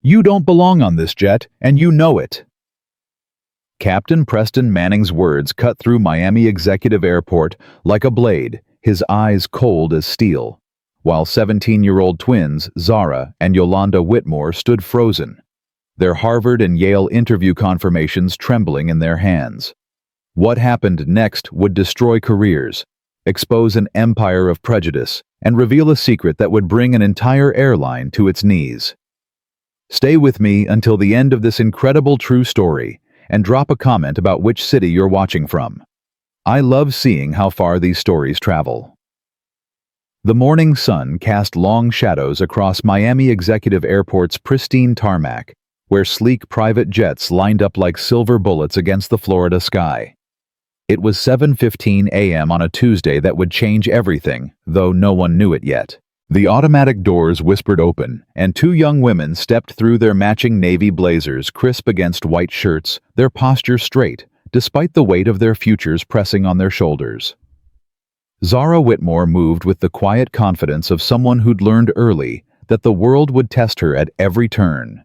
You don't belong on this jet, and you know it." Captain Preston Manning's words cut through Miami Executive Airport like a blade, his eyes cold as steel, while 17-year-old twins Zara and Yolanda Whitmore stood frozen, their Harvard and Yale interview confirmations trembling in their hands. What happened next would destroy careers, expose an empire of prejudice, and reveal a secret that would bring an entire airline to its knees. Stay with me until the end of this incredible true story, and drop a comment about which city you're watching from. I love seeing how far these stories travel. The morning sun cast long shadows across Miami Executive Airport's pristine tarmac, where sleek private jets lined up like silver bullets against the Florida sky. It was 7:15 a.m. on a Tuesday that would change everything, though no one knew it yet. The automatic doors whispered open, and two young women stepped through their matching navy blazers crisp against white shirts, their posture straight, despite the weight of their futures pressing on their shoulders. Zara Whitmore moved with the quiet confidence of someone who'd learned early that the world would test her at every turn.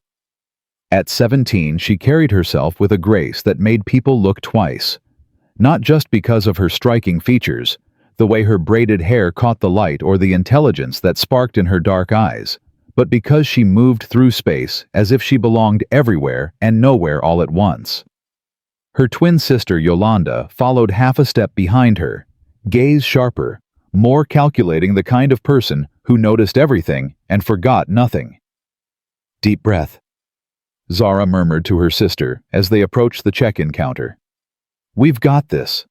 At 17, she carried herself with a grace that made people look twice, not just because of her striking features, the way her braided hair caught the light or the intelligence that sparked in her dark eyes, but because she moved through space as if she belonged everywhere and nowhere all at once. Her twin sister Yolanda followed half a step behind her, gaze sharper, more calculating, the kind of person who noticed everything and forgot nothing. "Deep breath," Zara murmured to her sister as they approached the check-in counter. "We've got this."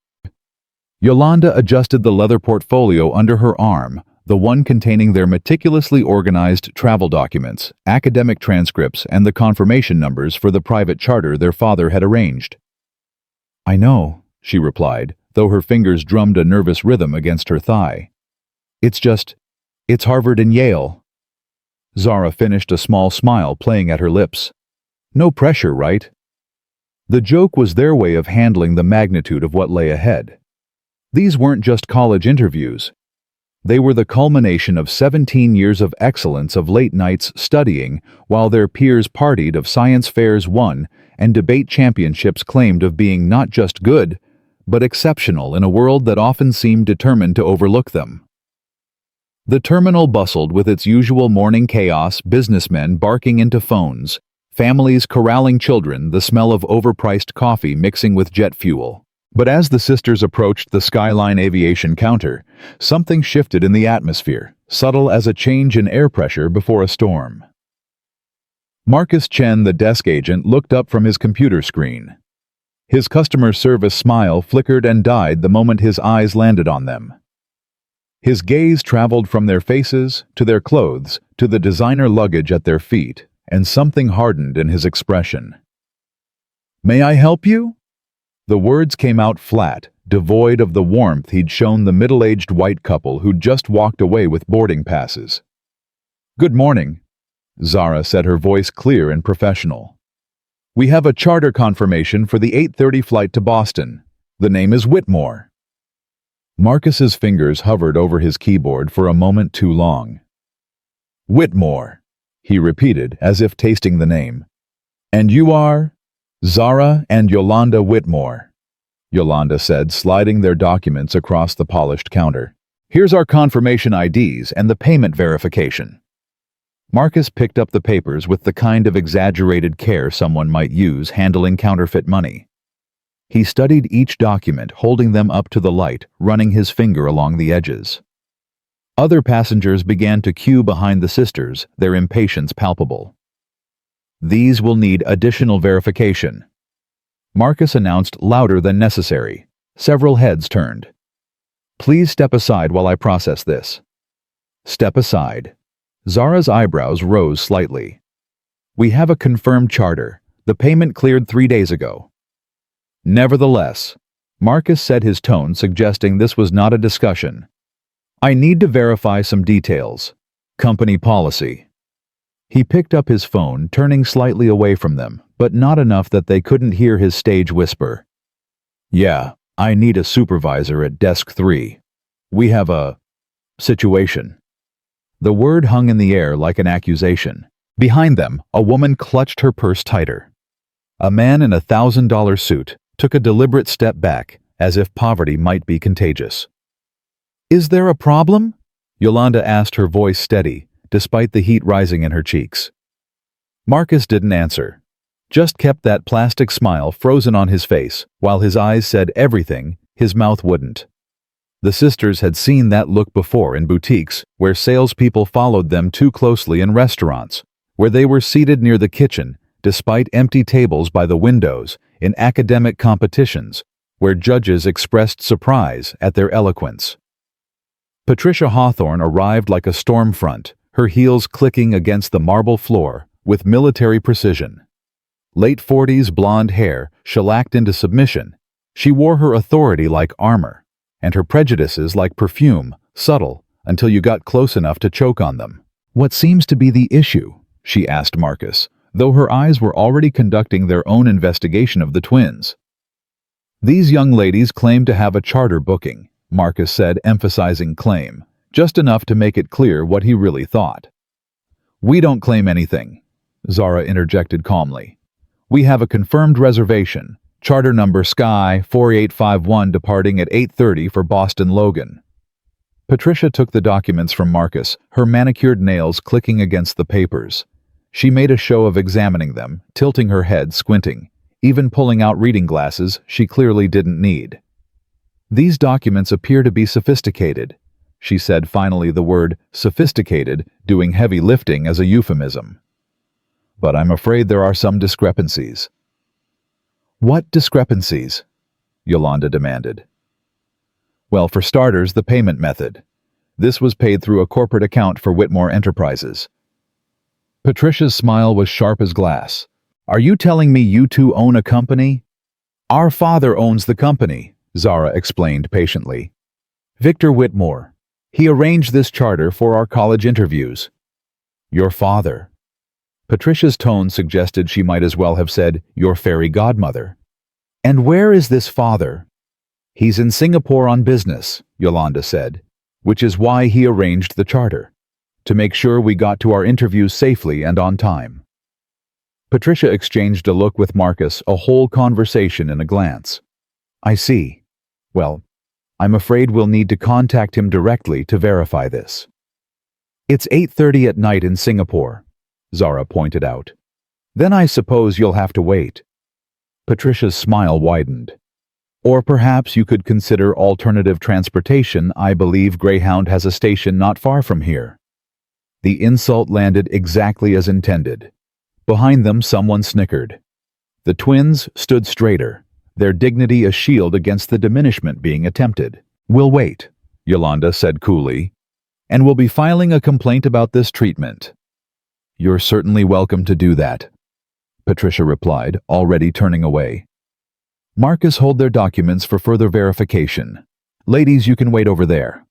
Yolanda adjusted the leather portfolio under her arm, the one containing their meticulously organized travel documents, academic transcripts, and the confirmation numbers for the private charter their father had arranged. "I know," she replied, though her fingers drummed a nervous rhythm against her thigh. It's Harvard and Yale." Zara finished, a small smile playing at her lips. "No pressure, right?" The joke was their way of handling the magnitude of what lay ahead. These weren't just college interviews. They were the culmination of 17 years of excellence, of late nights studying while their peers partied, of science fairs won and debate championships claimed, of being not just good, but exceptional in a world that often seemed determined to overlook them. The terminal bustled with its usual morning chaos, businessmen barking into phones, families corralling children, the smell of overpriced coffee mixing with jet fuel. But as the sisters approached the Skyline Aviation counter, something shifted in the atmosphere, subtle as a change in air pressure before a storm. Marcus Chen, the desk agent, looked up from his computer screen. His customer service smile flickered and died the moment his eyes landed on them. His gaze traveled from their faces to their clothes to the designer luggage at their feet, and something hardened in his expression. "May I help you?" The words came out flat, devoid of the warmth he'd shown the middle-aged white couple who'd just walked away with boarding passes. "Good morning," Zara said, her voice clear and professional. "We have a charter confirmation for the 8:30 flight to Boston. The name is Whitmore." Marcus's fingers hovered over his keyboard for a moment too long. "Whitmore," he repeated, as if tasting the name. "And you are?" "Zara and Yolanda Whitmore," Yolanda said, sliding their documents across the polished counter. "Here's our confirmation IDs and the payment verification." Marcus picked up the papers with the kind of exaggerated care someone might use handling counterfeit money. He studied each document, holding them up to the light, running his finger along the edges. Other passengers began to queue behind the sisters, their impatience palpable. "These will need additional verification," Marcus announced louder than necessary. Several heads turned. "Please step aside while I process this." "Step aside." Zara's eyebrows rose slightly. "We have a confirmed charter. The payment cleared 3 days ago." "Nevertheless," Marcus said, his tone suggesting this was not a discussion, "I need to verify some details. Company policy." He picked up his phone, turning slightly away from them, but not enough that they couldn't hear his stage whisper. "Yeah, I need a supervisor at desk 3. We have a situation." The word hung in the air like an accusation, Behind them, a woman clutched her purse tighter. A man in $1,000 suit took a deliberate step back, as if poverty might be contagious. "Is there a problem?" Yolanda asked, her voice steady, despite the heat rising in her cheeks. Marcus didn't answer, just kept that plastic smile frozen on his face, while his eyes said everything his mouth wouldn't. The sisters had seen that look before in boutiques, where salespeople followed them too closely, in restaurants, where they were seated near the kitchen, despite empty tables by the windows, in academic competitions, where judges expressed surprise at their eloquence. Patricia Hawthorne arrived like a storm front, her heels clicking against the marble floor with military precision. Late 40s blonde hair shellacked into submission, she wore her authority like armor, and her prejudices like perfume, subtle, until you got close enough to choke on them. "What seems to be the issue?" she asked Marcus, though her eyes were already conducting their own investigation of the twins. "These young ladies claim to have a charter booking," Marcus said, emphasizing claim, just enough to make it clear what he really thought. "We don't claim anything," Zara interjected calmly. "We have a confirmed reservation, charter number Sky 4851 departing at 8:30 for Boston Logan." Patricia took the documents from Marcus, her manicured nails clicking against the papers. She made a show of examining them, tilting her head, squinting, even pulling out reading glasses she clearly didn't need. "These documents appear to be sophisticated," she said, finally, the word sophisticated doing heavy lifting as a euphemism. "But I'm afraid there are some discrepancies." "What discrepancies?" Yolanda demanded. "Well, for starters, the payment method. This was paid through a corporate account for Whitmore Enterprises." Patricia's smile was sharp as glass. "Are you telling me you two own a company?" "Our father owns the company," Zara explained patiently. "Victor Whitmore. He arranged this charter for our college interviews." "Your father?" Patricia's tone suggested she might as well have said, "your fairy godmother." "And where is this father?" "He's in Singapore on business," Yolanda said, "which is why he arranged the charter, to make sure we got to our interviews safely and on time." Patricia exchanged a look with Marcus, a whole conversation in a glance. "I see. Well, I'm afraid we'll need to contact him directly to verify this." "It's 8:30 at night in Singapore," Zara pointed out. "Then I suppose you'll have to wait." Patricia's smile widened. "Or perhaps you could consider alternative transportation. I believe Greyhound has a station not far from here." The insult landed exactly as intended. Behind them, someone snickered. The twins stood straighter, their dignity a shield against the diminishment being attempted. "We'll wait," Yolanda said coolly, "and we'll be filing a complaint about this treatment." "You're certainly welcome to do that," Patricia replied, already turning away. "Marcus, hold their documents for further verification. Ladies, you can wait over there."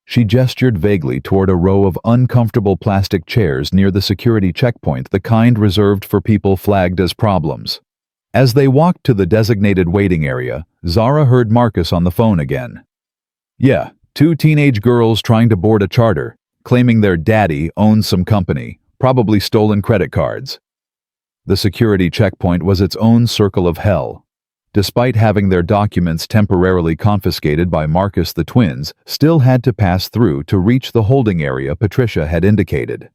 She gestured vaguely toward a row of uncomfortable plastic chairs near the security checkpoint, the kind reserved for people flagged as problems. As they walked to the designated waiting area, Zara heard Marcus on the phone again. "Yeah, two teenage girls trying to board a charter, claiming their daddy owns some company, probably stolen credit cards." The security checkpoint was its own circle of hell. Despite having their documents temporarily confiscated by Marcus, the twins still had to pass through to reach the holding area Patricia had indicated.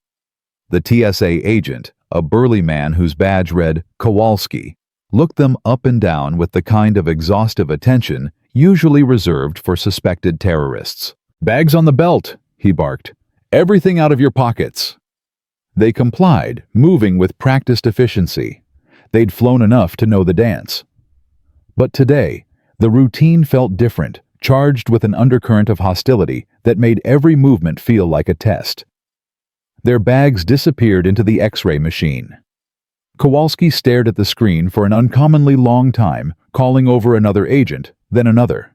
The TSA agent, a burly man whose badge read Kowalski, looked them up and down with the kind of exhaustive attention usually reserved for suspected terrorists. "Bags on the belt," he barked. "Everything out of your pockets." They complied, moving with practiced efficiency. They'd flown enough to know the dance. But today, the routine felt different, charged with an undercurrent of hostility that made every movement feel like a test. Their bags disappeared into the X-ray machine. Kowalski stared at the screen for an uncommonly long time, calling over another agent, then another.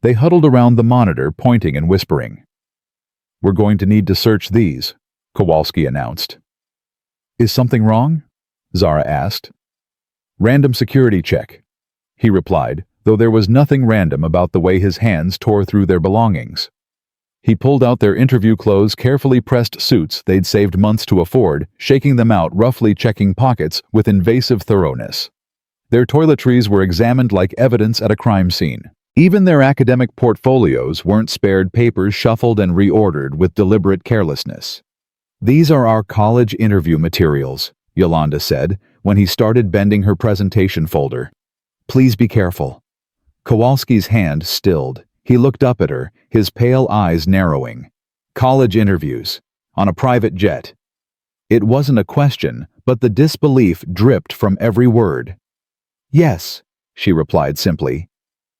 They huddled around the monitor, pointing and whispering. "We're going to need to search these," Kowalski announced. "Is something wrong?" Zara asked. "Random security check," he replied, though there was nothing random about the way his hands tore through their belongings. He pulled out their interview clothes, carefully pressed suits they'd saved months to afford, shaking them out, roughly checking pockets with invasive thoroughness. Their toiletries were examined like evidence at a crime scene. Even their academic portfolios weren't spared, papers shuffled and reordered with deliberate carelessness. "These are our college interview materials," Yolanda said, when he started bending her presentation folder. "Please be careful." Kowalski's hand stilled. He looked up at her, his pale eyes narrowing. "College interviews. On a private jet." It wasn't a question, but the disbelief dripped from every word. "Yes," she replied simply.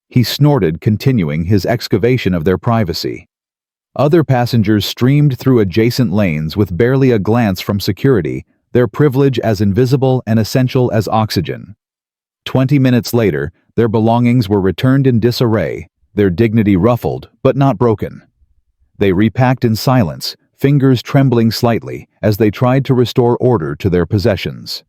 He snorted, continuing his excavation of their privacy. Other passengers streamed through adjacent lanes with barely a glance from security, their privilege as invisible and essential as oxygen. 20 minutes later, their belongings were returned in disarray, their dignity ruffled, but not broken. They repacked in silence, fingers trembling slightly as they tried to restore order to their possessions.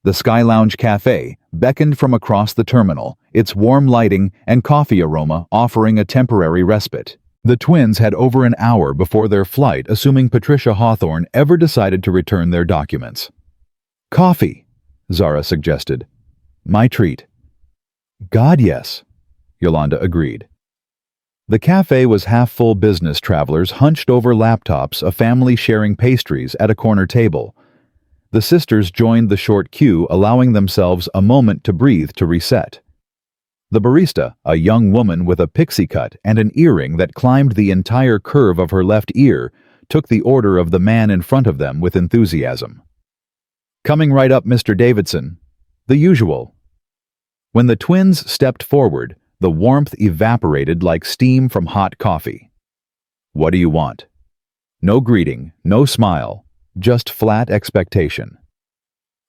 The Sky Lounge Cafe beckoned from across the terminal, its warm lighting and coffee aroma offering a temporary respite. The twins had over an hour before their flight, assuming Patricia Hawthorne ever decided to return their documents. "Coffee," Zara suggested. "My treat." "God, yes," Yolanda agreed. The cafe was half full. Business travelers hunched over laptops, a family sharing pastries at a corner table. The sisters joined the short queue, allowing themselves a moment to breathe to reset. The barista, a young woman with a pixie cut and an earring that climbed the entire curve of her left ear, took the order of the man in front of them with enthusiasm. "Coming right up, Mr. Davidson." The usual. When the twins stepped forward, the warmth evaporated like steam from hot coffee. "What do you want?" No greeting, no smile, just flat expectation.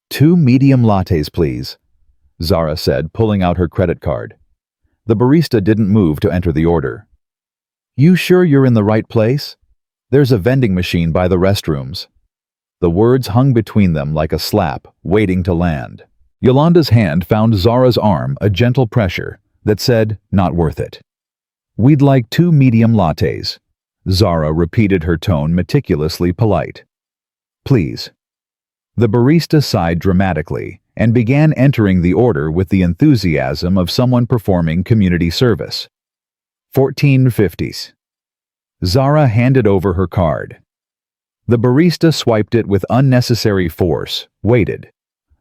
"2 medium lattes, please," Zara said, pulling out her credit card. The barista didn't move to enter the order. "You sure you're in the right place? There's a vending machine by the restrooms." The words hung between them like a slap, waiting to land. Yolanda's hand found Zara's arm, a gentle pressure that said, "Not worth it." "We'd like 2 medium lattes." Zara repeated, her tone meticulously polite. "Please." The barista sighed dramatically and began entering the order with the enthusiasm of someone performing community service. 14.50s. Zara handed over her card. The barista swiped it with unnecessary force, waited,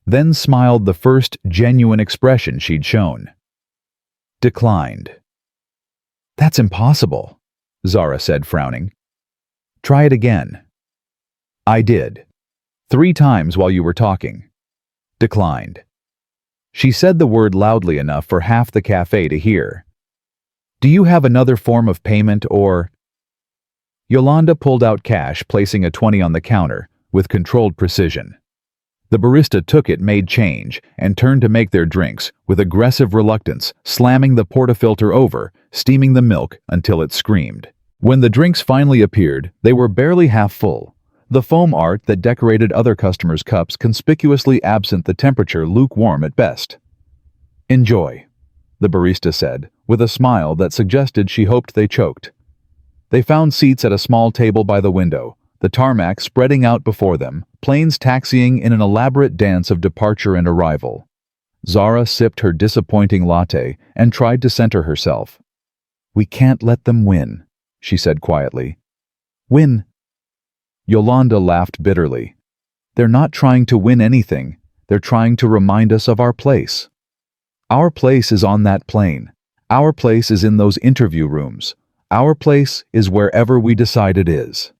then smiled, the first genuine expression she'd shown. Declined. "That's impossible," Zara said, frowning. "Try it again." "I did. 3 times while you were talking." Declined. She said the word loudly enough for half the cafe to hear. "Do you have another form of payment or—" Yolanda pulled out cash, placing a 20 on the counter, with controlled precision. The barista took it, made change, and turned to make their drinks, with aggressive reluctance, slamming the portafilter over, steaming the milk until it screamed. When the drinks finally appeared, they were barely half full. The foam art that decorated other customers' cups conspicuously absent, the temperature lukewarm at best. "Enjoy," the barista said, with a smile that suggested she hoped they choked. They found seats at a small table by the window, the tarmac spreading out before them, planes taxiing in an elaborate dance of departure and arrival. Zara sipped her disappointing latte and tried to center herself. "We can't let them win," she said quietly. "Win?" Yolanda laughed bitterly. "They're not trying to win anything. They're trying to remind us of our place. Our place is on that plane. Our place is in those interview rooms. Our place is wherever we decide it is."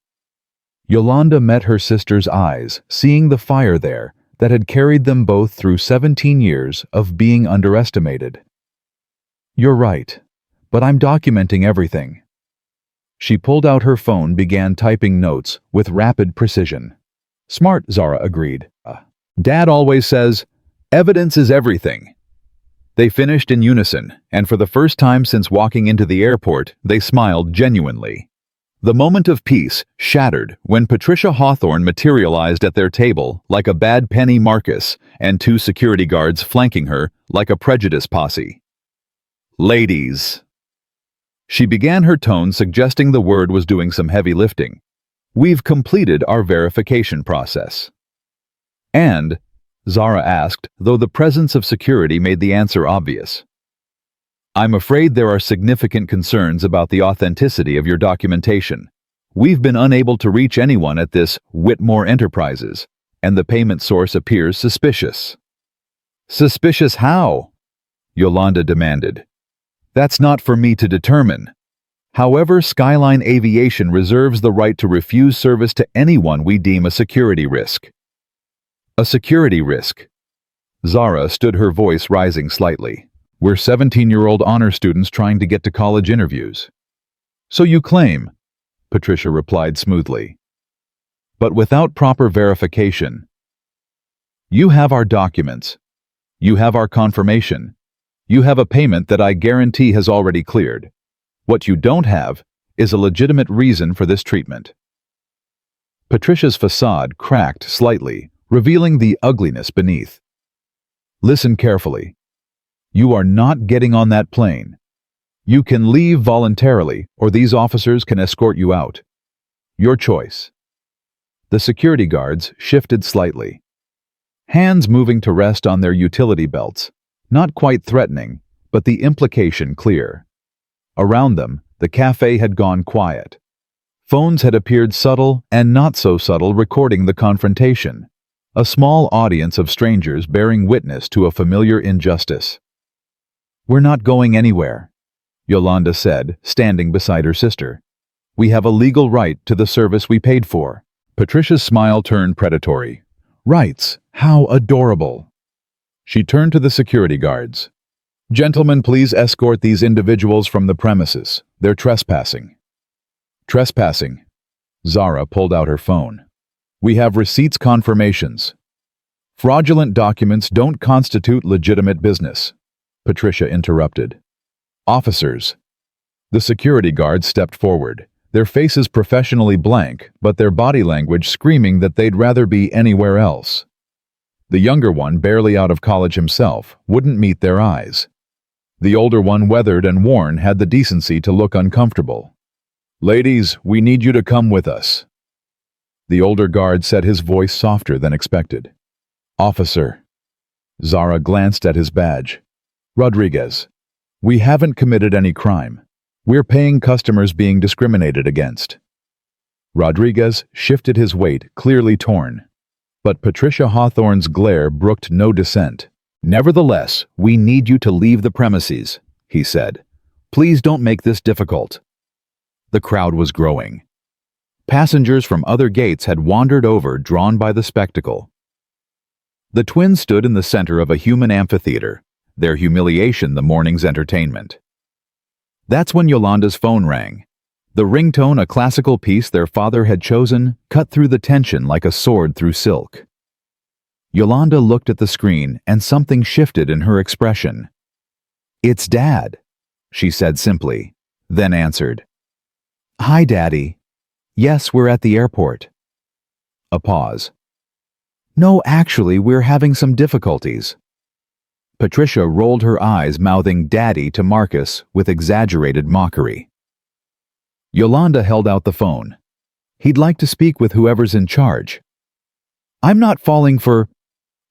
Yolanda met her sister's eyes, seeing the fire there that had carried them both through 17 years of being underestimated. "You're right, but I'm documenting everything." She pulled out her phone, began typing notes with rapid precision. "Smart," Zara agreed. "Dad always says, evidence is everything." They finished in unison, and for the first time since walking into the airport, they smiled genuinely. The moment of peace shattered when Patricia Hawthorne materialized at their table like a bad Penny Marcus and 2 security guards flanking her like a prejudice posse. "Ladies," She began her tone suggesting the word was doing some heavy lifting. "We've completed our verification process." "And?" Zara asked, though the presence of security made the answer obvious. "I'm afraid there are significant concerns about the authenticity of your documentation. We've been unable to reach anyone at this Whitmore Enterprises, and the payment source appears suspicious." "Suspicious how?" Yolanda demanded. "That's not for me to determine. However, Skyline Aviation reserves the right to refuse service to anyone we deem a security risk." "A security risk?" Zara stood, her voice rising slightly. "We're 17-year-old honor students trying to get to college interviews." "So you claim," Patricia replied smoothly. "But without proper verification. You have our documents. You have our confirmation. You have a payment that I guarantee has already cleared. What you don't have is a legitimate reason for this treatment." Patricia's facade cracked slightly, revealing the ugliness beneath. "Listen carefully. You are not getting on that plane. You can leave voluntarily, or these officers can escort you out. Your choice." The security guards shifted slightly, hands moving to rest on their utility belts, not quite threatening, but the implication clear. Around them, the cafe had gone quiet. Phones had appeared subtle and not so subtle, recording the confrontation. A small audience of strangers bearing witness to a familiar injustice. "We're not going anywhere," Yolanda said, standing beside her sister. "We have a legal right to the service we paid for." Patricia's smile turned predatory. "Rights? How adorable." She turned to the security guards. "Gentlemen, please escort these individuals from the premises. They're trespassing." "Trespassing?" Zara pulled out her phone. "We have receipts confirmations. Fraudulent documents don't constitute legitimate business," Patricia interrupted. "Officers." The security guards stepped forward, their faces professionally blank, but their body language screaming that they'd rather be anywhere else. The younger one, barely out of college himself, wouldn't meet their eyes. The older one, weathered and worn, had the decency to look uncomfortable. "Ladies, we need you to come with us." The older guard said, his voice softer than expected. "Officer." Zara glanced at his badge. "Rodriguez. We haven't committed any crime. We're paying customers being discriminated against." Rodriguez shifted his weight, clearly torn. But Patricia Hawthorne's glare brooked no dissent. "Nevertheless, we need you to leave the premises," he said. "Please don't make this difficult." The crowd was growing. Passengers from other gates had wandered over, drawn by the spectacle. The twins stood in the center of a human amphitheater, their humiliation the morning's entertainment. That's when Yolanda's phone rang. The ringtone, a classical piece their father had chosen, cut through the tension like a sword through silk. Yolanda looked at the screen, and something shifted in her expression. "It's Dad," she said simply, then answered. "Hi, Daddy. Yes, we're at the airport." A pause. "No, actually, we're having some difficulties." Patricia rolled her eyes, mouthing "Daddy" to Marcus with exaggerated mockery. Yolanda held out the phone. "He'd like to speak with whoever's in charge." "I'm not falling for—"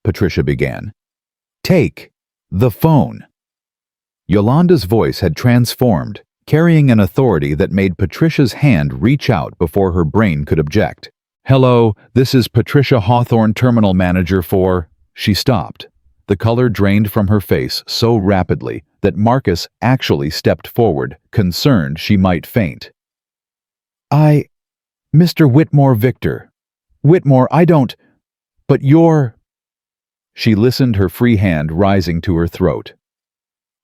Patricia began. "Take the phone." Yolanda's voice had transformed, carrying an authority that made Patricia's hand reach out before her brain could object. "Hello, this is Patricia Hawthorne, terminal manager for—" She stopped. The color drained from her face so rapidly that Marcus actually stepped forward, concerned she might faint. Mr. Whitmore Victor. Whitmore, I don't... But you're..." She listened, her free hand rising to her throat.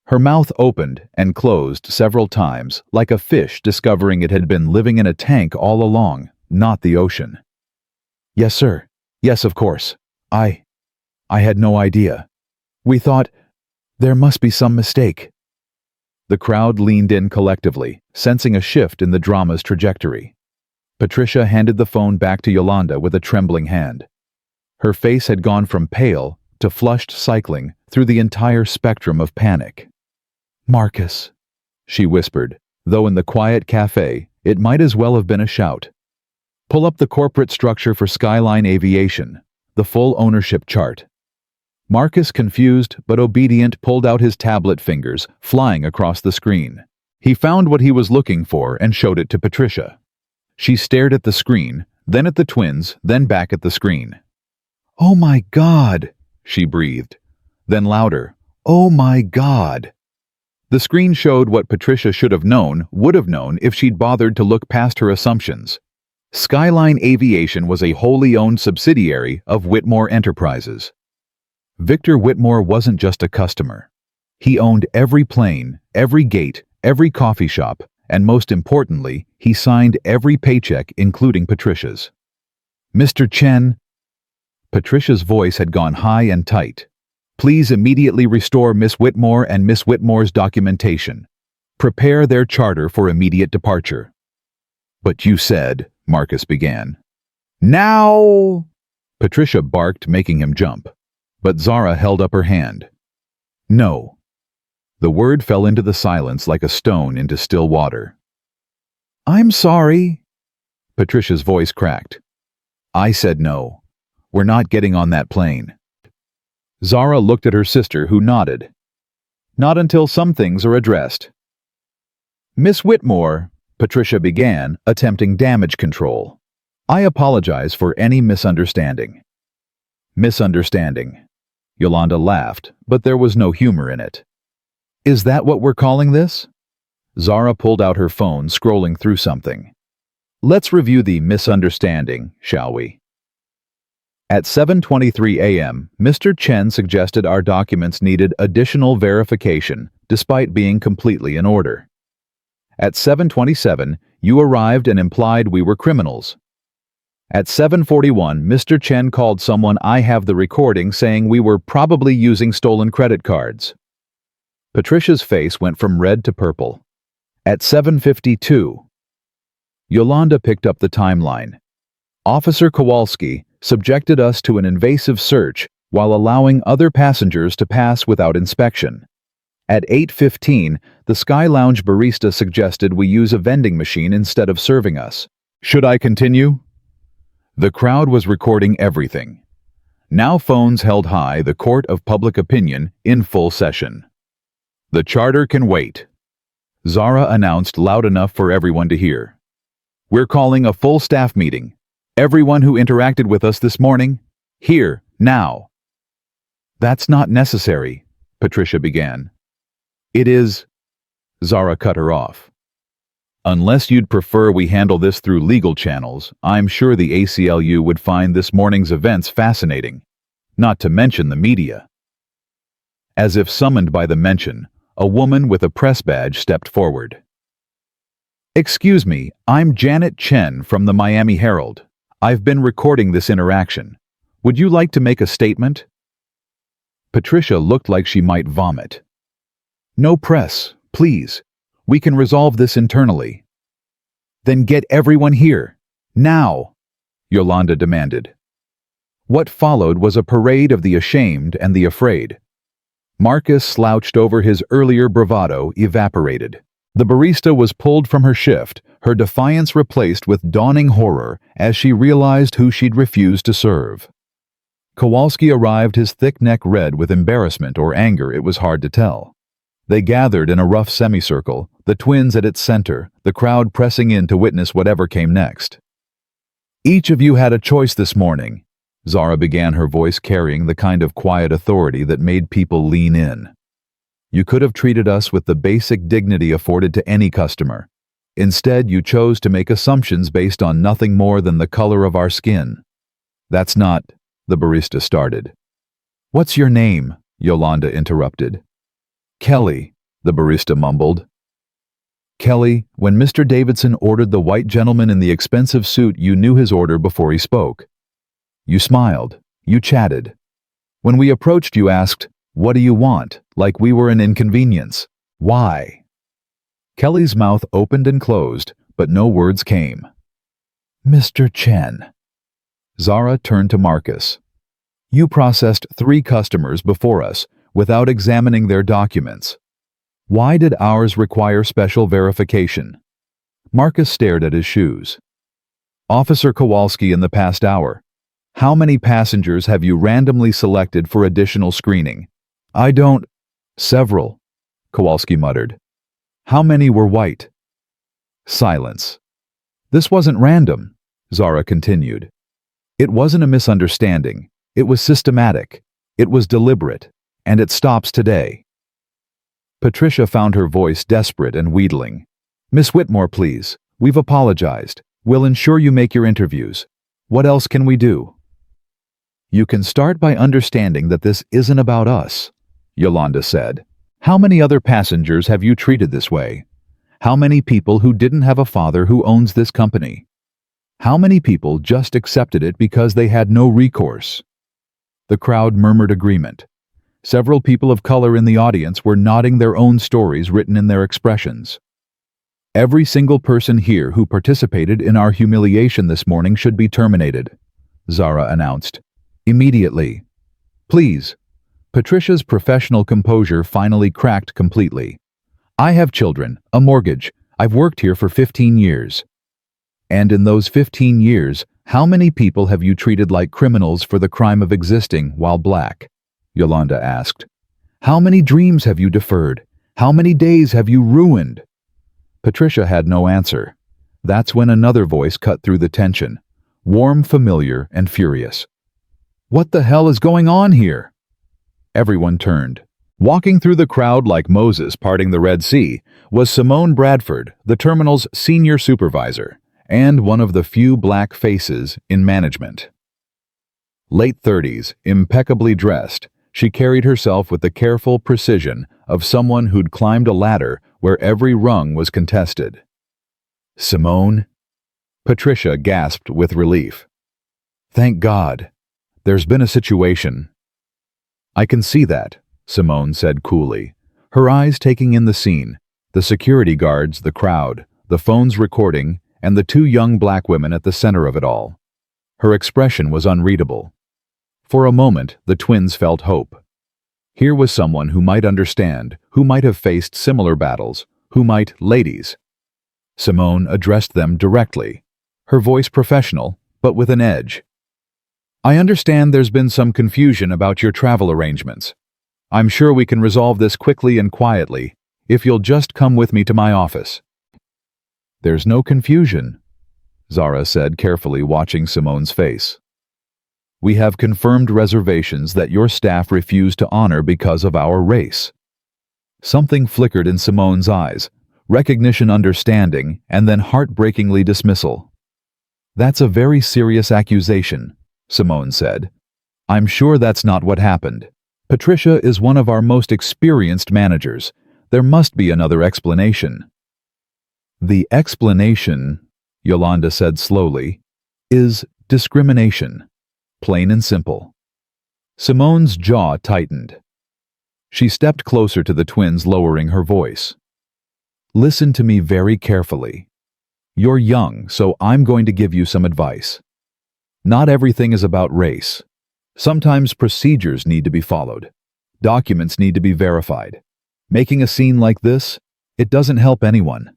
Her mouth opened and closed several times, like a fish discovering it had been living in a tank all along, not the ocean. "Yes, sir. Yes, of course. I had no idea. We thought there must be some mistake." The crowd leaned in collectively, sensing a shift in the drama's trajectory. Patricia handed the phone back to Yolanda with a trembling hand. Her face had gone from pale to flushed, cycling through the entire spectrum of panic. "Marcus," she whispered, though in the quiet cafe, it might as well have been a shout. Pull up the corporate structure for Skyline Aviation, the full ownership chart. Marcus, confused but obedient, pulled out his tablet, fingers flying across the screen. He found what he was looking for and showed it to Patricia. She stared at the screen, then at the twins, then back at the screen. "Oh my God," she breathed. Then louder, "Oh my God." The screen showed what Patricia should have known, would have known if she'd bothered to look past her assumptions. Skyline Aviation was a wholly owned subsidiary of Whitmore Enterprises. Victor Whitmore wasn't just a customer. He owned every plane, every gate, every coffee shop, and most importantly, he signed every paycheck, including Patricia's. "Mr. Chen," Patricia's voice had gone high and tight. "Please immediately restore Miss Whitmore and Miss Whitmore's documentation. Prepare their charter for immediate departure." "But you said," Marcus began. "Now!" Patricia barked, making him jump. But Zara held up her hand. "No." The word fell into the silence like a stone into still water. "I'm sorry." Patricia's voice cracked. "I said no. We're not getting on that plane." Zara looked at her sister, who nodded. "Not until some things are addressed." "Miss Whitmore," Patricia began, attempting damage control. "I apologize for any misunderstanding." "Misunderstanding." Yolanda laughed, but there was no humor in it. "Is that what we're calling this?" Zara pulled out her phone, scrolling through something. "Let's review the misunderstanding, shall we?" At 7:23 a.m., Mr. Chen suggested our documents needed additional verification, despite being completely in order. At 7:27, you arrived and implied we were criminals. At 7:41, Mr. Chen called someone I have the recording saying we were probably using stolen credit cards. Patricia's face went from red to purple. At 7:52, Yolanda picked up the timeline. Officer Kowalski subjected us to an invasive search while allowing other passengers to pass without inspection. At 8:15, the Sky Lounge barista suggested we use a vending machine instead of serving us. Should I continue? The crowd was recording everything. Now phones held high, the court of public opinion in full session. "The charter can wait," Zara announced loud enough for everyone to hear. "We're calling a full staff meeting. Everyone who interacted with us this morning, here, now." "That's not necessary," Patricia began. "It is," Zara cut her off. "Unless you'd prefer we handle this through legal channels, I'm sure the ACLU would find this morning's events fascinating, not to mention the media." As if summoned by the mention, a woman with a press badge stepped forward. "Excuse me, I'm Janet Chen from the Miami Herald. I've been recording this interaction. Would you like to make a statement?" Patricia looked like she might vomit. "No press, please. We can resolve this internally." "Then get everyone here, now," Yolanda demanded. What followed was a parade of the ashamed and the afraid. Marcus, slouched over his earlier bravado, evaporated. The barista was pulled from her shift, her defiance replaced with dawning horror as she realized who she'd refused to serve. Kowalski arrived, his thick neck red with embarrassment or anger, it was hard to tell. They gathered in a rough semicircle, the twins at its center, the crowd pressing in to witness whatever came next. "Each of you had a choice this morning," Zara began, her voice carrying the kind of quiet authority that made people lean in. "You could have treated us with the basic dignity afforded to any customer. Instead, you chose to make assumptions based on nothing more than the color of our skin." "That's not," the barista started. "What's your name?" Yolanda interrupted. "Kelly," the barista mumbled. "Kelly, when Mr. Davidson ordered the white gentleman in the expensive suit, you knew his order before he spoke. You smiled. You chatted. When we approached, you asked, 'What do you want?' like we were an inconvenience. Why?" Kelly's mouth opened and closed, but no words came. "Mr. Chen." Zara turned to Marcus. "You processed 3 customers before us, without examining their documents. Why did ours require special verification? Marcus stared at his shoes. Officer Kowalski, in the past hour, how many passengers have you randomly selected for additional screening? I don't... Several, Kowalski muttered. How many were white? Silence. This wasn't random, Zara continued. It wasn't a misunderstanding. It was systematic. It was deliberate. And it stops today. Patricia found her voice desperate and wheedling. Miss Whitmore, please. We've apologized. We'll ensure you make your interviews. What else can we do? You can start by understanding that this isn't about us, Yolanda said. How many other passengers have you treated this way? How many people who didn't have a father who owns this company? How many people just accepted it because they had no recourse? The crowd murmured agreement. Several people of color in the audience were nodding their own stories written in their expressions. Every single person here who participated in our humiliation this morning should be terminated, Zara announced. Immediately. Please. Patricia's professional composure finally cracked completely. I have children, a mortgage. I've worked here for 15 years. And in those 15 years, how many people have you treated like criminals for the crime of existing while black? Yolanda asked. How many dreams have you deferred? How many days have you ruined? Patricia had no answer. That's when another voice cut through the tension, warm, familiar, and furious. What the hell is going on here? Everyone turned. Walking through the crowd like Moses parting the Red Sea was Simone Bradford, the terminal's senior supervisor, and one of the few black faces in management. Late 30s, impeccably dressed, she carried herself with the careful precision of someone who'd climbed a ladder where every rung was contested. Simone? Patricia gasped with relief. Thank God. There's been a situation. I can see that, Simone said coolly, her eyes taking in the scene, the security guards, the crowd, the phones recording, and the two young black women at the center of it all. Her expression was unreadable. For a moment, the twins felt hope. Here was someone who might understand, who might have faced similar battles, who might, ladies. Simone addressed them directly, her voice professional, but with an edge. I understand there's been some confusion about your travel arrangements. I'm sure we can resolve this quickly and quietly, if you'll just come with me to my office. There's no confusion, Zara said, carefully watching Simone's face. We have confirmed reservations that your staff refused to honor because of our race. Something flickered in Simone's eyes, recognition, understanding, and then heartbreakingly dismissal. That's a very serious accusation, Simone said. I'm sure that's not what happened. Patricia is one of our most experienced managers. There must be another explanation. The explanation, Yolanda said slowly, is discrimination. Plain and simple. Simone's jaw tightened. She stepped closer to the twins, lowering her voice. Listen to me very carefully. You're young, so I'm going to give you some advice. Not everything is about race. Sometimes procedures need to be followed. Documents need to be verified. Making a scene like this, it doesn't help anyone.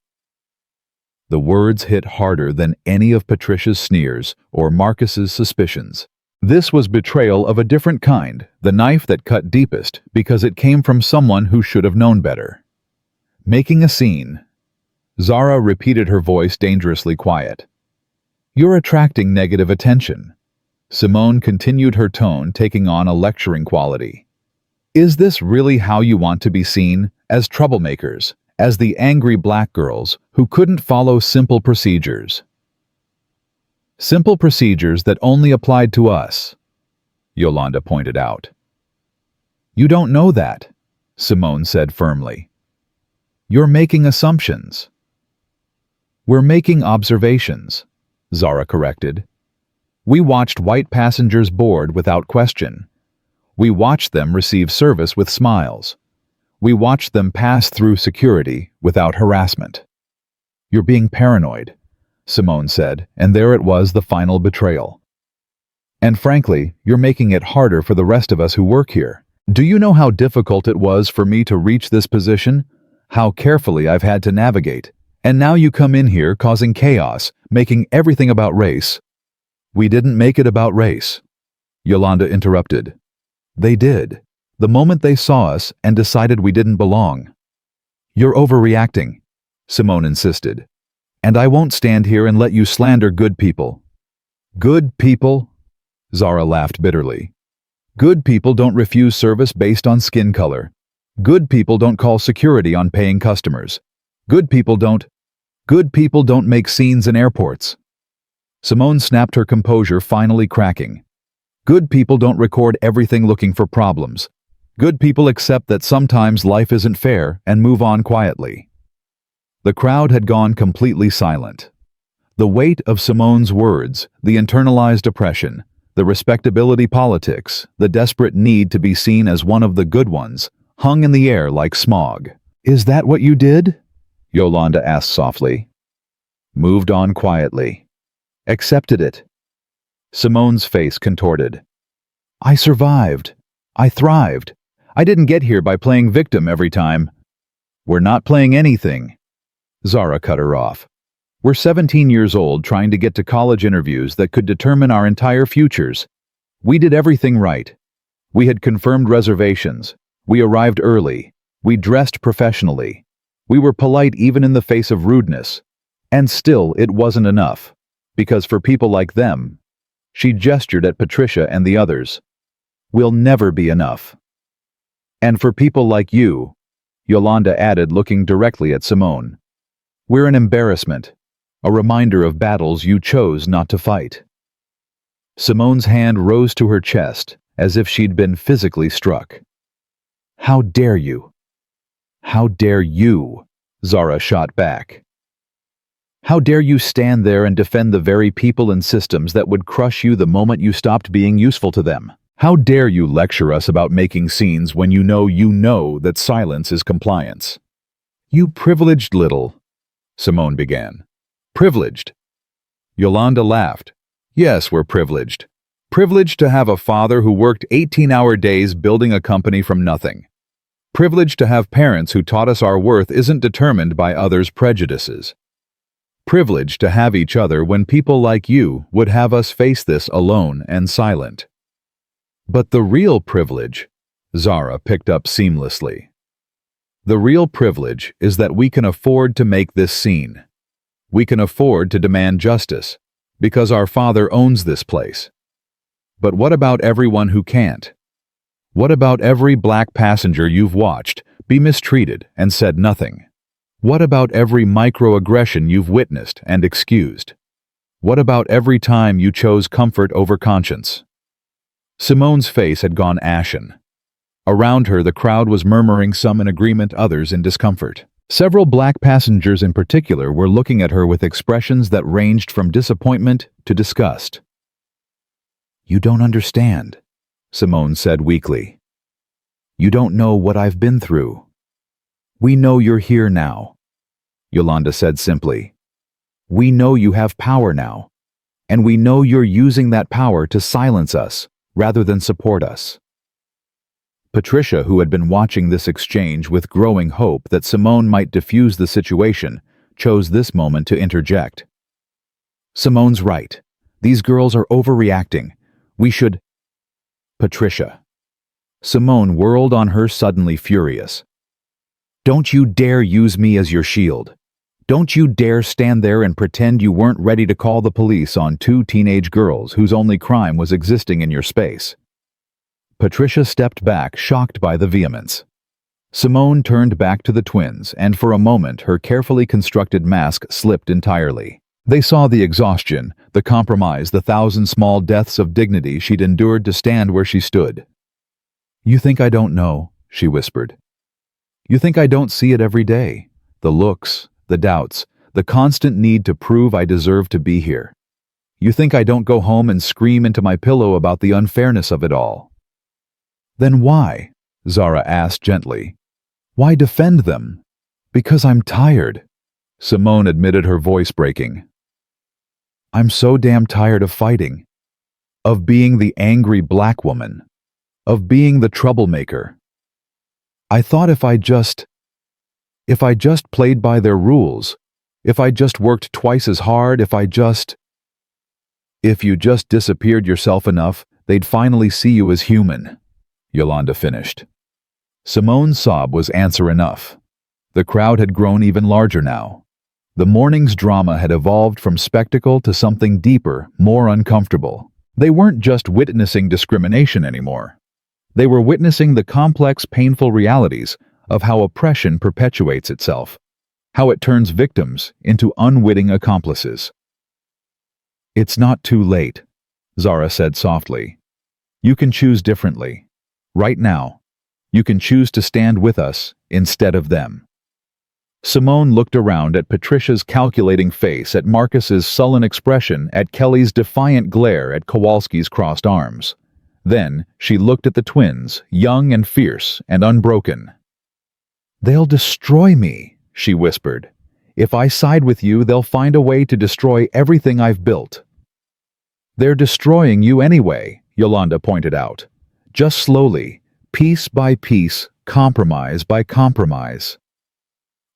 The words hit harder than any of Patricia's sneers or Marcus's suspicions. This was betrayal of a different kind, the knife that cut deepest because it came from someone who should have known better. Making a scene. Zara repeated, her voice dangerously quiet. You're attracting negative attention. Simone continued, her tone taking on a lecturing quality. Is this really how you want to be seen, as troublemakers, as the angry black girls who couldn't follow simple procedures? Simple procedures that only applied to us, Yolanda pointed out. You don't know that, Simone said firmly. You're making assumptions. We're making observations, Zara corrected. We watched white passengers board without question. We watched them receive service with smiles. We watched them pass through security without harassment. You're being paranoid, Simone said, and there it was, the final betrayal. And frankly, you're making it harder for the rest of us who work here. Do you know how difficult it was for me to reach this position? How carefully I've had to navigate. And now you come in here causing chaos, making everything about race. We didn't make it about race. Yolanda interrupted. They did. The moment they saw us and decided we didn't belong. You're overreacting, Simone insisted. And I won't stand here and let you slander good people. Good people? Zara laughed bitterly. Good people don't refuse service based on skin color. Good people don't call security on paying customers. Good people don't make scenes in airports. Simone snapped her composure, finally cracking. Good people don't record everything looking for problems. Good people accept that sometimes life isn't fair and move on quietly. The crowd had gone completely silent. The weight of Simone's words, the internalized oppression, the respectability politics, the desperate need to be seen as one of the good ones, hung in the air like smog. Is that what you did? Yolanda asked softly. Moved on quietly. Accepted it. Simone's face contorted. I survived. I thrived. I didn't get here by playing victim every time. We're not playing anything. Zara cut her off. We're 17 years old trying to get to college interviews that could determine our entire futures. We did everything right. We had confirmed reservations. We arrived early. We dressed professionally. We were polite even in the face of rudeness. And still, it wasn't enough. Because for people like them, she gestured at Patricia and the others, we'll never be enough. And for people like you, Yolanda added, looking directly at Simone, we're an embarrassment, a reminder of battles you chose not to fight. Simone's hand rose to her chest as if she'd been physically struck. How dare you? How dare you? Zara shot back. How dare you stand there and defend the very people and systems that would crush you the moment you stopped being useful to them? How dare you lecture us about making scenes when you know that silence is compliance? You privileged little, Simone began. Privileged? Yolanda laughed. Yes, we're privileged. Privileged to have a father who worked 18-hour days building a company from nothing. Privileged to have parents who taught us our worth isn't determined by others' prejudices. Privileged to have each other when people like you would have us face this alone and silent. But the real privilege, Zara picked up seamlessly. The real privilege is that we can afford to make this scene. We can afford to demand justice, because our father owns this place. But what about everyone who can't? What about every black passenger you've watched be mistreated and said nothing? What about every microaggression you've witnessed and excused? What about every time you chose comfort over conscience? Simone's face had gone ashen. Around her, the crowd was murmuring, some in agreement, others in discomfort. Several black passengers in particular were looking at her with expressions that ranged from disappointment to disgust. You don't understand, Simone said weakly. You don't know what I've been through. We know you're here now, Yolanda said simply. We know you have power now, and we know you're using that power to silence us rather than support us. Patricia, who had been watching this exchange with growing hope that Simone might diffuse the situation, chose this moment to interject. Simone's right. These girls are overreacting. We should... Patricia. Simone whirled on her, suddenly furious. Don't you dare use me as your shield. Don't you dare stand there and pretend you weren't ready to call the police on two teenage girls whose only crime was existing in your space. Patricia stepped back, shocked by the vehemence. Simone turned back to the twins, and for a moment her carefully constructed mask slipped entirely. They saw the exhaustion, the compromise, the thousand small deaths of dignity she'd endured to stand where she stood. You think I don't know, she whispered. You think I don't see it every day? The looks, the doubts, the constant need to prove I deserve to be here. You think I don't go home and scream into my pillow about the unfairness of it all? Then why? Zara asked gently. Why defend them? Because I'm tired, Simone admitted, her voice breaking. I'm so damn tired of fighting. Of being the angry black woman. Of being the troublemaker. I thought if I just... If I just played by their rules, if I just worked twice as hard, if you just disappeared yourself enough, they'd finally see you as human, Yolanda finished. Simone's sob was answer enough. The crowd had grown even larger now. The morning's drama had evolved from spectacle to something deeper, more uncomfortable. They weren't just witnessing discrimination anymore. They were witnessing the complex, painful realities of how oppression perpetuates itself, how it turns victims into unwitting accomplices. "It's not too late," Zara said softly. "You can choose differently. Right now, you can choose to stand with us instead of them." Simone looked around at Patricia's calculating face, at Marcus's sullen expression, at Kelly's defiant glare, at Kowalski's crossed arms. Then she looked at the twins, young and fierce and unbroken. "They'll destroy me," she whispered. "If I side with you, they'll find a way to destroy everything I've built." "They're destroying you anyway," Yolanda pointed out. "Just slowly, piece by piece, compromise by compromise."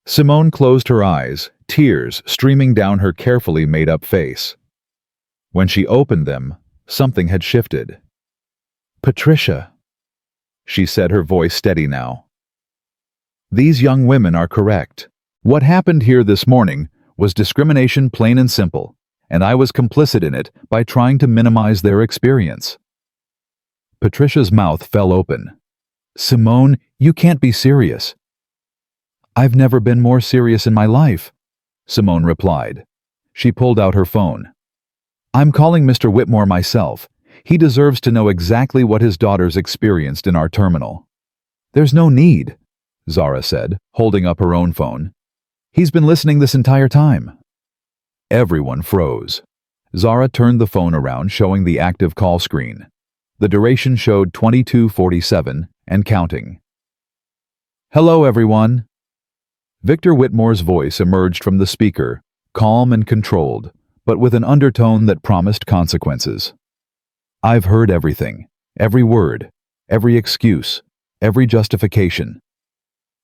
Simone closed her eyes, tears streaming down her carefully made-up face. When she opened them, something had shifted. "Patricia," she said, her voice steady now. "These young women are correct. What happened here this morning was discrimination, plain and simple, and I was complicit in it by trying to minimize their experience." Patricia's mouth fell open. "Simone, you can't be serious." "I've never been more serious in my life," Simone replied. She pulled out her phone. "I'm calling Mr. Whitmore myself. He deserves to know exactly what his daughters experienced in our terminal." "There's no need," Zara said, holding up her own phone. "He's been listening this entire time." Everyone froze. Zara turned the phone around, showing the active call screen. The duration showed 22:47 and counting. "Hello, everyone." Victor Whitmore's voice emerged from the speaker, calm and controlled, but with an undertone that promised consequences. "I've heard everything, every word, every excuse, every justification."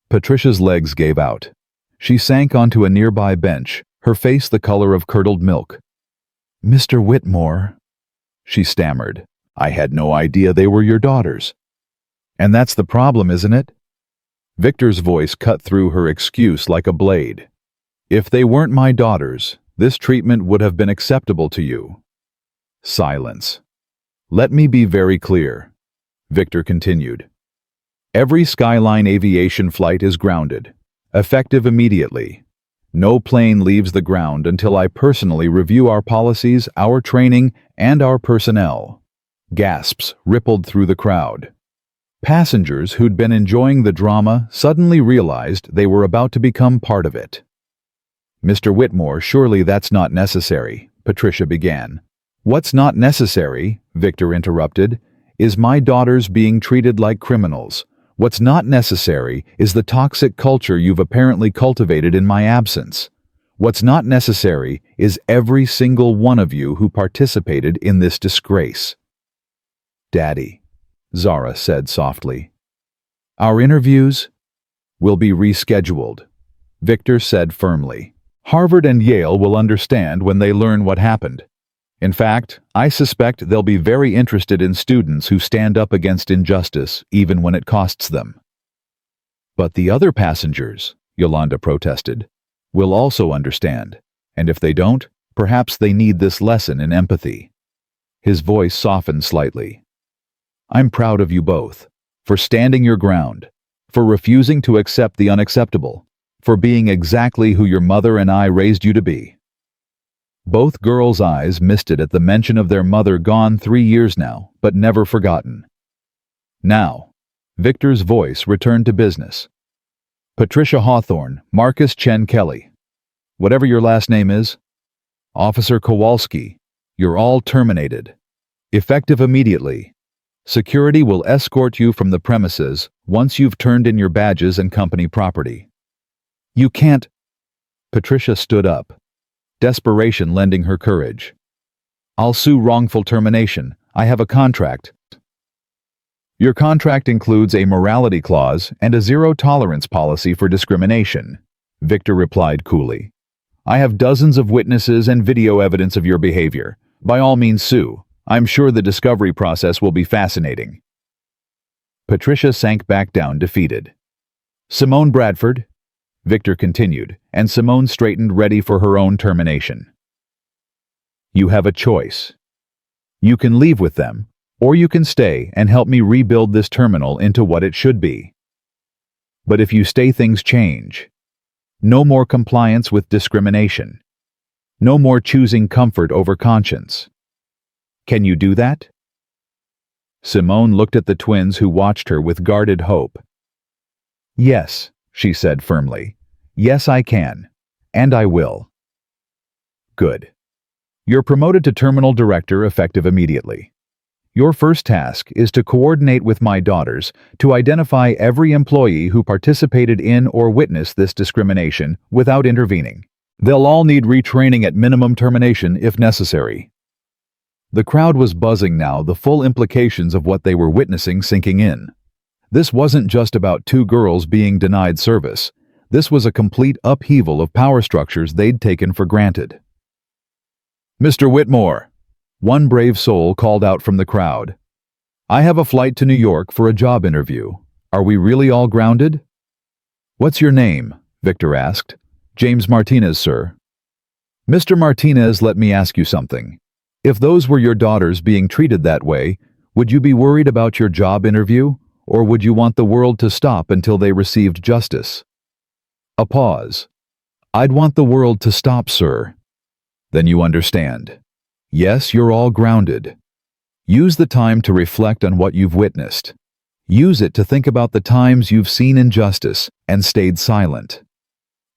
Patricia's legs gave out. She sank onto a nearby bench, her face the color of curdled milk. "Mr. Whitmore," she stammered, "I had no idea they were your daughters." "And that's the problem, isn't it?" Victor's voice cut through her excuse like a blade. "If they weren't my daughters, this treatment would have been acceptable to you." Silence. "Let me be very clear," Victor continued. "Every Skyline Aviation flight is grounded, effective immediately. No plane leaves the ground until I personally review our policies, our training, and our personnel." Gasps rippled through the crowd. Passengers who'd been enjoying the drama suddenly realized they were about to become part of it. "Mr. Whitmore, surely that's not necessary," Patricia began. "What's not necessary," Victor interrupted, "is my daughters being treated like criminals. What's not necessary is the toxic culture you've apparently cultivated in my absence. What's not necessary is every single one of you who participated in this disgrace." "Daddy," Zara said softly. "Our interviews will be rescheduled," Victor said firmly. "Harvard and Yale will understand when they learn what happened. In fact, I suspect they'll be very interested in students who stand up against injustice, even when it costs them." "But the other passengers," Yolanda protested, "will also understand, and if they don't, perhaps they need this lesson in empathy." His voice softened slightly. "I'm proud of you both, for standing your ground, for refusing to accept the unacceptable, for being exactly who your mother and I raised you to be." Both girls' eyes misted at the mention of their mother, gone 3 years now, but never forgotten. "Now," Victor's voice returned to business. "Patricia Hawthorne, Marcus Chen Kelly, whatever your last name is, Officer Kowalski, you're all terminated. Effective immediately. Security will escort you from the premises once you've turned in your badges and company property." "You can't—" Patricia stood up, desperation lending her courage. "I'll sue wrongful termination. I have a contract." Your contract includes a morality clause and a zero-tolerance policy for discrimination, Victor replied coolly. I have dozens of witnesses and video evidence of your behavior. By all means sue. I'm sure the discovery process will be fascinating. Patricia sank back down defeated. Simone Bradford, Victor continued, and Simone straightened ready for her own termination. You have a choice. You can leave with them, or you can stay and help me rebuild this terminal into what it should be. But if you stay, things change. No more compliance with discrimination. No more choosing comfort over conscience. Can you do that? Simone looked at the twins who watched her with guarded hope. Yes, she said firmly. Yes, I can. And I will. Good. You're promoted to terminal director effective immediately. Your first task is to coordinate with my daughters to identify every employee who participated in or witnessed this discrimination without intervening. They'll all need retraining at minimum termination if necessary. The crowd was buzzing now, the full implications of what they were witnessing sinking in. This wasn't just about two girls being denied service. This was a complete upheaval of power structures they'd taken for granted. Mr. Whitmore, one brave soul called out from the crowd. I have a flight to New York for a job interview. Are we really all grounded? What's your name? Victor asked. James Martinez, sir. Mr. Martinez, let me ask you something. If those were your daughters being treated that way, would you be worried about your job interview, or would you want the world to stop until they received justice? A pause. I'd want the world to stop, sir. Then you understand. Yes, you're all grounded. Use the time to reflect on what you've witnessed. Use it to think about the times you've seen injustice and stayed silent.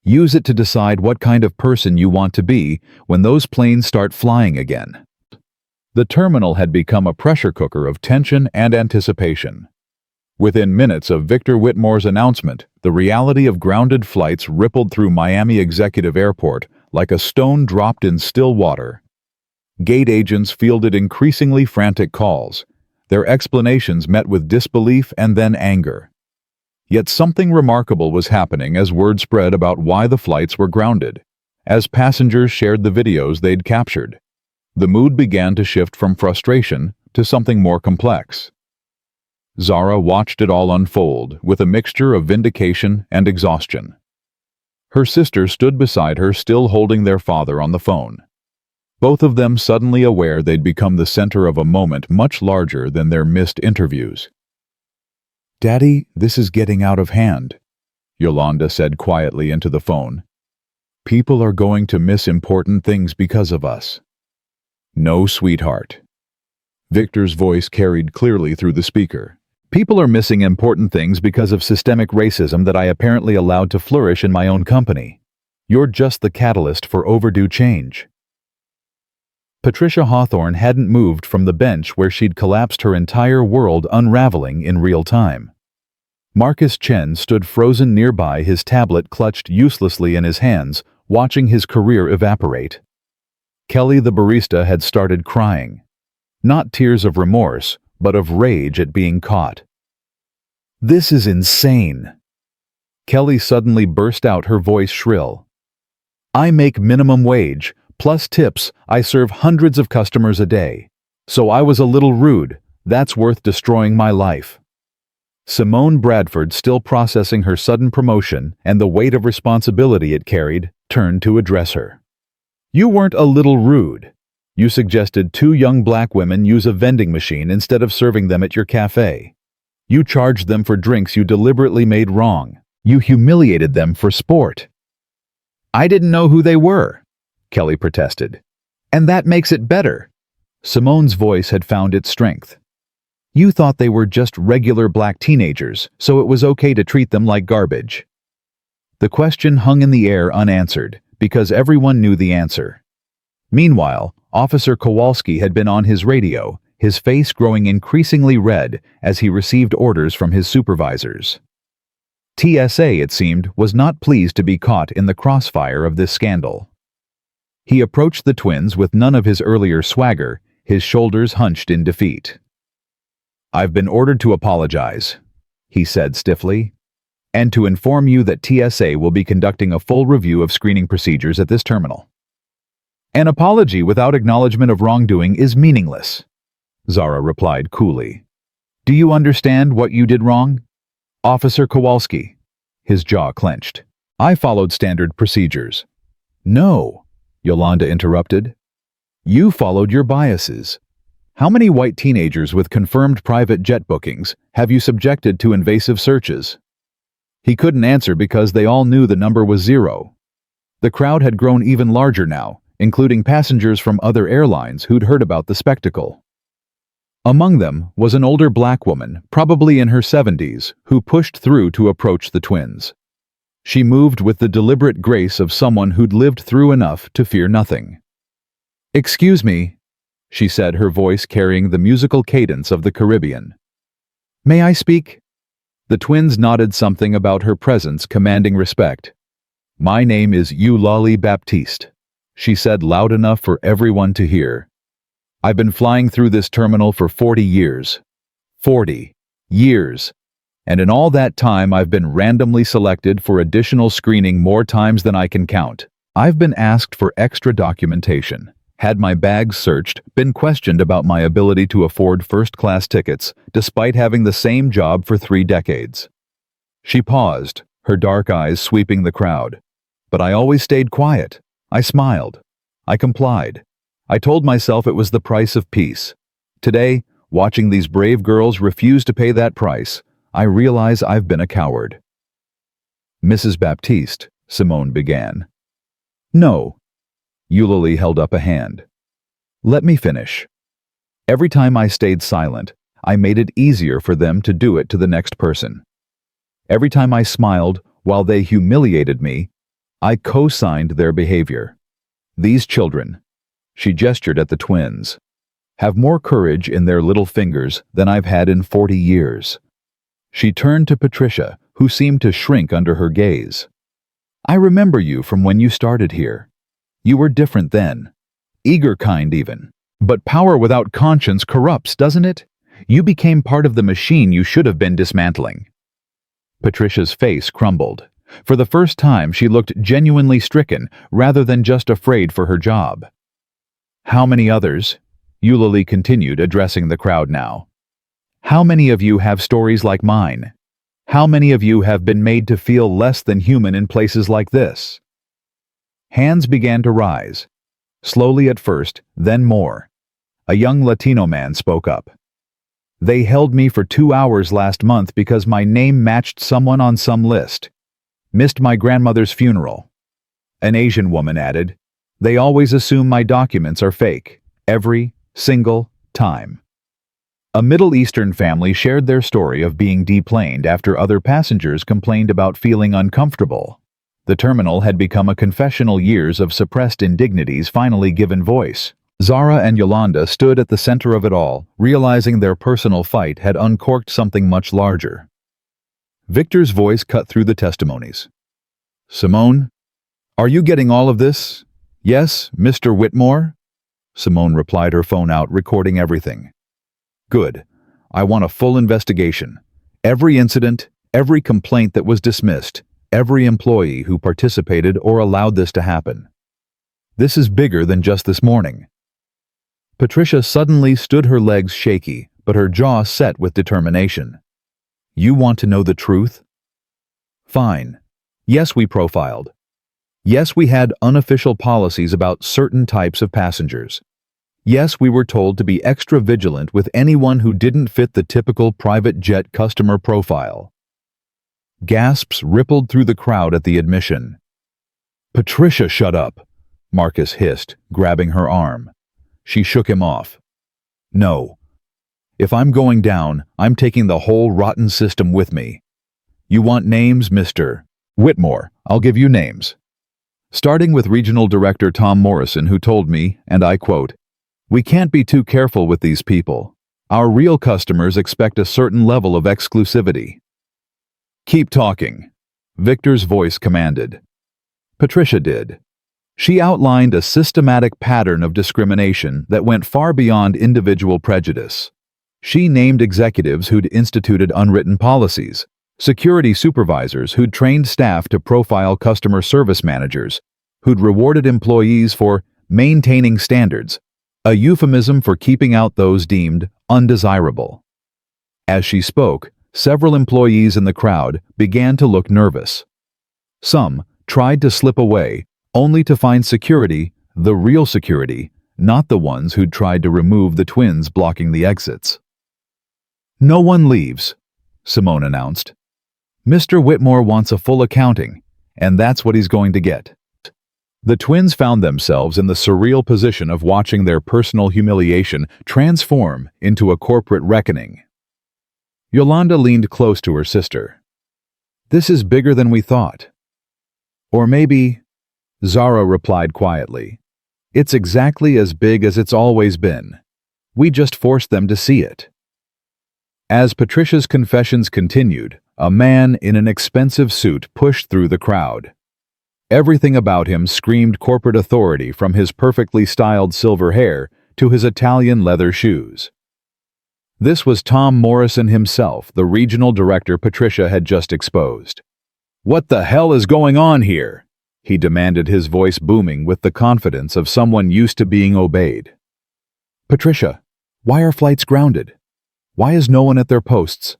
Use it to decide what kind of person you want to be when those planes start flying again. The terminal had become a pressure cooker of tension and anticipation. Within minutes of Victor Whitmore's announcement, the reality of grounded flights rippled through Miami Executive Airport like a stone dropped in still water. Gate agents fielded increasingly frantic calls, their explanations met with disbelief and then anger. Yet something remarkable was happening as word spread about why the flights were grounded. As passengers shared the videos they'd captured, the mood began to shift from frustration to something more complex. Zara watched it all unfold with a mixture of vindication and exhaustion. Her sister stood beside her, still holding their father on the phone. Both of them suddenly aware they'd become the center of a moment much larger than their missed interviews. Daddy, this is getting out of hand, Yolanda said quietly into the phone. People are going to miss important things because of us. No, sweetheart. Victor's voice carried clearly through the speaker. People are missing important things because of systemic racism that I apparently allowed to flourish in my own company. You're just the catalyst for overdue change. Patricia Hawthorne hadn't moved from the bench where she'd collapsed, her entire world unraveling in real time. Marcus Chen stood frozen nearby, his tablet clutched uselessly in his hands, watching his career evaporate. Kelly the barista had started crying. Not tears of remorse, but of rage at being caught. This is insane. Kelly suddenly burst out, her voice shrill. I make minimum wage, plus tips. I serve hundreds of customers a day. So I was a little rude. That's worth destroying my life. Simone Bradford, still processing her sudden promotion and the weight of responsibility it carried, turned to address her. You weren't a little rude. You suggested two young black women use a vending machine instead of serving them at your cafe. You charged them for drinks you deliberately made wrong. You humiliated them for sport. I didn't know who they were, Kelly protested. And that makes it better. Simone's voice had found its strength. You thought they were just regular black teenagers, so it was okay to treat them like garbage. The question hung in the air unanswered, because everyone knew the answer. Meanwhile, Officer Kowalski had been on his radio, his face growing increasingly red as he received orders from his supervisors. TSA, it seemed, was not pleased to be caught in the crossfire of this scandal. He approached the twins with none of his earlier swagger, his shoulders hunched in defeat. "I've been ordered to apologize," he said stiffly, "and to inform you that TSA will be conducting a full review of screening procedures at this terminal." "An apology without acknowledgement of wrongdoing is meaningless," Zara replied coolly. "Do you understand what you did wrong, Officer Kowalski?" His jaw clenched. "I followed standard procedures." "No," Yolanda interrupted. "You followed your biases. How many white teenagers with confirmed private jet bookings have you subjected to invasive searches?" He couldn't answer because they all knew the number was 0. The crowd had grown even larger now, including passengers from other airlines who'd heard about the spectacle. Among them was an older black woman, probably in her 70s, who pushed through to approach the twins. She moved with the deliberate grace of someone who'd lived through enough to fear nothing. "Excuse me," she said, her voice carrying the musical cadence of the Caribbean. "May I speak?" The twins nodded, something about her presence commanding respect. "My name is Eulalie Baptiste," she said loud enough for everyone to hear. "I've been flying through this terminal for 40 years. 40 years. And in all that time I've been randomly selected for additional screening more times than I can count. I've been asked for extra documentation, had my bags searched, been questioned about my ability to afford first-class tickets, despite having the same job for 3 decades. She paused, her dark eyes sweeping the crowd. But I always stayed quiet. I smiled. I complied. I told myself it was the price of peace. Today, watching these brave girls refuse to pay that price, I realize I've been a coward. "Mrs. Baptiste," Simone began. "No." Eulalie held up a hand. "Let me finish. Every time I stayed silent, I made it easier for them to do it to the next person. Every time I smiled while they humiliated me, I co-signed their behavior. These children," she gestured at the twins, "have more courage in their little fingers than I've had in 40 years. She turned to Patricia, who seemed to shrink under her gaze. "I remember you from when you started here. You were different then. Eager kind even. But power without conscience corrupts, doesn't it? You became part of the machine you should have been dismantling." Patricia's face crumbled. For the first time, she looked genuinely stricken, rather than just afraid for her job. "How many others?" Eulalie continued, addressing the crowd now. "How many of you have stories like mine? How many of you have been made to feel less than human in places like this?" Hands began to rise. Slowly at first, then more. A young Latino man spoke up. "They held me for 2 hours last month because my name matched someone on some list. Missed my grandmother's funeral." An Asian woman added, "They always assume my documents are fake. Every single time." A Middle Eastern family shared their story of being deplaned after other passengers complained about feeling uncomfortable. The terminal had become a confessional, years of suppressed indignities finally given voice. Zara and Yolanda stood at the center of it all, realizing their personal fight had uncorked something much larger. Victor's voice cut through the testimonies. "Simone, are you getting all of this?" "Yes, Mr. Whitmore." Simone replied, her phone out, recording everything. "Good. I want a full investigation. Every incident, every complaint that was dismissed, every employee who participated or allowed this to happen. This is bigger than just this morning." Patricia suddenly stood, her legs shaky, but her jaw set with determination. "You want to know the truth? Fine. Yes, we profiled. Yes, we had unofficial policies about certain types of passengers. Yes, we were told to be extra vigilant with anyone who didn't fit the typical private jet customer profile." Gasps rippled through the crowd at the admission. "Patricia, shut up," Marcus hissed, grabbing her arm. She shook him off. "No. If I'm going down, I'm taking the whole rotten system with me. You want names, Mr. Whitmore? I'll give you names. Starting with Regional Director Tom Morrison, who told me, and I quote, 'We can't be too careful with these people. Our real customers expect a certain level of exclusivity.'" "Keep talking," Victor's voice commanded. Patricia did. She outlined a systematic pattern of discrimination that went far beyond individual prejudice. She named executives who'd instituted unwritten policies, security supervisors who'd trained staff to profile customer service managers, who'd rewarded employees for maintaining standards, a euphemism for keeping out those deemed undesirable. As she spoke, several employees in the crowd began to look nervous. Some tried to slip away, only to find security, the real security, not the ones who'd tried to remove the twins blocking the exits. "No one leaves," Simone announced. "Mr. Whitmore wants a full accounting, and that's what he's going to get." The twins found themselves in the surreal position of watching their personal humiliation transform into a corporate reckoning. Yolanda leaned close to her sister. "This is bigger than we thought." "Or maybe," Zara replied quietly, "it's exactly as big as it's always been. We just forced them to see it." As Patricia's confessions continued, a man in an expensive suit pushed through the crowd. Everything about him screamed corporate authority, from his perfectly styled silver hair to his Italian leather shoes. This was Tom Morrison himself, the regional director Patricia had just exposed. "What the hell is going on here?" he demanded, his voice booming with the confidence of someone used to being obeyed. "Patricia, why are flights grounded? Why is no one at their posts?"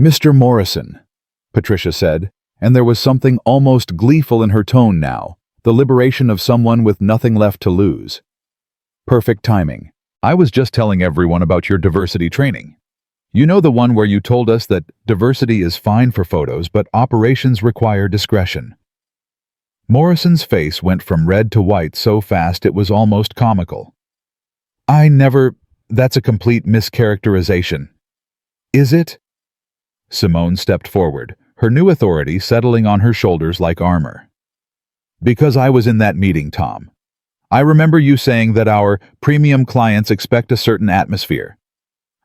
"Mr. Morrison," Patricia said, and there was something almost gleeful in her tone now, the liberation of someone with nothing left to lose. "Perfect timing. I was just telling everyone about your diversity training. You know, the one where you told us that diversity is fine for photos, but operations require discretion." Morrison's face went from red to white so fast it was almost comical. That's a complete mischaracterization." "Is it?" Simone stepped forward, her new authority settling on her shoulders like armor. "Because I was in that meeting, Tom. I remember you saying that our premium clients expect a certain atmosphere.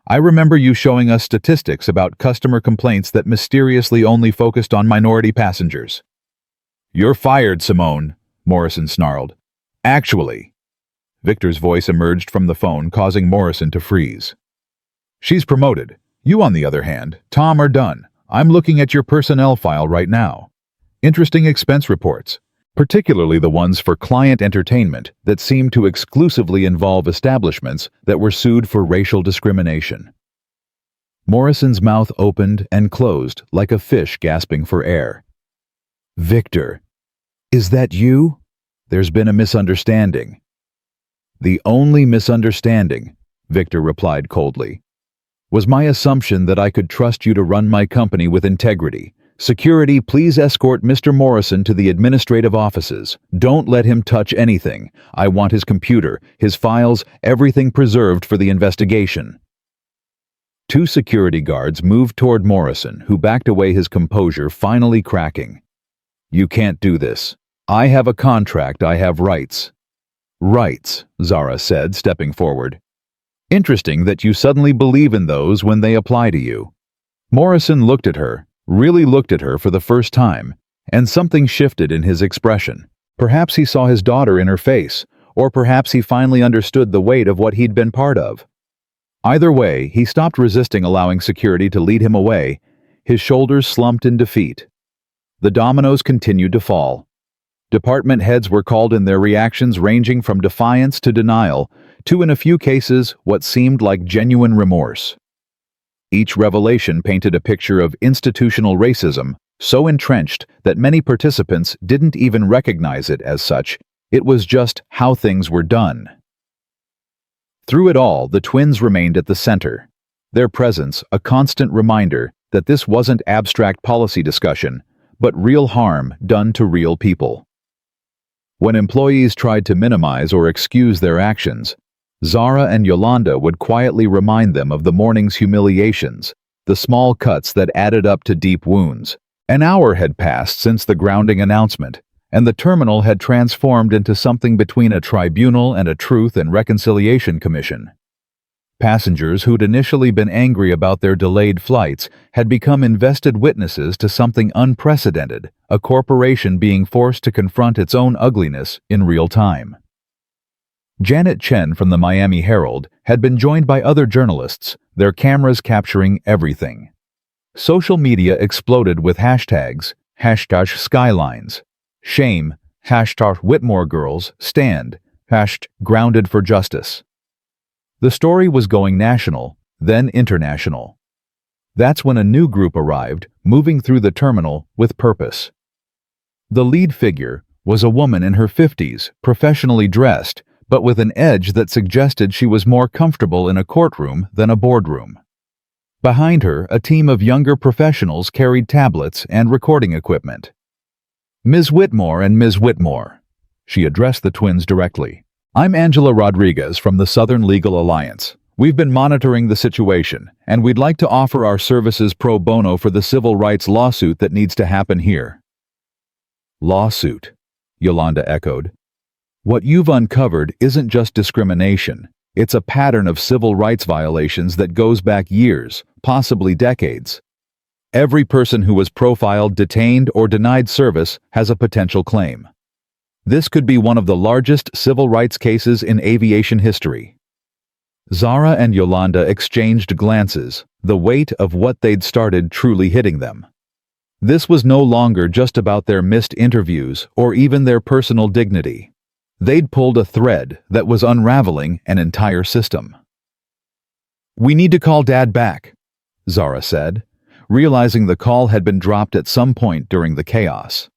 I remember you showing us statistics about customer complaints that mysteriously only focused on minority passengers." "You're fired, Simone," Morrison snarled. "Actually." Victor's voice emerged from the phone, causing Morrison to freeze. "She's promoted. You, on the other hand, Tom, are done. I'm looking at your personnel file right now. Interesting expense reports, particularly the ones for client entertainment that seem to exclusively involve establishments that were sued for racial discrimination." Morrison's mouth opened and closed like a fish gasping for air. "Victor, is that you? There's been a misunderstanding." "The only misunderstanding," Victor replied coldly, "was my assumption that I could trust you to run my company with integrity. Security, please escort Mr. Morrison to the administrative offices. Don't let him touch anything. I want his computer, his files, everything preserved for the investigation." Two security guards moved toward Morrison, who backed away, his composure finally cracking. "You can't do this. I have a contract, I have rights." "Rights," Zara said, stepping forward. "Interesting that you suddenly believe in those when they apply to you." Morrison looked at her, really looked at her for the first time, and something shifted in his expression. Perhaps he saw his daughter in her face, or perhaps he finally understood the weight of what he'd been part of. Either way, he stopped resisting allowing security to lead him away. His shoulders slumped in defeat. The dominoes continued to fall. Department heads were called in, their reactions ranging from defiance to denial, to, in a few cases, what seemed like genuine remorse. Each revelation painted a picture of institutional racism, so entrenched that many participants didn't even recognize it as such. It was just how things were done. Through it all, the twins remained at the center, their presence a constant reminder that this wasn't abstract policy discussion, but real harm done to real people. When employees tried to minimize or excuse their actions, Zara and Yolanda would quietly remind them of the morning's humiliations, the small cuts that added up to deep wounds. An hour had passed since the grounding announcement, and the terminal had transformed into something between a tribunal and a Truth and Reconciliation Commission. Passengers who'd initially been angry about their delayed flights had become invested witnesses to something unprecedented, a corporation being forced to confront its own ugliness in real time. Janet Chen from the Miami Herald had been joined by other journalists, their cameras capturing everything. Social media exploded with hashtags, hashtag skylines, shame, hashtag Whitmore girls, stand, hashtag grounded for justice. The story was going national, then international. That's when a new group arrived, moving through the terminal with purpose. The lead figure was a woman in her 50s, professionally dressed, but with an edge that suggested she was more comfortable in a courtroom than a boardroom. Behind her, a team of younger professionals carried tablets and recording equipment. "Ms. Whitmore and Ms. Whitmore," she addressed the twins directly. "I'm Angela Rodriguez from the Southern Legal Alliance. We've been monitoring the situation, and we'd like to offer our services pro bono for the civil rights lawsuit that needs to happen here." "Lawsuit," Yolanda echoed. "What you've uncovered isn't just discrimination. It's a pattern of civil rights violations that goes back years, possibly decades. Every person who was profiled, detained, or denied service has a potential claim. This could be one of the largest civil rights cases in aviation history." Zara and Yolanda exchanged glances, the weight of what they'd started truly hitting them. This was no longer just about their missed interviews or even their personal dignity. They'd pulled a thread that was unraveling an entire system. "We need to call Dad back," Zara said, realizing the call had been dropped at some point during the chaos.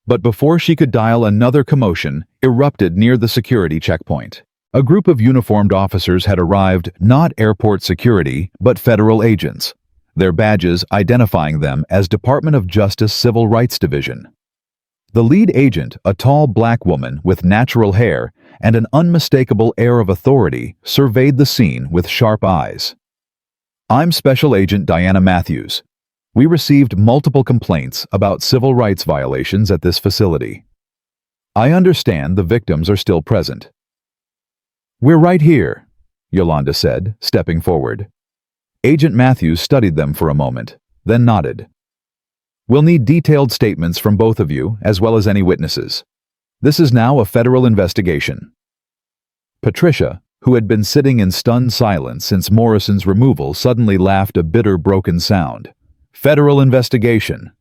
But before she could dial, another commotion erupted near the security checkpoint. A group of uniformed officers had arrived, not airport security, but federal agents, their badges identifying them as Department of Justice Civil Rights Division. The lead agent, a tall black woman with natural hair and an unmistakable air of authority, surveyed the scene with sharp eyes. "I'm Special Agent Diana Matthews. We received multiple complaints about civil rights violations at this facility. I understand the victims are still present." "We're right here," Yolanda said, stepping forward. Agent Matthews studied them for a moment, then nodded. "We'll need detailed statements from both of you, as well as any witnesses. This is now a federal investigation." Patricia, who had been sitting in stunned silence since Morrison's removal, suddenly laughed a bitter, broken sound. "Federal investigation.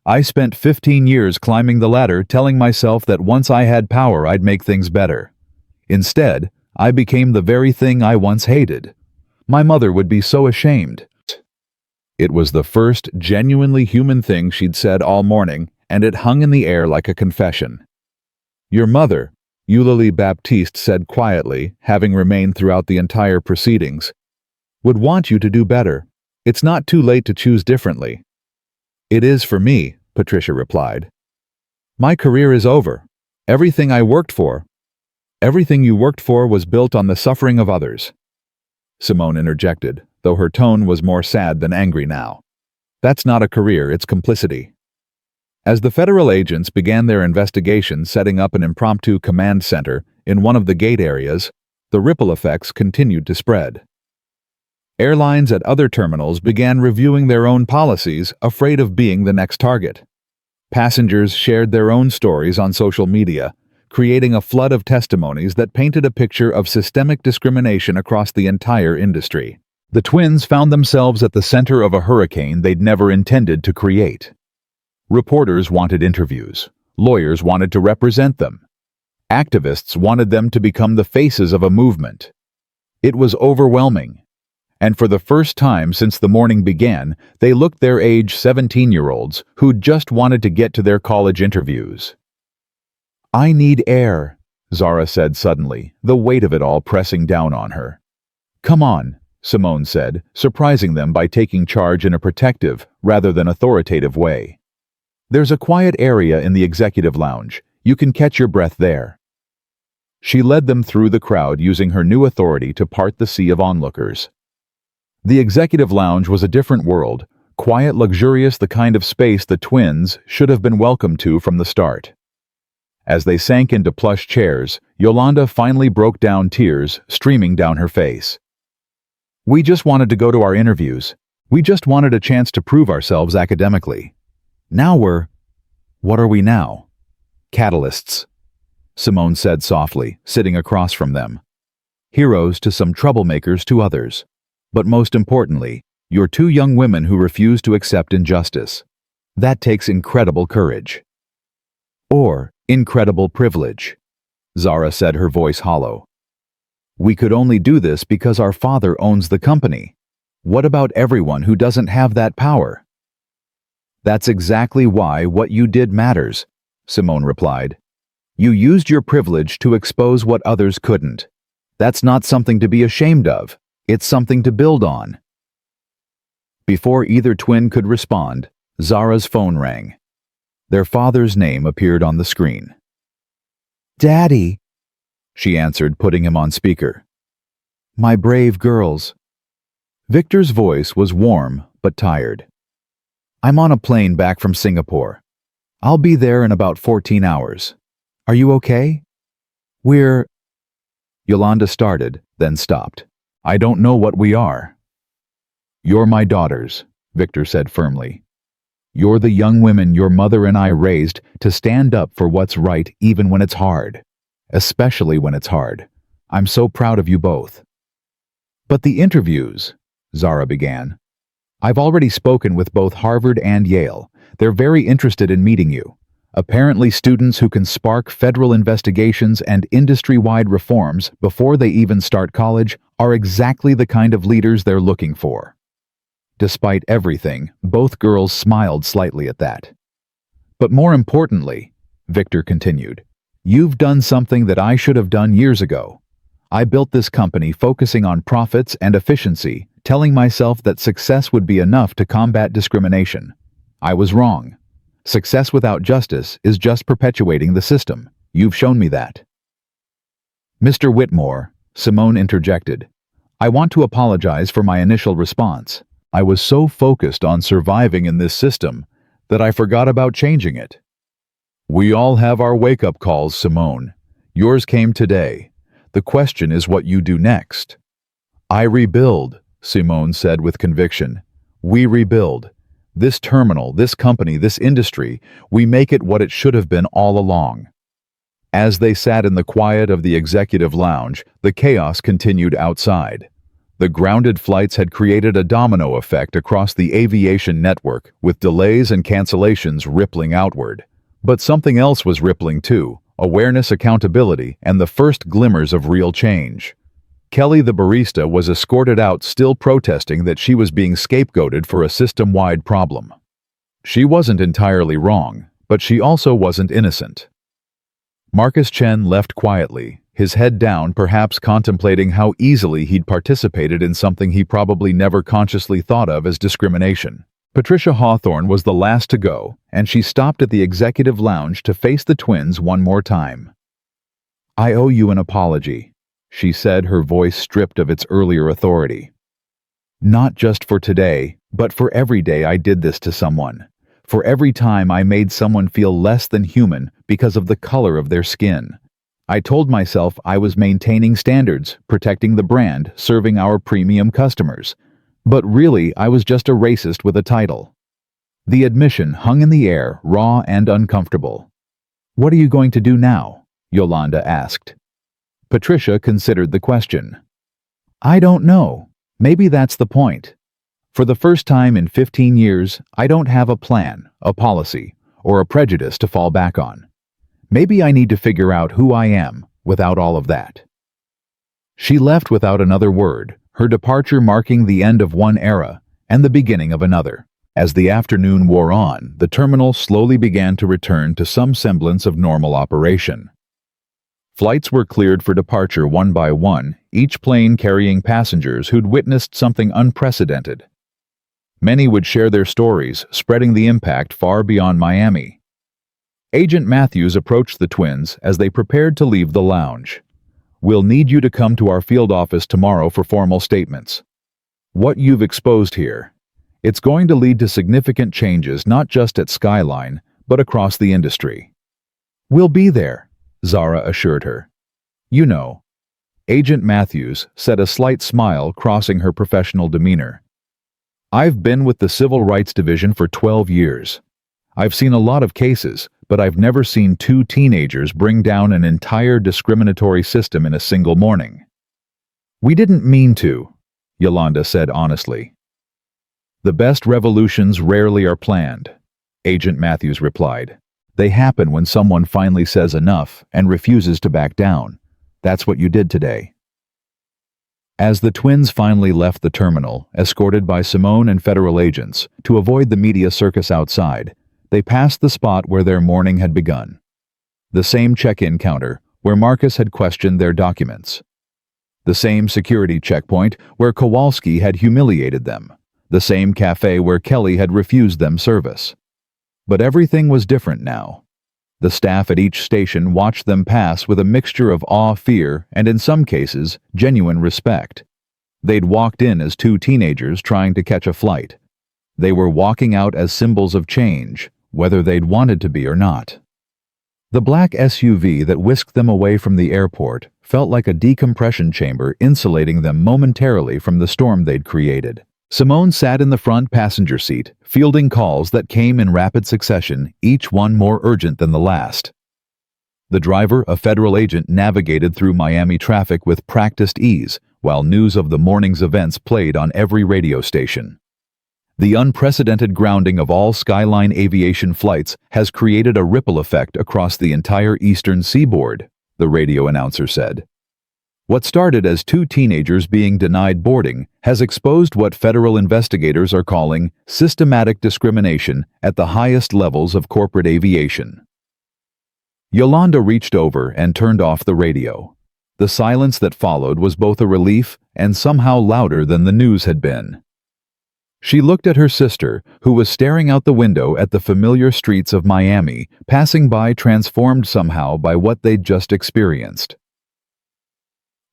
I spent 15 years climbing the ladder telling myself that once I had power I'd make things better. Instead, I became the very thing I once hated. My mother would be so ashamed." It was the first genuinely human thing she'd said all morning, and it hung in the air like a confession. "Your mother," Eulalie Baptiste said quietly, having remained throughout the entire proceedings, "would want you to do better. It's not too late to choose differently." "It is for me," Patricia replied. "My career is over. Everything I worked for. Everything you worked for was built on the suffering of others." Simone interjected, though her tone was more sad than angry now. "That's not a career, it's complicity." As the federal agents began their investigation, setting up an impromptu command center in one of the gate areas, the ripple effects continued to spread. Airlines at other terminals began reviewing their own policies, afraid of being the next target. Passengers shared their own stories on social media, creating a flood of testimonies that painted a picture of systemic discrimination across the entire industry. The twins found themselves at the center of a hurricane they'd never intended to create. Reporters wanted interviews. Lawyers wanted to represent them. Activists wanted them to become the faces of a movement. It was overwhelming. And for the first time since the morning began, they looked their age 17-year-olds who'd just wanted to get to their college interviews. "I need air," Zara said suddenly, the weight of it all pressing down on her. "Come on," Simone said, surprising them by taking charge in a protective rather than authoritative way. "There's a quiet area in the executive lounge. You can catch your breath there." She led them through the crowd using her new authority to part the sea of onlookers. The executive lounge was a different world, quiet, luxurious, the kind of space the twins should have been welcomed to from the start. As they sank into plush chairs, Yolanda finally broke down, tears streaming down her face. "We just wanted to go to our interviews. We just wanted a chance to prove ourselves academically. Now what are we now?" "Catalysts," Simone said softly, sitting across from them. "Heroes to some, troublemakers to others. But most importantly, you're two young women who refuse to accept injustice. That takes incredible courage. Or incredible privilege. Zara said, her voice hollow. We could only do this because our father owns the company. What about everyone who doesn't have that power? That's exactly why what you did matters, Simone replied. You used your privilege to expose what others couldn't. That's not something to be ashamed of. It's something to build on. Before either twin could respond, Zara's phone rang. Their father's name appeared on the screen. Daddy, she answered, putting him on speaker. My brave girls. Victor's voice was warm but tired. I'm on a plane back from Singapore. I'll be there in about 14 hours. Are you okay? Yolanda started, then stopped. I don't know what we are. You're my daughters, Victor said firmly. You're the young women your mother and I raised to stand up for what's right even when it's hard. Especially when it's hard. I'm so proud of you both. But the interviews, Zara began. I've already spoken with both Harvard and Yale. They're very interested in meeting you. Apparently, students who can spark federal investigations and industry-wide reforms before they even start college are exactly the kind of leaders they're looking for. Despite everything, both girls smiled slightly at that. But more importantly, Victor continued, you've done something that I should have done years ago. I built this company focusing on profits and efficiency, telling myself that success would be enough to combat discrimination. I was wrong. Success without justice is just perpetuating the system. You've shown me that. Mr. Whitmore, Simone interjected, I want to apologize for my initial response. I was so focused on surviving in this system that I forgot about changing it. We all have our wake-up calls, Simone. Yours came today. The question is what you do next. I rebuild, Simone said with conviction. We rebuild. This terminal, this company, this industry, we make it what it should have been all along. As they sat in the quiet of the executive lounge, the chaos continued outside. The grounded flights had created a domino effect across the aviation network, with delays and cancellations rippling outward. But something else was rippling too, awareness, accountability, and the first glimmers of real change. Kelly the barista was escorted out, still protesting that she was being scapegoated for a system-wide problem. She wasn't entirely wrong, but she also wasn't innocent. Marcus Chen left quietly, his head down, perhaps contemplating how easily he'd participated in something he probably never consciously thought of as discrimination. Patricia Hawthorne was the last to go, and she stopped at the executive lounge to face the twins one more time. I owe you an apology, she said, her voice stripped of its earlier authority. Not just for today, but for every day I did this to someone. For every time I made someone feel less than human because of the color of their skin. I told myself I was maintaining standards, protecting the brand, serving our premium customers. But really, I was just a racist with a title. The admission hung in the air, raw and uncomfortable. What are you going to do now? Yolanda asked. Patricia considered the question. I don't know. Maybe that's the point. For the first time in 15 years, I don't have a plan, a policy, or a prejudice to fall back on. Maybe I need to figure out who I am without all of that. She left without another word, her departure marking the end of one era and the beginning of another. As the afternoon wore on, the terminal slowly began to return to some semblance of normal operation. Flights were cleared for departure one by one, each plane carrying passengers who'd witnessed something unprecedented. Many would share their stories, spreading the impact far beyond Miami. Agent Matthews approached the twins as they prepared to leave the lounge. We'll need you to come to our field office tomorrow for formal statements. What you've exposed here, it's going to lead to significant changes not just at Skyline, but across the industry. We'll be there, Zara assured her. You know. Agent Matthews said, a slight smile crossing her professional demeanor. I've been with the Civil Rights Division for 12 years. I've seen a lot of cases, but I've never seen two teenagers bring down an entire discriminatory system in a single morning. We didn't mean to, Yolanda said honestly. The best revolutions rarely are planned, Agent Matthews replied. They happen when someone finally says enough and refuses to back down. That's what you did today. As the twins finally left the terminal, escorted by Simone and federal agents, to avoid the media circus outside, they passed the spot where their morning had begun. The same check-in counter, where Marcus had questioned their documents. The same security checkpoint where Kowalski had humiliated them. The same cafe where Kelly had refused them service. But everything was different now. The staff at each station watched them pass with a mixture of awe, fear, and in some cases, genuine respect. They'd walked in as two teenagers trying to catch a flight. They were walking out as symbols of change, whether they'd wanted to be or not. The black SUV that whisked them away from the airport felt like a decompression chamber insulating them momentarily from the storm they'd created. Simone sat in the front passenger seat, fielding calls that came in rapid succession, each one more urgent than the last. The driver, a federal agent, navigated through Miami traffic with practiced ease, while news of the morning's events played on every radio station. The unprecedented grounding of all Skyline aviation flights has created a ripple effect across the entire eastern seaboard, the radio announcer said. What started as two teenagers being denied boarding has exposed what federal investigators are calling systematic discrimination at the highest levels of corporate aviation. Yolanda reached over and turned off the radio. The silence that followed was both a relief and somehow louder than the news had been. She looked at her sister, who was staring out the window at the familiar streets of Miami, passing by transformed somehow by what they'd just experienced.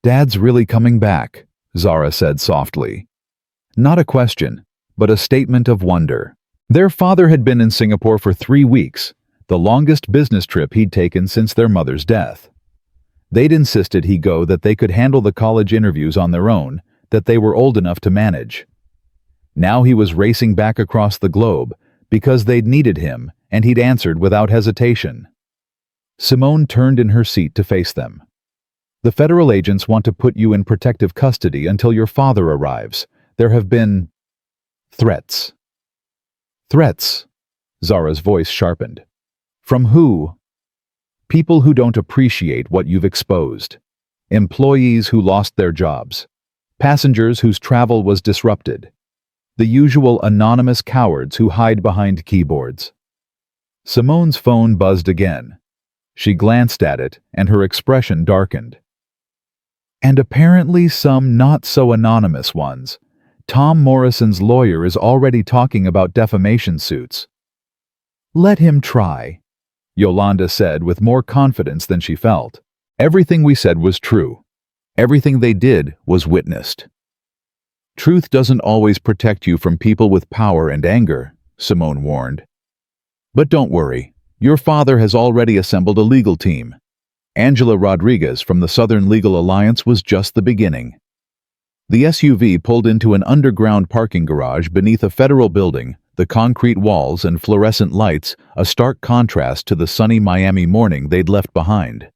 "Dad's really coming back," Zara said softly. Not a question, but a statement of wonder. Their father had been in Singapore for 3 weeks, the longest business trip he'd taken since their mother's death. They'd insisted he go, that they could handle the college interviews on their own, that they were old enough to manage. Now he was racing back across the globe because they'd needed him, and he'd answered without hesitation. Simone turned in her seat to face them. "The federal agents want to put you in protective custody until your father arrives. There have been threats." "Threats?" Zara's voice sharpened. "From who?" "People who don't appreciate what you've exposed. Employees who lost their jobs. Passengers whose travel was disrupted. The usual anonymous cowards who hide behind keyboards." Simone's phone buzzed again. She glanced at it, and her expression darkened. "And apparently some not-so-anonymous ones. Tom Morrison's lawyer is already talking about defamation suits." "Let him try," Yolanda said with more confidence than she felt. "Everything we said was true. Everything they did was witnessed." "Truth doesn't always protect you from people with power and anger," Simone warned. "But don't worry, your father has already assembled a legal team. Angela Rodriguez from the Southern Legal Alliance was just the beginning." The SUV pulled into an underground parking garage beneath a federal building, the concrete walls and fluorescent lights a stark contrast to the sunny Miami morning they'd left behind.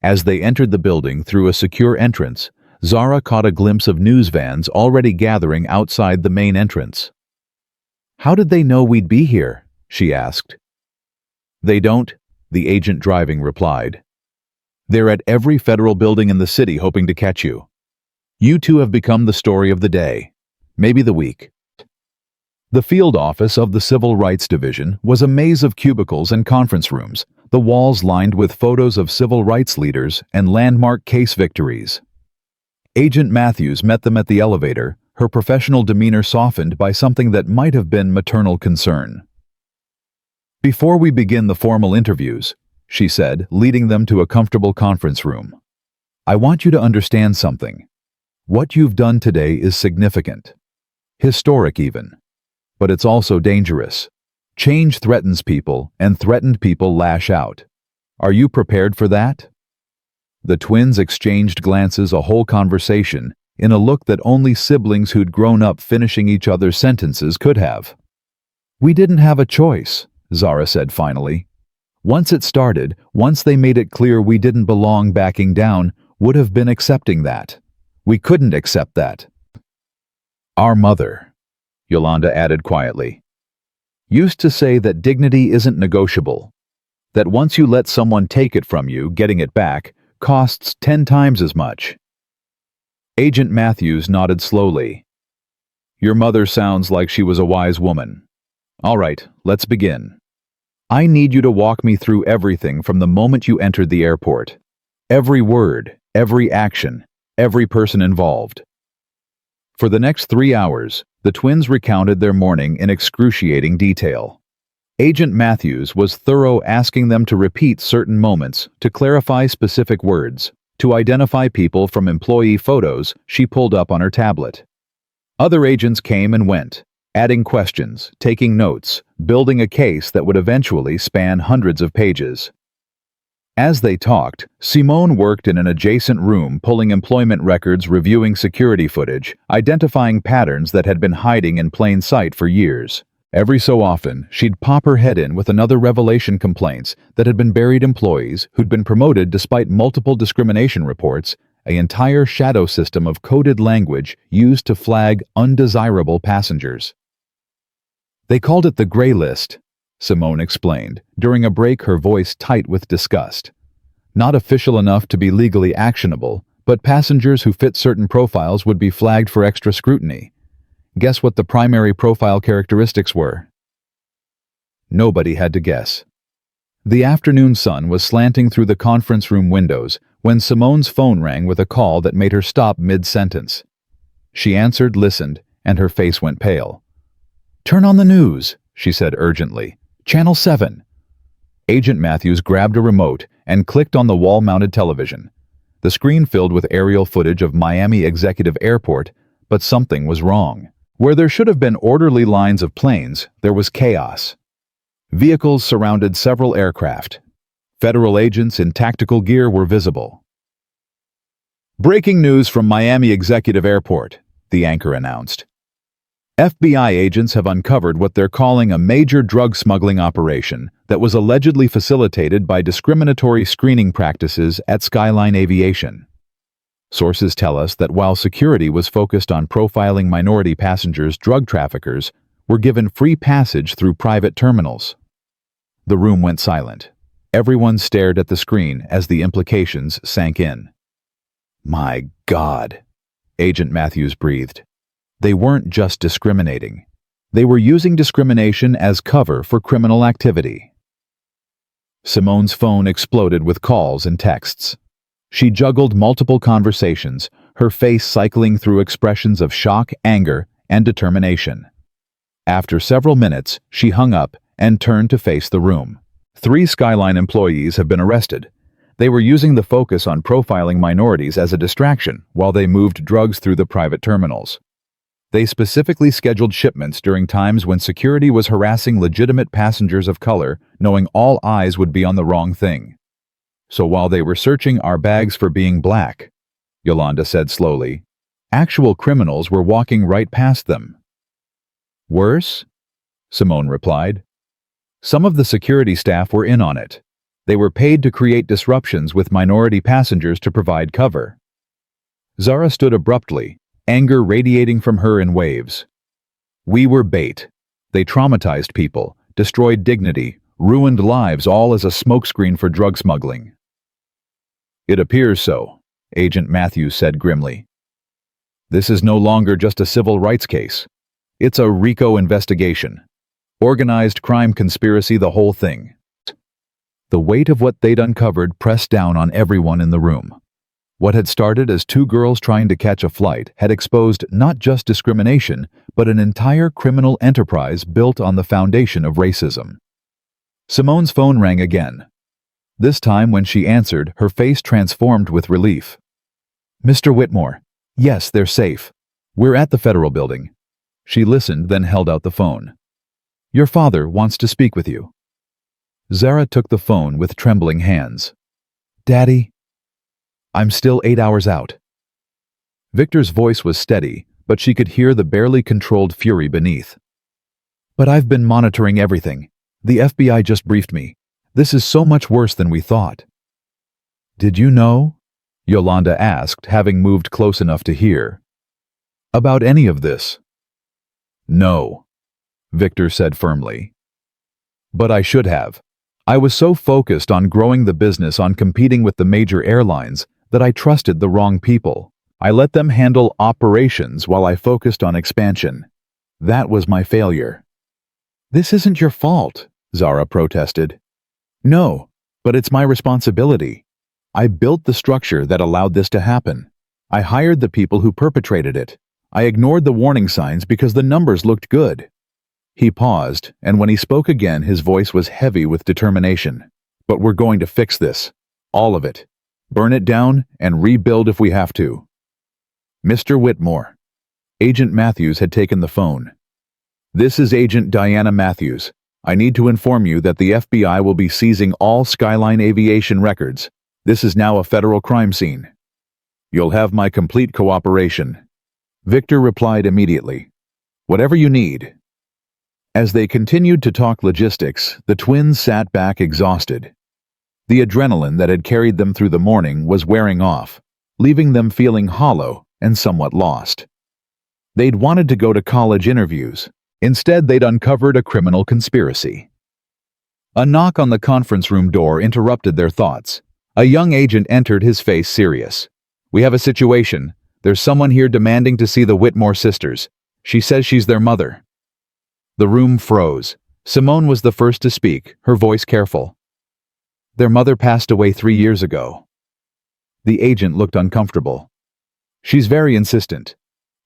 As they entered the building through a secure entrance, Zara caught a glimpse of news vans already gathering outside the main entrance. "How did they know we'd be here?" she asked. "They don't," the agent driving replied. "They're at every federal building in the city hoping to catch you. You two have become the story of the day, maybe the week." The field office of the Civil Rights Division was a maze of cubicles and conference rooms, the walls lined with photos of civil rights leaders and landmark case victories. Agent Matthews met them at the elevator, her professional demeanor softened by something that might have been maternal concern. "Before we begin the formal interviews," she said, leading them to a comfortable conference room, "I want you to understand something. What you've done today is significant. Historic even. But it's also dangerous. Change threatens people, and threatened people lash out. Are you prepared for that?" The twins exchanged glances, a whole conversation, in a look that only siblings who'd grown up finishing each other's sentences could have. "We didn't have a choice," Zara said finally. "Once it started, once they made it clear we didn't belong, backing down would have been accepting that. We couldn't accept that." Our mother, Yolanda added quietly, used to say that dignity isn't negotiable, that once you let someone take it from you, getting it back costs 10 times as much. Agent Matthews nodded slowly. Your mother sounds like she was a wise woman. All right, let's begin. I need you to walk me through everything from the moment you entered the airport. Every word, every action, every person involved. For the next 3 hours, the twins recounted their morning in excruciating detail. Agent Matthews was thorough, asking them to repeat certain moments, to clarify specific words, to identify people from employee photos she pulled up on her tablet. Other agents came and went, adding questions, taking notes, building a case that would eventually span hundreds of pages. As they talked, Simone worked in an adjacent room, pulling employment records, reviewing security footage, identifying patterns that had been hiding in plain sight for years. Every so often, she'd pop her head in with another revelation: complaints that had been buried, employees who'd been promoted despite multiple discrimination reports, an entire shadow system of coded language used to flag undesirable passengers. They called it the gray list, Simone explained, during a break, her voice tight with disgust. Not official enough to be legally actionable, but passengers who fit certain profiles would be flagged for extra scrutiny. Guess what the primary profile characteristics were? Nobody had to guess. The afternoon sun was slanting through the conference room windows when Simone's phone rang with a call that made her stop mid-sentence. She answered, listened, and her face went pale. "Turn on the news," she said urgently. "Channel 7. Agent Matthews grabbed a remote and clicked on the wall-mounted television. The screen filled with aerial footage of Miami Executive Airport, but something was wrong. Where there should have been orderly lines of planes, there was chaos. Vehicles surrounded several aircraft. Federal agents in tactical gear were visible. Breaking news from Miami Executive Airport, the anchor announced. FBI agents have uncovered what they're calling a major drug smuggling operation that was allegedly facilitated by discriminatory screening practices at Skyline Aviation. Sources tell us that while security was focused on profiling minority passengers, drug traffickers were given free passage through private terminals. The room went silent. Everyone stared at the screen as the implications sank in. My God, Agent Matthews breathed. They weren't just discriminating. They were using discrimination as cover for criminal activity. Simone's phone exploded with calls and texts. She juggled multiple conversations, her face cycling through expressions of shock, anger, and determination. After several minutes, she hung up and turned to face the room. 3 Skyline employees have been arrested. They were using the focus on profiling minorities as a distraction while they moved drugs through the private terminals. They specifically scheduled shipments during times when security was harassing legitimate passengers of color, knowing all eyes would be on the wrong thing. So while they were searching our bags for being black, Yolanda said slowly, actual criminals were walking right past them. Worse? Simone replied. Some of the security staff were in on it. They were paid to create disruptions with minority passengers to provide cover. Zara stood abruptly, anger radiating from her in waves. We were bait. They traumatized people, destroyed dignity, ruined lives, all as a smokescreen for drug smuggling. It appears so, Agent Matthews said grimly. This is no longer just a civil rights case. It's a RICO investigation. Organized crime conspiracy, the whole thing. The weight of what they'd uncovered pressed down on everyone in the room. What had started as 2 girls trying to catch a flight had exposed not just discrimination, but an entire criminal enterprise built on the foundation of racism. Simone's phone rang again. This time when she answered, her face transformed with relief. Mr. Whitmore. Yes, they're safe. We're at the federal building. She listened, then held out the phone. Your father wants to speak with you. Zara took the phone with trembling hands. Daddy? I'm still 8 hours out. Victor's voice was steady, but she could hear the barely controlled fury beneath. But I've been monitoring everything. The FBI just briefed me. This is so much worse than we thought. Did you know? Yolanda asked, having moved close enough to hear. About any of this? No, Victor said firmly. But I should have. I was so focused on growing the business, on competing with the major airlines, that I trusted the wrong people. I let them handle operations while I focused on expansion. That was my failure. This isn't your fault, Zara protested. No, but it's my responsibility. I built the structure that allowed this to happen. I hired the people who perpetrated it. I ignored the warning signs because the numbers looked good. He paused, and when he spoke again, his voice was heavy with determination. But we're going to fix this. All of it. Burn it down and rebuild if we have to. Mr. Whitmore. Agent Matthews had taken the phone. This is Agent Diana Matthews. I need to inform you that the FBI will be seizing all Skyline Aviation records. This is now a federal crime scene. You'll have my complete cooperation. Victor replied immediately. Whatever you need. As they continued to talk logistics, the twins sat back exhausted. The adrenaline that had carried them through the morning was wearing off, leaving them feeling hollow and somewhat lost. They'd wanted to go to college interviews. Instead, they'd uncovered a criminal conspiracy. A knock on the conference room door interrupted their thoughts. A young agent entered, his face serious. We have a situation. There's someone here demanding to see the Whitmore sisters. She says she's their mother. The room froze. Simone was the first to speak, her voice careful. Their mother passed away 3 years ago. The agent looked uncomfortable. She's very insistent.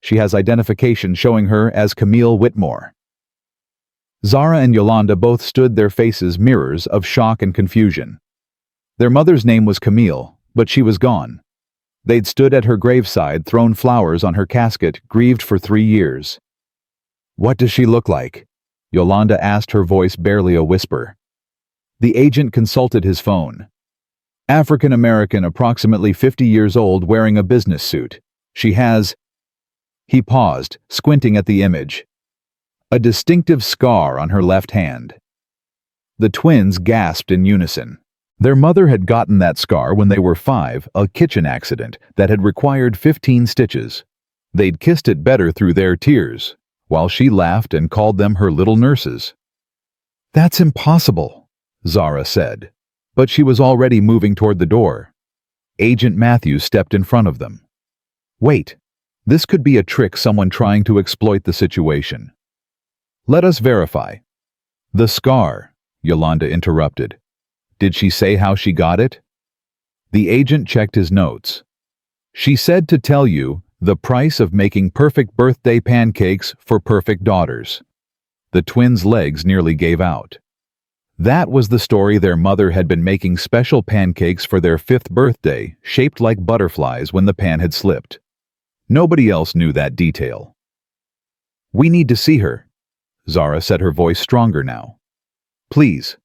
She has identification showing her as Camille Whitmore. Zara and Yolanda both stood, their faces mirrors of shock and confusion. Their mother's name was Camille, but she was gone. They'd stood at her graveside, thrown flowers on her casket, grieved for 3 years. What does she look like? Yolanda asked, her voice barely a whisper. The agent consulted his phone. African American, approximately 50 years old, wearing a business suit. She has... He paused, squinting at the image. A distinctive scar on her left hand. The twins gasped in unison. Their mother had gotten that scar when they were 5, a kitchen accident that had required 15 stitches. They'd kissed it better through their tears, while she laughed and called them her little nurses. That's impossible, Zara said, but she was already moving toward the door. Agent Matthews stepped in front of them. Wait, this could be a trick, someone trying to exploit the situation. Let us verify. The scar, Yolanda interrupted. Did she say how she got it? The agent checked his notes. She said to tell you the price of making perfect birthday pancakes for perfect daughters. The twins' legs nearly gave out. That was the story. Their mother had been making special pancakes for their 5th birthday, shaped like butterflies, when the pan had slipped. Nobody else knew that detail. We need to see her, Zara said, her voice stronger now. Please.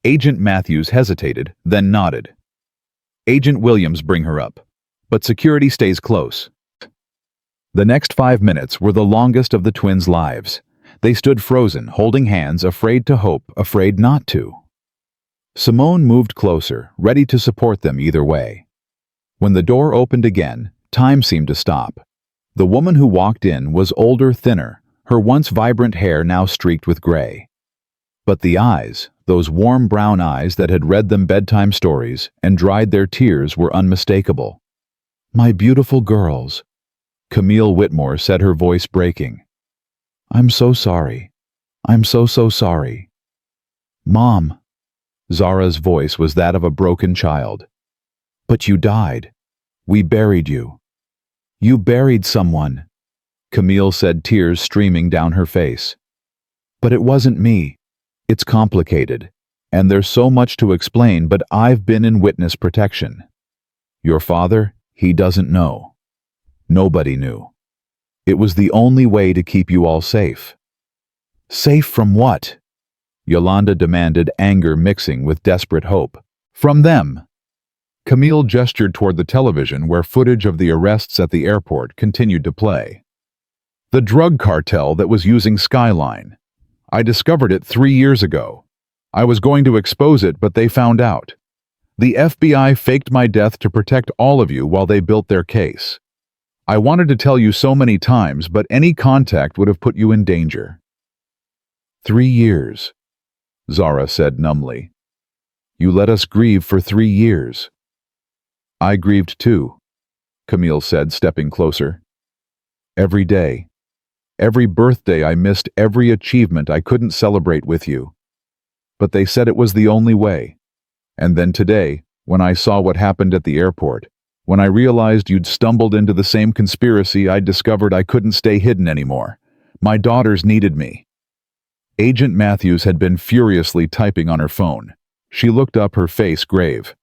Agent Matthews hesitated, then nodded. Agent Williams, bring her up. But security stays close. The next 5 minutes were the longest of the twins' lives. They stood frozen, holding hands, afraid to hope, afraid not to. Simone moved closer, ready to support them either way. When the door opened again, time seemed to stop. The woman who walked in was older, thinner, her once vibrant hair now streaked with gray. But the eyes, those warm brown eyes that had read them bedtime stories and dried their tears, were unmistakable. My beautiful girls, Camille Whitmore said, her voice breaking. I'm so sorry. I'm so sorry. Mom. Zara's voice was that of a broken child. But you died. We buried you. You buried someone, Camille said, tears streaming down her face. But it wasn't me. It's complicated, and there's so much to explain, but I've been in witness protection. Your father, he doesn't know. Nobody knew. It was the only way to keep you all safe. Safe from what? Yolanda demanded, anger mixing with desperate hope. From them. Camille gestured toward the television where footage of the arrests at the airport continued to play. The drug cartel that was using Skyline. I discovered it 3 years ago. I was going to expose it, but they found out. The FBI faked my death to protect all of you while they built their case. I wanted to tell you so many times, but any contact would have put you in danger." 3 years, Zara said numbly. "You let us grieve for 3 years." "I grieved too," Camille said, stepping closer. "Every day. Every birthday I missed, every achievement I couldn't celebrate with you. But they said it was the only way. And then today, when I saw what happened at the airport, when I realized you'd stumbled into the same conspiracy, I discovered I couldn't stay hidden anymore. My daughters needed me." Agent Matthews had been furiously typing on her phone. She looked up, her face grave.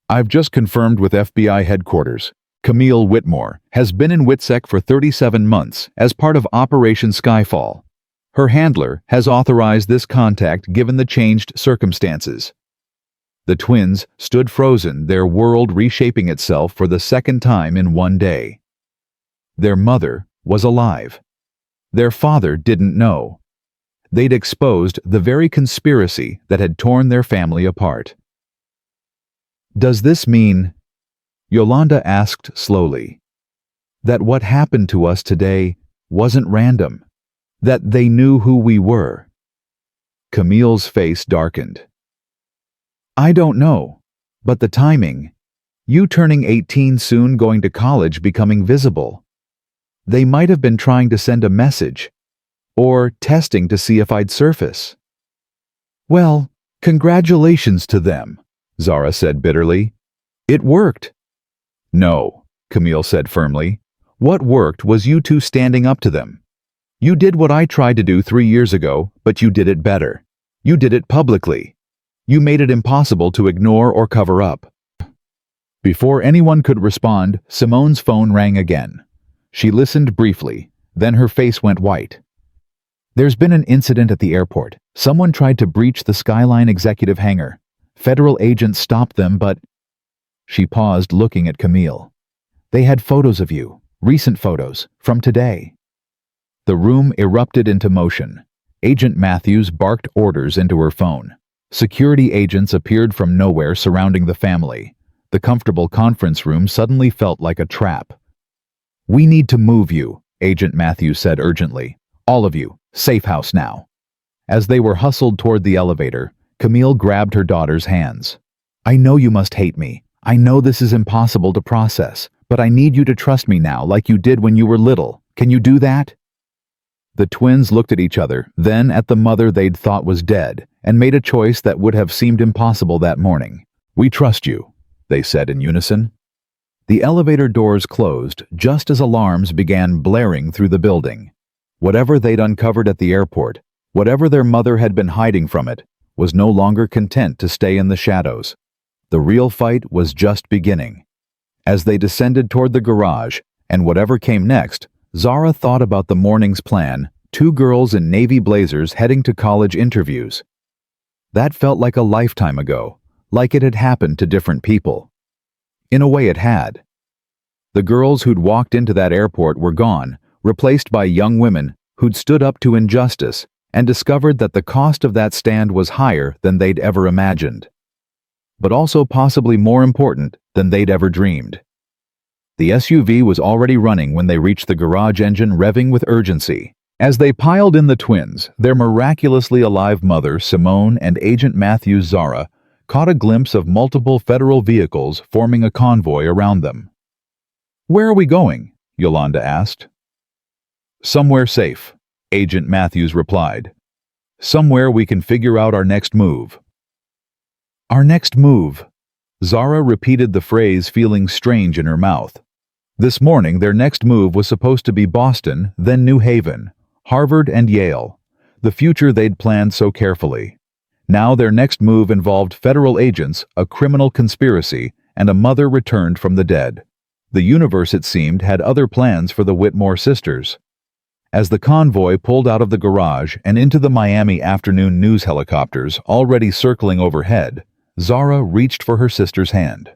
"I've just confirmed with FBI headquarters. Camille Whitmore has been in WITSEC for 37 months as part of Operation Skyfall. Her handler has authorized this contact given the changed circumstances." The twins stood frozen, their world reshaping itself for the second time in one day. Their mother was alive. Their father didn't know. They'd exposed the very conspiracy that had torn their family apart. "Does this mean," Yolanda asked slowly, "that what happened to us today wasn't random? That they knew who we were?" Camille's face darkened. "I don't know, but the timing, you turning 18 soon, going to college, becoming visible. They might have been trying to send a message, or testing to see if I'd surface." "Well, congratulations to them," Zara said bitterly. "It worked." "No," Camille said firmly. "What worked was you two standing up to them. You did what I tried to do 3 years ago, but you did it better. You did it publicly. You made it impossible to ignore or cover up." Before anyone could respond, Simone's phone rang again. She listened briefly, then her face went white. "There's been an incident at the airport. Someone tried to breach the Skyline executive hangar. Federal agents stopped them, but—" She paused, looking at Camille. "They had photos of you, recent photos, from today." The room erupted into motion. Agent Matthews barked orders into her phone. Security agents appeared from nowhere, surrounding the family. The comfortable conference room suddenly felt like a trap. "We need to move you," Agent Matthews said urgently. "All of you, safe house now." As they were hustled toward the elevator, Camille grabbed her daughter's hands. "I know you must hate me. I know this is impossible to process, but I need you to trust me now like you did when you were little. Can you do that?" The twins looked at each other, then at the mother they'd thought was dead, and made a choice that would have seemed impossible that morning. "We trust you," they said in unison. The elevator doors closed just as alarms began blaring through the building. Whatever they'd uncovered at the airport, whatever their mother had been hiding from it, was no longer content to stay in the shadows. The real fight was just beginning. As they descended toward the garage, and whatever came next, Zara thought about the morning's plan, 2 girls in navy blazers heading to college interviews. That felt like a lifetime ago, like it had happened to different people. In a way it had. The girls who'd walked into that airport were gone, replaced by young women who'd stood up to injustice and discovered that the cost of that stand was higher than they'd ever imagined. But also possibly more important than they'd ever dreamed. The SUV was already running when they reached the garage, engine revving with urgency. As they piled in, the twins, their miraculously alive mother, Simone, and Agent Matthews, Zara, caught a glimpse of multiple federal vehicles forming a convoy around them. "Where are we going?" Yolanda asked. "Somewhere safe," Agent Matthews replied. "Somewhere we can figure out our next move." "Our next move." Zara repeated the phrase, feeling strange in her mouth. This morning, their next move was supposed to be Boston, then New Haven, Harvard and Yale, the future they'd planned so carefully. Now their next move involved federal agents, a criminal conspiracy, and a mother returned from the dead. The universe, it seemed, had other plans for the Whitmore sisters. As the convoy pulled out of the garage and into the Miami afternoon news helicopters already circling overhead, Zara reached for her sister's hand.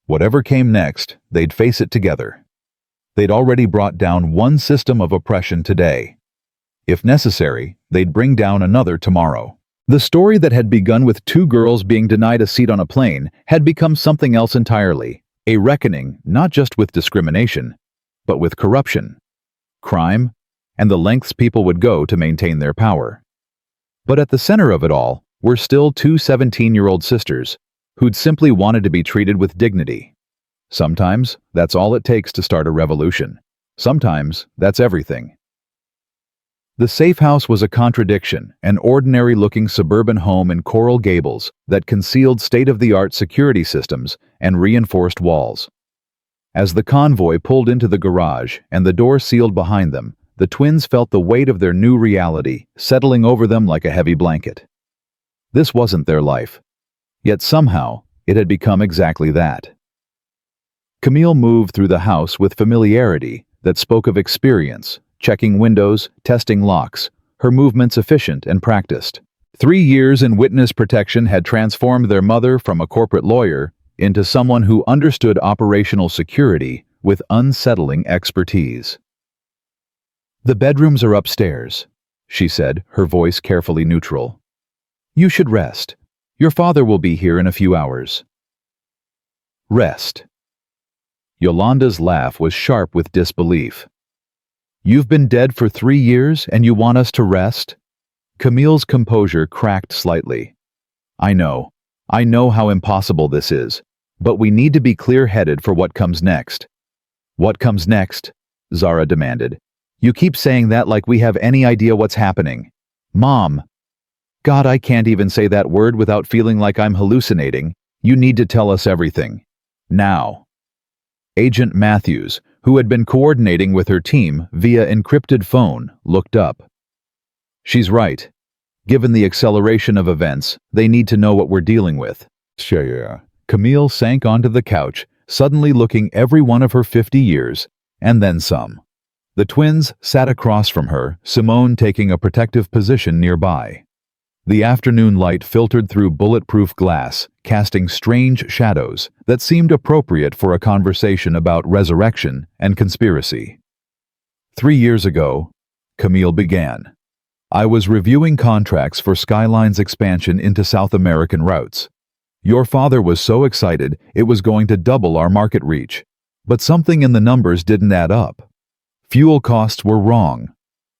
Whatever came next, they'd face it together. They'd already brought down one system of oppression today. If necessary, they'd bring down another tomorrow. The story that had begun with 2 girls being denied a seat on a plane had become something else entirely, a reckoning not just with discrimination, but with corruption, crime, and the lengths people would go to maintain their power. But at the center of it all were still two 17-year-old sisters who'd simply wanted to be treated with dignity. Sometimes that's all it takes to start a revolution. Sometimes that's everything. The safe house was a contradiction, an ordinary-looking suburban home in Coral Gables that concealed state-of-the-art security systems and reinforced walls. As the convoy pulled into the garage and the door sealed behind them, the twins felt the weight of their new reality settling over them like a heavy blanket. This wasn't their life, yet somehow it had become exactly that. Camille moved through the house with familiarity that spoke of experience, checking windows, testing locks, her movements efficient and practiced. 3 years in witness protection had transformed their mother from a corporate lawyer into someone who understood operational security with unsettling expertise. "The bedrooms are upstairs," she said, her voice carefully neutral. "You should rest. Your father will be here in a few hours." Rest. Yolanda's laugh was sharp with disbelief. "You've been dead for 3 years and you want us to rest?" Camille's composure cracked slightly. I know how impossible this is, but we need to be clear-headed for what comes next." "What comes next?" Zara demanded. "You keep saying that like we have any idea what's happening." "Mom." "God, I can't even say that word without feeling like I'm hallucinating. You need to tell us everything. Now." Agent Matthews, who had been coordinating with her team via encrypted phone, looked up. "She's right. Given the acceleration of events, they need to know what we're dealing with." "Sure." Camille sank onto the couch, suddenly looking every one of her 50 years, and then some. The twins sat across from her, Simone taking a protective position nearby. The afternoon light filtered through bulletproof glass, casting strange shadows that seemed appropriate for a conversation about resurrection and conspiracy. 3 years ago, Camille began. "I was reviewing contracts for Skyline's expansion into South American routes. Your father was so excited it was going to double our market reach, but something in the numbers didn't add up. Fuel costs were wrong.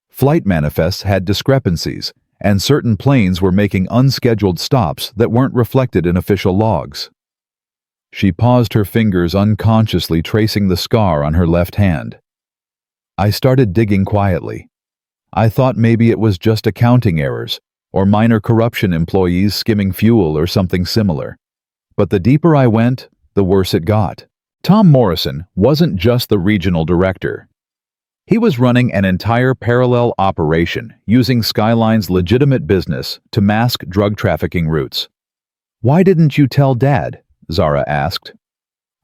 Flight manifests had discrepancies, and certain planes were making unscheduled stops that weren't reflected in official logs." She paused, her fingers unconsciously tracing the scar on her left hand. "I started digging quietly. I thought maybe it was just accounting errors, or minor corruption, employees skimming fuel or something similar. But the deeper I went, the worse it got." Tom Morrison wasn't just the regional director. He was running an entire parallel operation using Skyline's legitimate business to mask drug trafficking routes. "Why didn't you tell Dad?" Zara asked.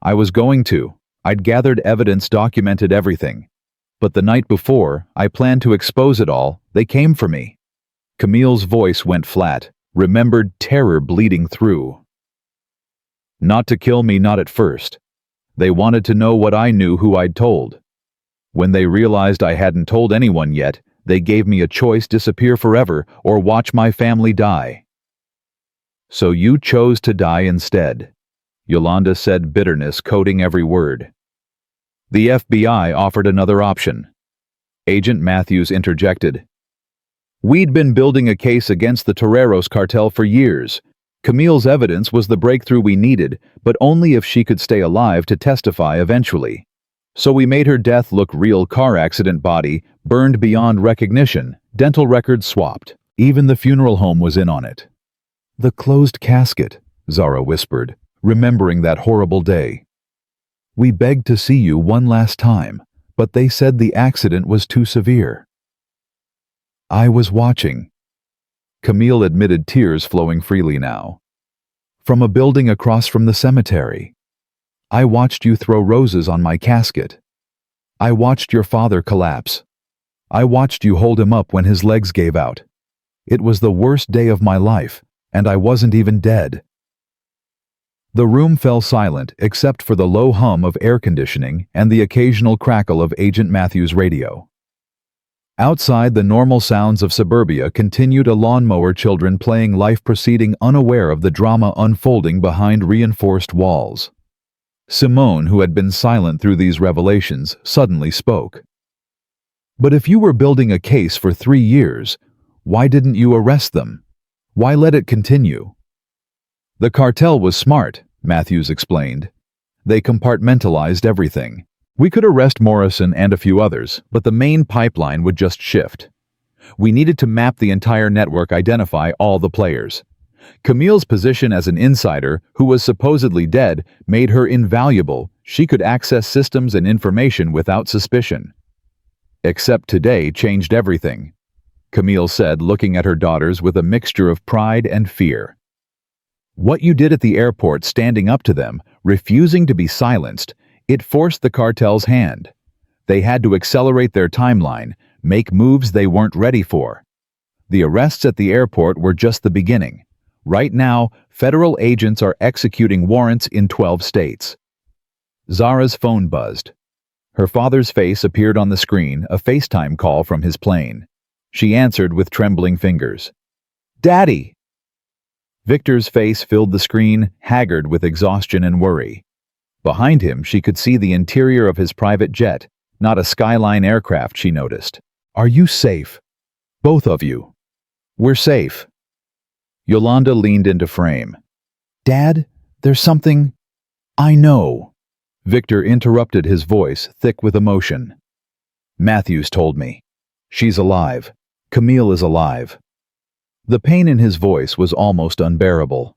"I was going to. I'd gathered evidence, documented everything. But the night before, I planned to expose it all. They came for me." Camille's voice went flat, remembered terror bleeding through. "Not to kill me, not at first. They wanted to know what I knew, who I'd told. When they realized I hadn't told anyone yet, they gave me a choice: disappear forever or watch my family die." "So you chose to die instead," Yolanda said, bitterness coating every word. "The FBI offered another option." Agent Matthews interjected. "We'd been building a case against the Toreros cartel for years. Camille's evidence was the breakthrough we needed, but only if she could stay alive to testify eventually. So we made her death look real: car accident, body burned beyond recognition, dental records swapped. Even the funeral home was in on it." "The closed casket," Zara whispered, remembering that horrible day. "We begged to see you one last time, but they said the accident was too severe." "I was watching." Camille admitted, tears flowing freely now. "From a building across from the cemetery. I watched you throw roses on my casket. I watched your father collapse. I watched you hold him up when his legs gave out. It was the worst day of my life, and I wasn't even dead." The room fell silent except for the low hum of air conditioning and the occasional crackle of Agent Matthews' radio. Outside, the normal sounds of suburbia continued: a lawnmower, children playing, life proceeding, unaware of the drama unfolding behind reinforced walls. Simone, who had been silent through these revelations, suddenly spoke. "But if you were building a case for 3 years, why didn't you arrest them? Why let it continue?" "The cartel was smart," Matthews explained. "They compartmentalized everything. We could arrest Morrison and a few others, but the main pipeline would just shift. We needed to map the entire network, identify all the players. Camille's position as an insider, who was supposedly dead, made her invaluable. She could access systems and information without suspicion. Except today changed everything," Camille said, looking at her daughters with a mixture of pride and fear. "What you did at the airport, standing up to them, refusing to be silenced, it forced the cartel's hand. They had to accelerate their timeline, make moves they weren't ready for. The arrests at the airport were just the beginning. Right now, federal agents are executing warrants in 12 states. Zara's phone buzzed. Her father's face appeared on the screen, a FaceTime call from his plane. She answered with trembling fingers. "Daddy!" Victor's face filled the screen, haggard with exhaustion and worry. Behind him, she could see the interior of his private jet, not a skyline aircraft, she noticed. "Are you safe? Both of you?" "We're safe." Yolanda leaned into frame. "Dad, there's something—" "I know." Victor interrupted, his voice thick with emotion. "Matthews told me. She's alive. Camille is alive." The pain in his voice was almost unbearable.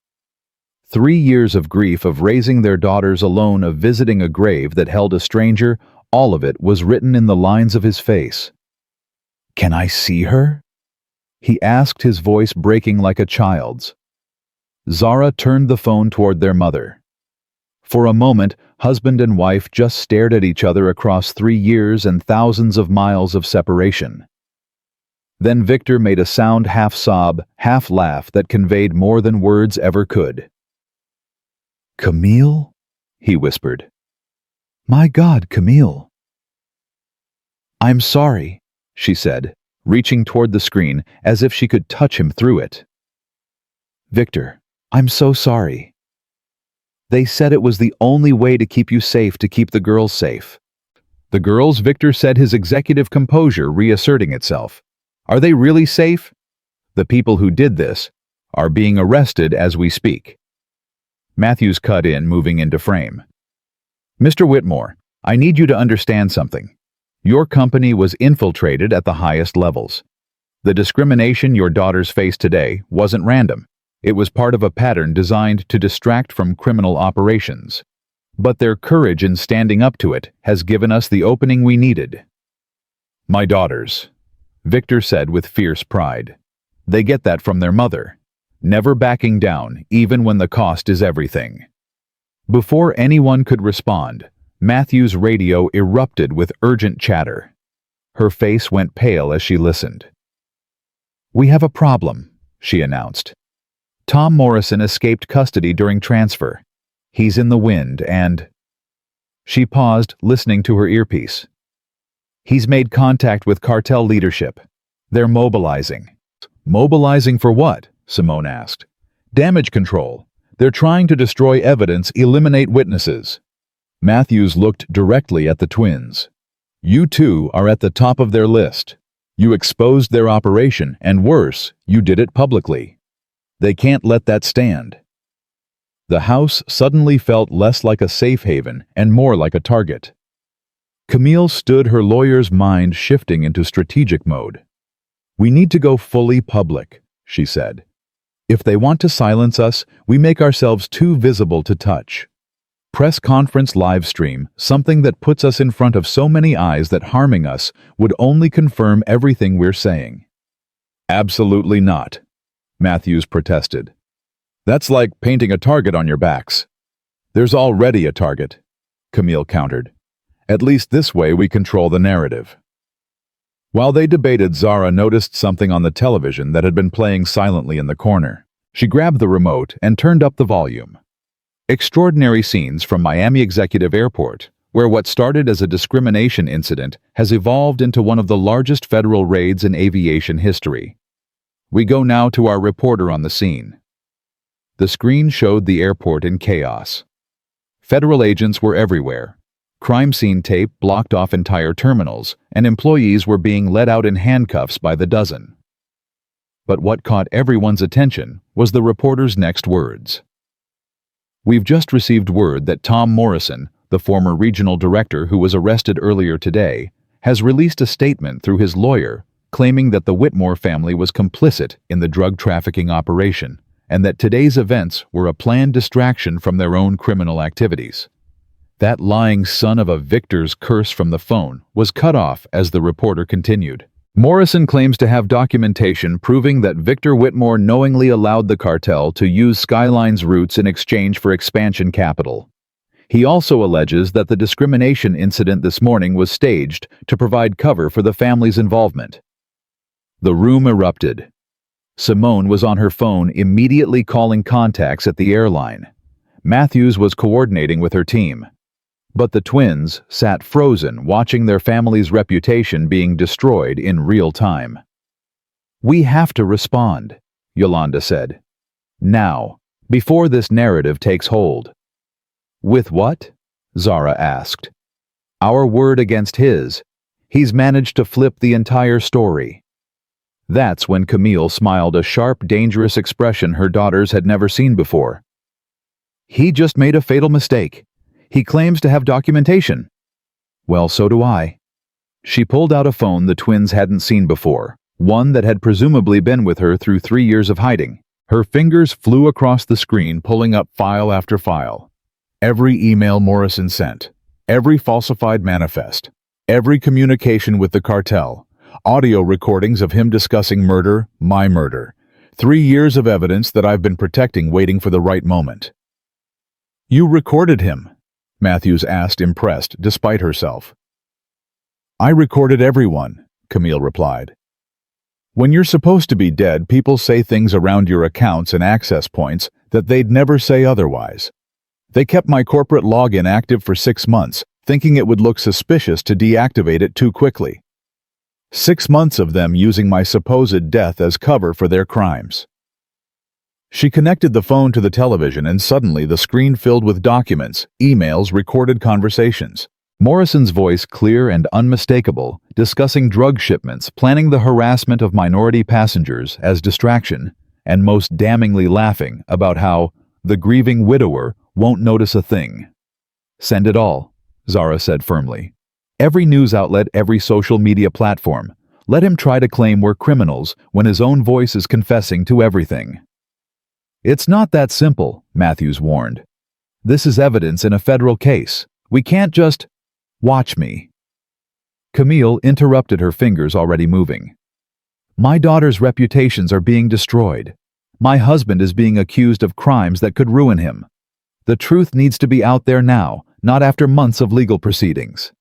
3 years of grief, of raising their daughters alone, of visiting a grave that held a stranger, all of it was written in the lines of his face. "Can I see her?" he asked, his voice breaking like a child's. Zara turned the phone toward their mother. For a moment, husband and wife just stared at each other across 3 years and thousands of miles of separation. Then Victor made a sound, half sob, half laugh, that conveyed more than words ever could. "Camille?" he whispered. "My God, Camille." "I'm sorry," she said, reaching toward the screen as if she could touch him through it. "Victor, I'm so sorry. They said it was the only way to keep you safe, to keep the girls safe." "The girls?" Victor said, his executive composure reasserting itself. "Are they really safe? The people who did this are being arrested as we speak." Matthews cut in, moving into frame. "Mr. Whitmore, I need you to understand something. Your company was infiltrated at the highest levels. The discrimination your daughters face today wasn't random. It was part of a pattern designed to distract from criminal operations. But their courage in standing up to it has given us the opening we needed." "My daughters," Victor said with fierce pride. "They get that from their mother. Never backing down, even when the cost is everything." Before anyone could respond, Matthew's radio erupted with urgent chatter. Her face went pale as she listened. "We have a problem," she announced. "Tom Morrison escaped custody during transfer. He's in the wind and—" She paused, listening to her earpiece. "He's made contact with cartel leadership. They're mobilizing." "Mobilizing for what?" Simone asked. "Damage control. They're trying to destroy evidence, eliminate witnesses." Matthews looked directly at the twins. "You two are at the top of their list. You exposed their operation, and worse, you did it publicly. They can't let that stand." The house suddenly felt less like a safe haven and more like a target. Camille stood, her lawyer's mind shifting into strategic mode. "We need to go fully public," she said. "If they want to silence us, we make ourselves too visible to touch. Press conference live stream, something that puts us in front of so many eyes that harming us would only confirm everything we're saying." "Absolutely not," Matthews protested. "That's like painting a target on your backs." "There's already a target," Camille countered. "At least this way we control the narrative." While they debated, Zara noticed something on the television that had been playing silently in the corner. She grabbed the remote and turned up the volume. Extraordinary scenes from Miami Executive Airport, where what started as a discrimination incident has evolved into one of the largest federal raids in aviation history. We go now to our reporter on the scene. The screen showed the airport in chaos. Federal agents were everywhere. Crime scene tape blocked off entire terminals, and employees were being led out in handcuffs by the dozen. But what caught everyone's attention was the reporter's next words. "We've just received word that Tom Morrison, the former regional director who was arrested earlier today, has released a statement through his lawyer claiming that the Whitmore family was complicit in the drug trafficking operation and that today's events were a planned distraction from their own criminal activities." That lying son of a Victor's curse from the phone was cut off as the reporter continued. Morrison claims to have documentation proving that Victor Whitmore knowingly allowed the cartel to use Skyline's routes in exchange for expansion capital. He also alleges that the discrimination incident this morning was staged to provide cover for the family's involvement. The room erupted. Simone was on her phone immediately calling contacts at the airline. Matthews was coordinating with her team. But the twins sat frozen, watching their family's reputation being destroyed in real time. "We have to respond," Yolanda said. "Now, before this narrative takes hold." "With what?" Zara asked. "Our word against his. He's managed to flip the entire story." That's when Camille smiled a sharp, dangerous expression her daughters had never seen before. "He just made a fatal mistake. He claims to have documentation." "Well, so do I." She pulled out a phone the twins hadn't seen before, one that had presumably been with her through 3 years of hiding. Her fingers flew across the screen, pulling up file after file. Every email Morrison sent, every falsified manifest, every communication with the cartel, audio recordings of him discussing murder, my murder. 3 years of evidence that I've been protecting, waiting for the right moment. "You recorded him?" Matthews asked, impressed, despite herself. "I recorded everyone," Camille replied. "When you're supposed to be dead, people say things around your accounts and access points that they'd never say otherwise. They kept my corporate login active for 6 months, thinking it would look suspicious to deactivate it too quickly. 6 months of them using my supposed death as cover for their crimes." She connected the phone to the television, and suddenly the screen filled with documents, emails, recorded conversations. Morrison's voice, clear and unmistakable, discussing drug shipments, planning the harassment of minority passengers as distraction, and most damningly laughing about how the grieving widower won't notice a thing. "Send it all," Zara said firmly. "Every news outlet, every social media platform. Let him try to claim we're criminals when his own voice is confessing to everything." "It's not that simple," Matthews warned. "This is evidence in a federal case. We can't just watch me." Camille interrupted, her fingers already moving. "My daughter's reputations are being destroyed. My husband is being accused of crimes that could ruin him. The truth needs to be out there now, not after months of legal proceedings."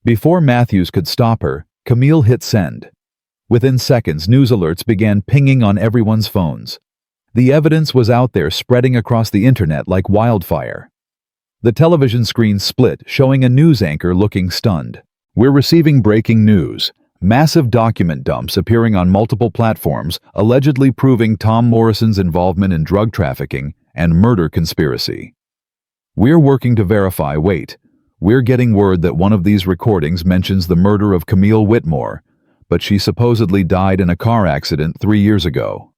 Before Matthews could stop her, Camille hit send. Within seconds, news alerts began pinging on everyone's phones. The evidence was out there, spreading across the internet like wildfire. The television screen split, showing a news anchor looking stunned. "We're receiving breaking news. Massive document dumps appearing on multiple platforms, allegedly proving Tom Morrison's involvement in drug trafficking and murder conspiracy. We're working to verify. Wait, we're getting word that one of these recordings mentions the murder of Camille Whitmore, but she supposedly died in a car accident 3 years ago."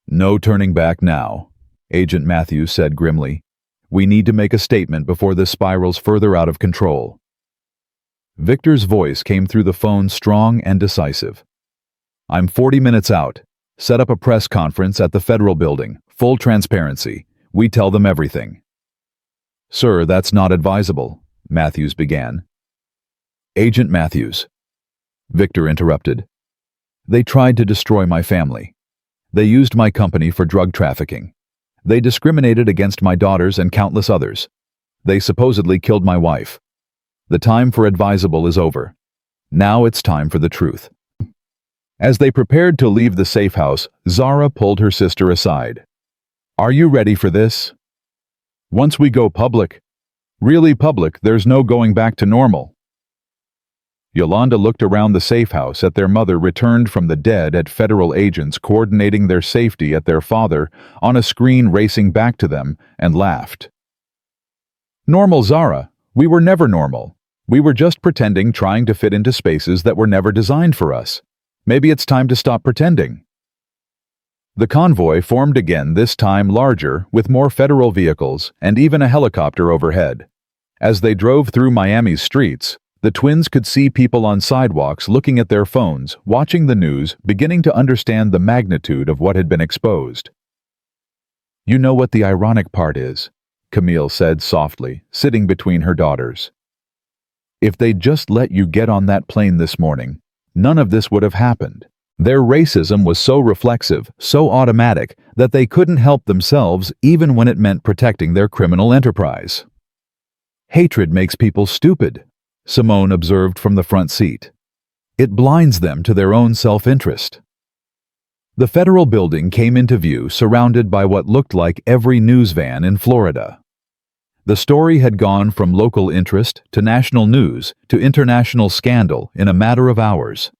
"No turning back now," Agent Matthews said grimly. "We need to make a statement before this spirals further out of control." Victor's voice came through the phone, strong and decisive. "I'm 40 minutes out. Set up a press conference at the federal building. Full transparency. We tell them everything." "Sir, that's not advisable," Matthews began. "Agent Matthews," Victor interrupted. "They tried to destroy my family. They used my company for drug trafficking. They discriminated against my daughters and countless others. They supposedly killed my wife. The time for advisable is over. Now it's time for the truth." As they prepared to leave the safe house, Zara pulled her sister aside. "Are you ready for this? Once we go public, really public, there's no going back to normal." Yolanda looked around the safe house at their mother, returned from the dead, at federal agents coordinating their safety, at their father on a screen racing back to them, and laughed. Normal, Zara. We were never normal. We were just pretending, trying to fit into spaces that were never designed for us. Maybe it's time to stop pretending. The convoy formed again, this time larger, with more federal vehicles and even a helicopter overhead. As they drove through Miami's streets, the twins could see people on sidewalks looking at their phones, watching the news, beginning to understand the magnitude of what had been exposed. "You know what the ironic part is," Camille said softly, sitting between her daughters. "If they'd just let you get on that plane this morning, none of this would have happened." Their racism was so reflexive, so automatic, that they couldn't help themselves even when it meant protecting their criminal enterprise. "Hatred makes people stupid," Simone observed from the front seat. "It blinds them to their own self-interest." The federal building came into view, surrounded by what looked like every news van in Florida. The story had gone from local interest to national news to international scandal in a matter of hours.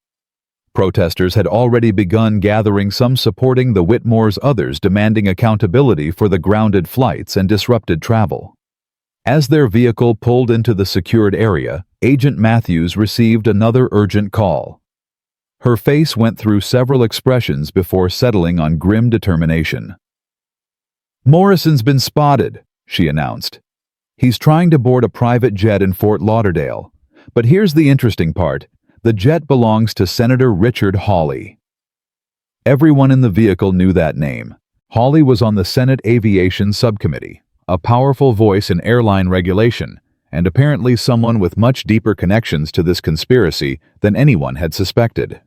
Protesters had already begun gathering, some supporting the Whitmores, others demanding accountability for the grounded flights and disrupted travel. As their vehicle pulled into the secured area, Agent Matthews received another urgent call. Her face went through several expressions before settling on grim determination. "Morrison's been spotted," she announced. "He's trying to board a private jet in Fort Lauderdale. But here's the interesting part. The jet belongs to Senator Richard Hawley." Everyone in the vehicle knew that name. Hawley was on the Senate Aviation Subcommittee, a powerful voice in airline regulation, and apparently someone with much deeper connections to this conspiracy than anyone had suspected.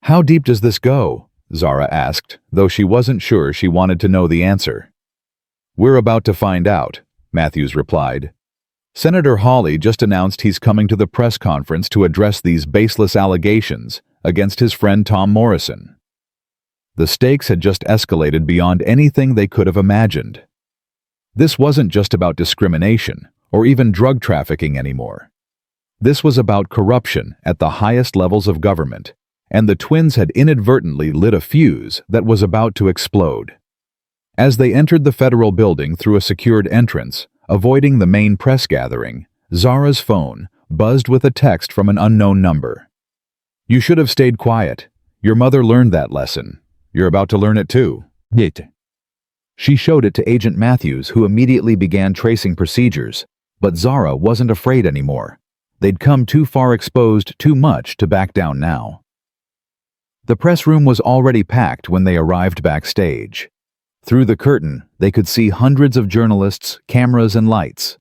"How deep does this go?" Zara asked, though she wasn't sure she wanted to know the answer. "We're about to find out," Matthews replied. "Senator Hawley just announced he's coming to the press conference to address these baseless allegations against his friend Tom Morrison." The stakes had just escalated beyond anything they could have imagined. This wasn't just about discrimination or even drug trafficking anymore. This was about corruption at the highest levels of government, and the twins had inadvertently lit a fuse that was about to explode. As they entered the federal building through a secured entrance, avoiding the main press gathering, Zara's phone buzzed with a text from an unknown number. "You should have stayed quiet. Your mother learned that lesson. You're about to learn it too." She showed it to Agent Matthews, who immediately began tracing procedures, but Zara wasn't afraid anymore. They'd come too far, exposed too much to back down now. The press room was already packed when they arrived backstage. Through the curtain, they could see hundreds of journalists, cameras, and lights.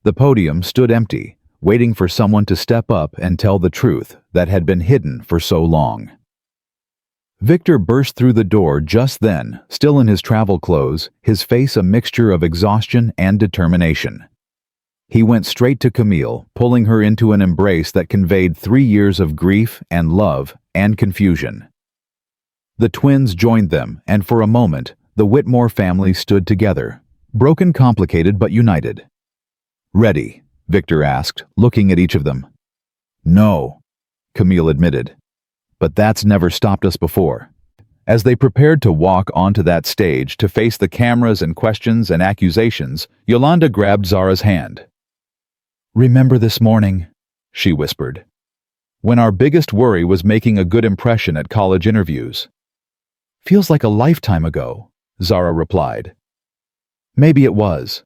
The podium stood empty, waiting for someone to step up and tell the truth that had been hidden for so long. Victor burst through the door just then, still in his travel clothes, his face a mixture of exhaustion and determination. He went straight to Camille, pulling her into an embrace that conveyed 3 years of grief and love and confusion. The twins joined them, and for a moment, the Whitmore family stood together, broken, complicated, but united. "Ready?" Victor asked, looking at each of them. "No," Camille admitted. "But that's never stopped us before." As they prepared to walk onto that stage to face the cameras and questions and accusations, Yolanda grabbed Zara's hand. "Remember this morning," she whispered, "when our biggest worry was making a good impression at college interviews?" "Feels like a lifetime ago," Zara replied. "Maybe it was.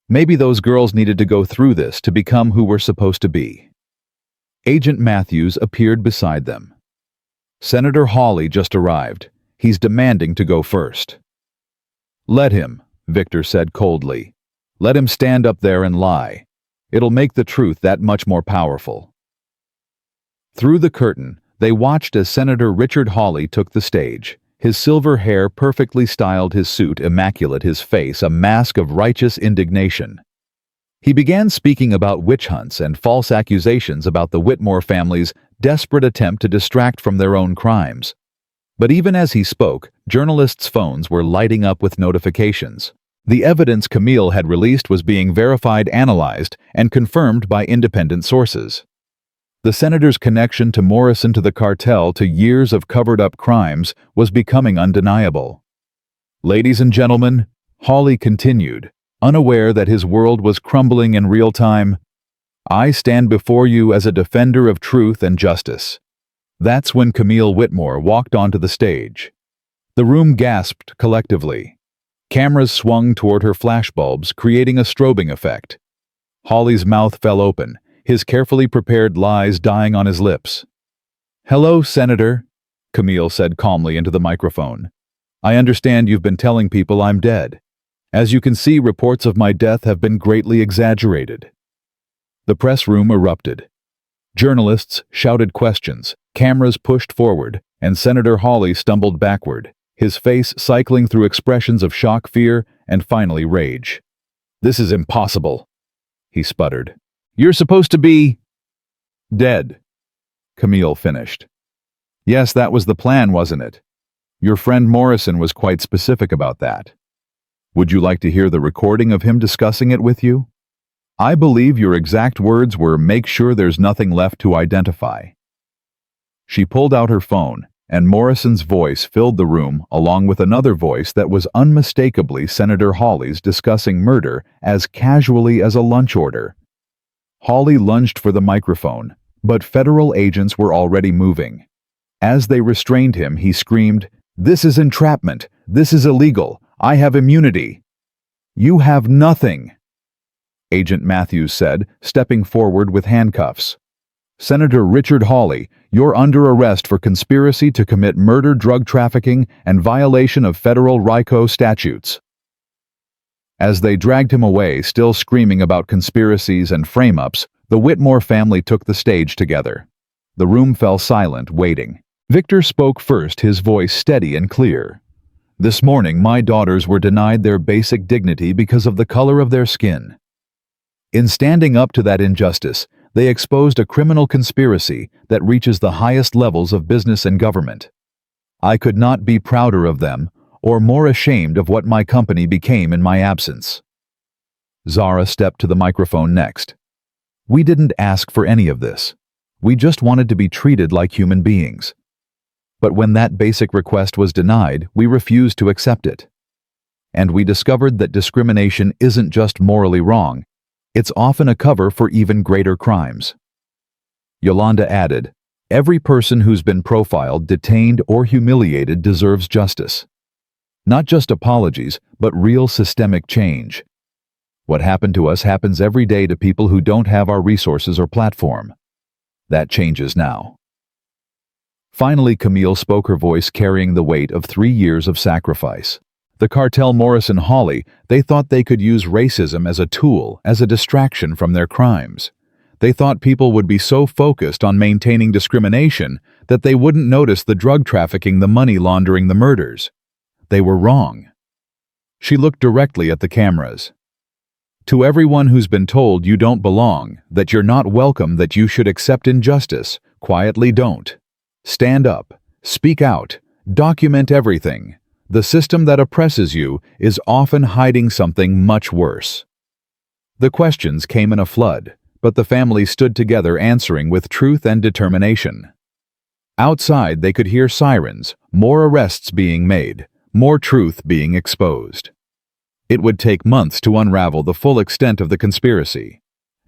Maybe those girls needed to go through this to become who we're supposed to be." Agent Matthews appeared beside them. "Senator Hawley just arrived. He's demanding to go first." "Let him," Victor said coldly. "Let him stand up there and lie. It'll make the truth that much more powerful." Through the curtain, they watched as Senator Richard Hawley took the stage. His silver hair perfectly styled, his suit immaculate, his face a mask of righteous indignation. He began speaking about witch hunts and false accusations about the Whitmore family's desperate attempt to distract from their own crimes. But even as he spoke, journalists' phones were lighting up with notifications. The evidence Camille had released was being verified, analyzed, and confirmed by independent sources. The senator's connection to Morrison, to the cartel, to years of covered-up crimes was becoming undeniable. "Ladies and gentlemen," Hawley continued, unaware that his world was crumbling in real time. I stand before you as a defender of truth and justice. That's when Camille Whitmore walked onto the stage. The room gasped collectively. Cameras swung toward her flashbulbs, creating a strobing effect. Hawley's mouth fell open, his carefully prepared lies dying on his lips. "Hello, Senator," Camille said calmly into the microphone. "I understand you've been telling people I'm dead. As you can see, reports of my death have been greatly exaggerated." The press room erupted. Journalists shouted questions, cameras pushed forward, and Senator Hawley stumbled backward, his face cycling through expressions of shock, fear, and finally rage. "This is impossible," he sputtered. "You're supposed to be dead," Camille finished. "Yes, that was the plan, wasn't it? Your friend Morrison was quite specific about that. Would you like to hear the recording of him discussing it with you? I believe your exact words were, 'Make sure there's nothing left to identify.'" She pulled out her phone, and Morrison's voice filled the room along with another voice that was unmistakably Senator Hawley's discussing murder as casually as a lunch order. Hawley lunged for the microphone, but federal agents were already moving. As they restrained him, he screamed, "This is entrapment! This is illegal! I have immunity!" "You have nothing," Agent Matthews said, stepping forward with handcuffs. "Senator Richard Hawley, you're under arrest for conspiracy to commit murder, drug trafficking, and violation of federal RICO statutes." As they dragged him away, still screaming about conspiracies and frame-ups, the Whitmore family took the stage together. The room fell silent, waiting. Victor spoke first, his voice steady and clear. "This morning, my daughters were denied their basic dignity because of the color of their skin. In standing up to that injustice, they exposed a criminal conspiracy that reaches the highest levels of business and government. I could not be prouder of them or more ashamed of what my company became in my absence." Zara stepped to the microphone next. "We didn't ask for any of this. We just wanted to be treated like human beings. But when that basic request was denied, we refused to accept it. And we discovered that discrimination isn't just morally wrong, it's often a cover for even greater crimes." Yolanda added, "Every person who's been profiled, detained, or humiliated deserves justice. Not just apologies, but real systemic change. What happened to us happens every day to people who don't have our resources or platform. That changes now." Finally, Camille spoke, her voice carrying the weight of 3 years of sacrifice. The cartel Morrison Hawley, they thought they could use racism as a tool, as a distraction from their crimes. They thought people would be so focused on maintaining discrimination that they wouldn't notice the drug trafficking, the money laundering, the murders. They were wrong. She looked directly at the cameras. "To everyone who's been told you don't belong, that you're not welcome, that you should accept injustice, quietly don't. Stand up, speak out, document everything. The system that oppresses you is often hiding something much worse." The questions came in a flood, but the family stood together, answering with truth and determination. Outside, they could hear sirens, more arrests being made, more truth being exposed. It would take months to unravel the full extent of the conspiracy.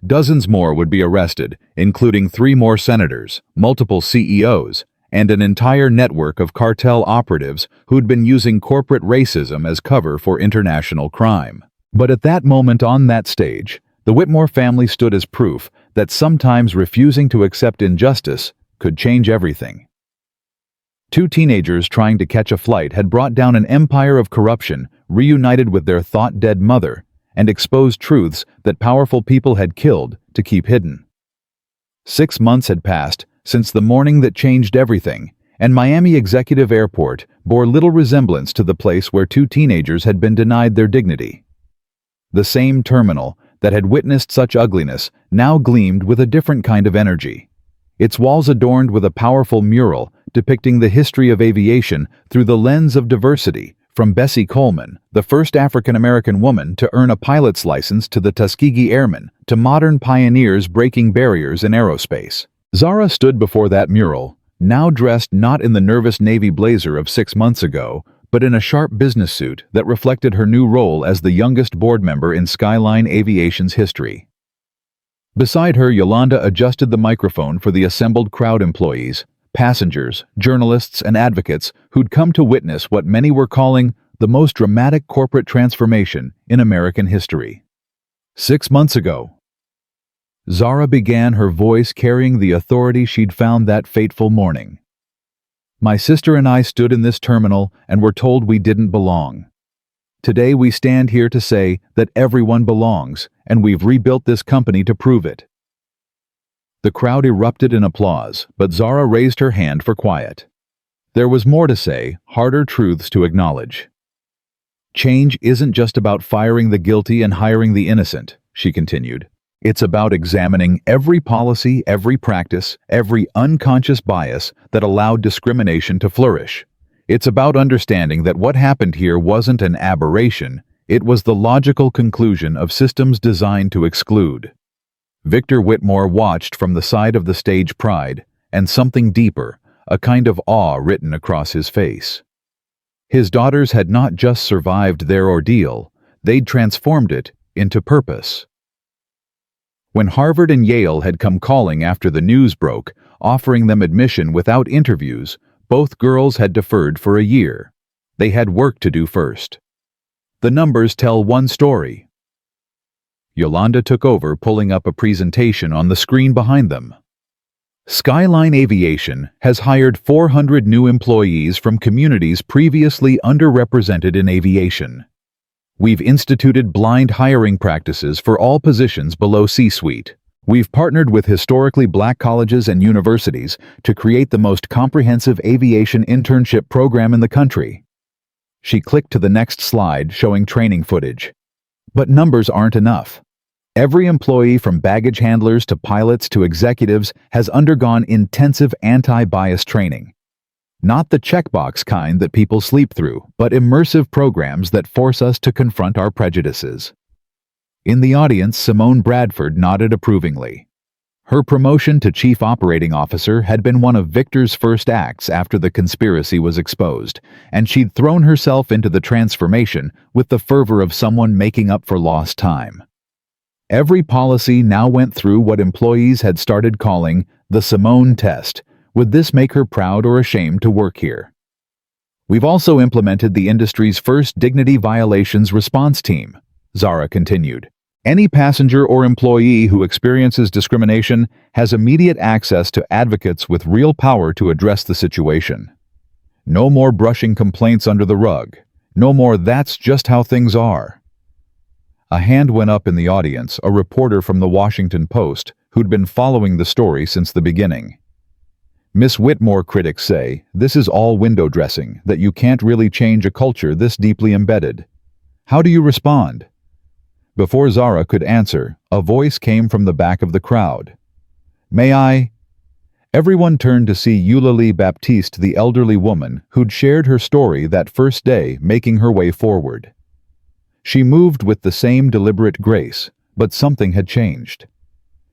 Dozens more would be arrested, including 3 more senators, multiple CEOs, and an entire network of cartel operatives who'd been using corporate racism as cover for international crime. But at that moment on that stage, the Whitmore family stood as proof that sometimes refusing to accept injustice could change everything. 2 teenagers trying to catch a flight had brought down an empire of corruption, reunited with their thought-dead mother, and exposed truths that powerful people had killed to keep hidden. 6 months had passed since the morning that changed everything, and Miami Executive Airport bore little resemblance to the place where 2 teenagers had been denied their dignity. The same terminal that had witnessed such ugliness now gleamed with a different kind of energy, its walls adorned with a powerful mural depicting the history of aviation through the lens of diversity, from Bessie Coleman, the first African-American woman to earn a pilot's license, to the Tuskegee Airmen, to modern pioneers breaking barriers in aerospace. Zara stood before that mural, now dressed not in the nervous navy blazer of 6 months ago, but in a sharp business suit that reflected her new role as the youngest board member in Skyline Aviation's history. Beside her, Yolanda adjusted the microphone for the assembled crowd: employees, passengers, journalists, and advocates who'd come to witness what many were calling the most dramatic corporate transformation in American history. 6 months ago, Zara began, her voice carrying the authority she'd found that fateful morning. My sister and I stood in this terminal and were told we didn't belong. Today we stand here to say that everyone belongs, and we've rebuilt this company to prove it. The crowd erupted in applause, but Zara raised her hand for quiet. There was more to say, harder truths to acknowledge. Change isn't just about firing the guilty and hiring the innocent, she continued. It's about examining every policy, every practice, every unconscious bias that allowed discrimination to flourish. It's about understanding that what happened here wasn't an aberration, it was the logical conclusion of systems designed to exclude. Victor Whitmore watched from the side of the stage, pride and something deeper, a kind of awe written across his face. His daughters had not just survived their ordeal, they'd transformed it into purpose. When Harvard and Yale had come calling after the news broke, offering them admission without interviews, both girls had deferred for a year. They had work to do first. The numbers tell one story. Yolanda took over, pulling up a presentation on the screen behind them. Skyline Aviation has hired 400 new employees from communities previously underrepresented in aviation. We've instituted blind hiring practices for all positions below C-suite. We've partnered with historically black colleges and universities to create the most comprehensive aviation internship program in the country. She clicked to the next slide, showing training footage. But numbers aren't enough. Every employee, from baggage handlers to pilots to executives, has undergone intensive anti-bias training. Not the checkbox kind that people sleep through, but immersive programs that force us to confront our prejudices. In the audience, Simone Bradford nodded approvingly. Her promotion to Chief Operating Officer had been one of Victor's first acts after the conspiracy was exposed, and she'd thrown herself into the transformation with the fervor of someone making up for lost time. Every policy now went through what employees had started calling the Simone test. Would this make her proud or ashamed to work here? We've also implemented the industry's first dignity violations response team, Zara continued. Any passenger or employee who experiences discrimination has immediate access to advocates with real power to address the situation. No more brushing complaints under the rug. No more "that's just how things are." A hand went up in the audience, a reporter from the Washington Post who'd been following the story since the beginning. Miss Whitmore, critics say, this is all window dressing, that you can't really change a culture this deeply embedded. How do you respond? Before Zara could answer, a voice came from the back of the crowd. May I? Everyone turned to see Eulalie Baptiste, the elderly woman who'd shared her story that first day, making her way forward. She moved with the same deliberate grace, but something had changed.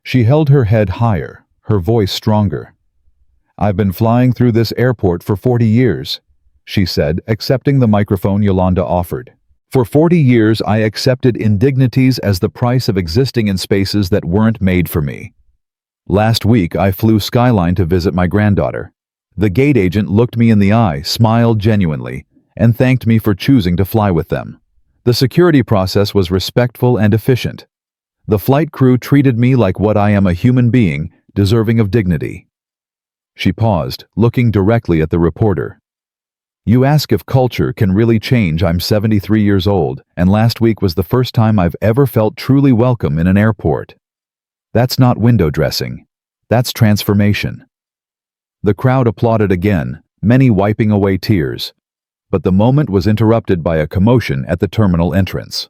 She held her head higher, her voice stronger. I've been flying through this airport for 40 years, she said, accepting the microphone Yolanda offered. For 40 years, I accepted indignities as the price of existing in spaces that weren't made for me. Last week, I flew Skyline to visit my granddaughter. The gate agent looked me in the eye, smiled genuinely, and thanked me for choosing to fly with them. The security process was respectful and efficient. The flight crew treated me like what I am, a human being, deserving of dignity. She paused, looking directly at the reporter. You ask if culture can really change. I'm 73 years old, and last week was the first time I've ever felt truly welcome in an airport. That's not window dressing. That's transformation. The crowd applauded again, many wiping away tears. But the moment was interrupted by a commotion at the terminal entrance.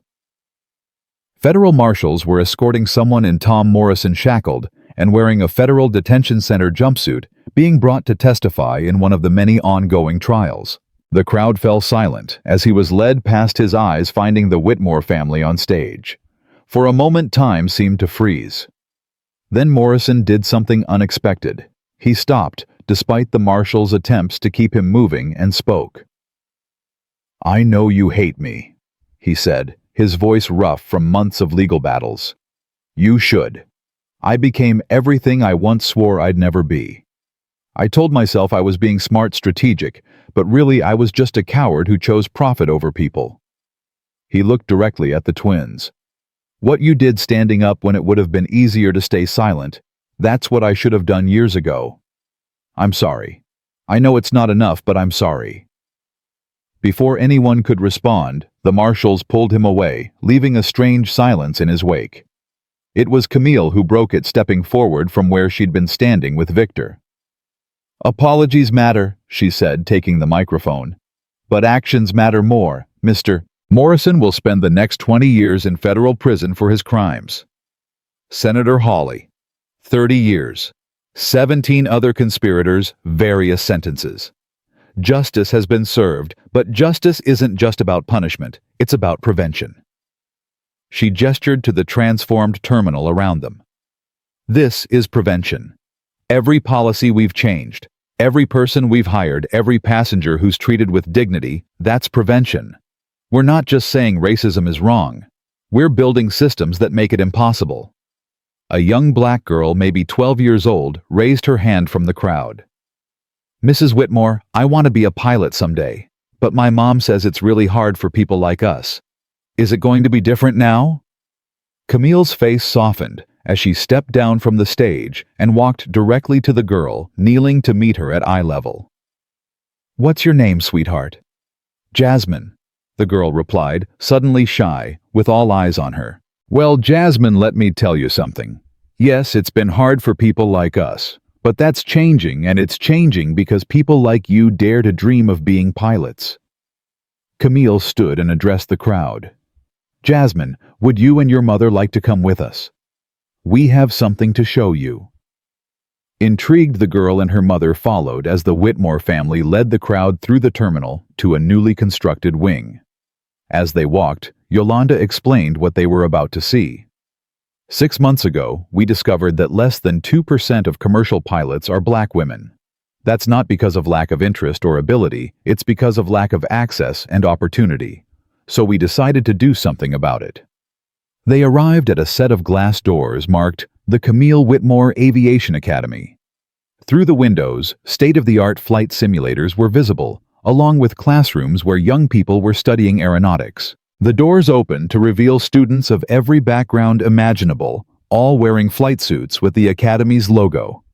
Federal marshals were escorting someone in Tom Morrison, shackled and wearing a federal detention center jumpsuit, being brought to testify in one of the many ongoing trials. The crowd fell silent as he was led past, his eyes finding the Whitmore family on stage. For a moment, time seemed to freeze. Then Morrison did something unexpected. He stopped, despite the marshal's attempts to keep him moving, and spoke. "I know you hate me," he said, his voice rough from months of legal battles. "You should. I became everything I once swore I'd never be. I told myself I was being smart strategic, but really I was just a coward who chose profit over people." He looked directly at the twins. "What you did standing up when it would have been easier to stay silent, that's what I should have done years ago. I'm sorry. I know it's not enough, but I'm sorry." Before anyone could respond, the marshals pulled him away, leaving a strange silence in his wake. It was Camille who broke it, stepping forward from where she'd been standing with Victor. "Apologies matter," she said, taking the microphone. "But actions matter more, Mr. Morrison will spend the next 20 years in federal prison for his crimes. Senator Hawley, 30 years. 17 other conspirators, various sentences. Justice has been served, but justice isn't just about punishment, it's about prevention." She gestured to the transformed terminal around them. "This is prevention. Every policy we've changed, every person we've hired, every passenger who's treated with dignity, that's prevention. We're not just saying racism is wrong. We're building systems that make it impossible." A young black girl, maybe 12 years old, raised her hand from the crowd. "Mrs. Whitmore, I want to be a pilot someday, but my mom says it's really hard for people like us. Is it going to be different now?" Camille's face softened as she stepped down from the stage and walked directly to the girl, kneeling to meet her at eye level. "What's your name, sweetheart?" "Jasmine," the girl replied, suddenly shy, with all eyes on her. "Well, Jasmine, let me tell you something. Yes, it's been hard for people like us, but that's changing, and it's changing because people like you dare to dream of being pilots." Camille stood and addressed the crowd. "Jasmine, would you and your mother like to come with us? We have something to show you." Intrigued, the girl and her mother followed as the Whitmore family led the crowd through the terminal to a newly constructed wing. As they walked, Yolanda explained what they were about to see. 6 months ago, we discovered that less than 2% of commercial pilots are black women. That's not because of lack of interest or ability, it's because of lack of access and opportunity. So we decided to do something about it. They arrived at a set of glass doors marked the Camille Whitmore Aviation Academy. Through the windows, state-of-the-art flight simulators were visible, along with classrooms where young people were studying aeronautics. The doors opened to reveal students of every background imaginable, all wearing flight suits with the Academy's logo.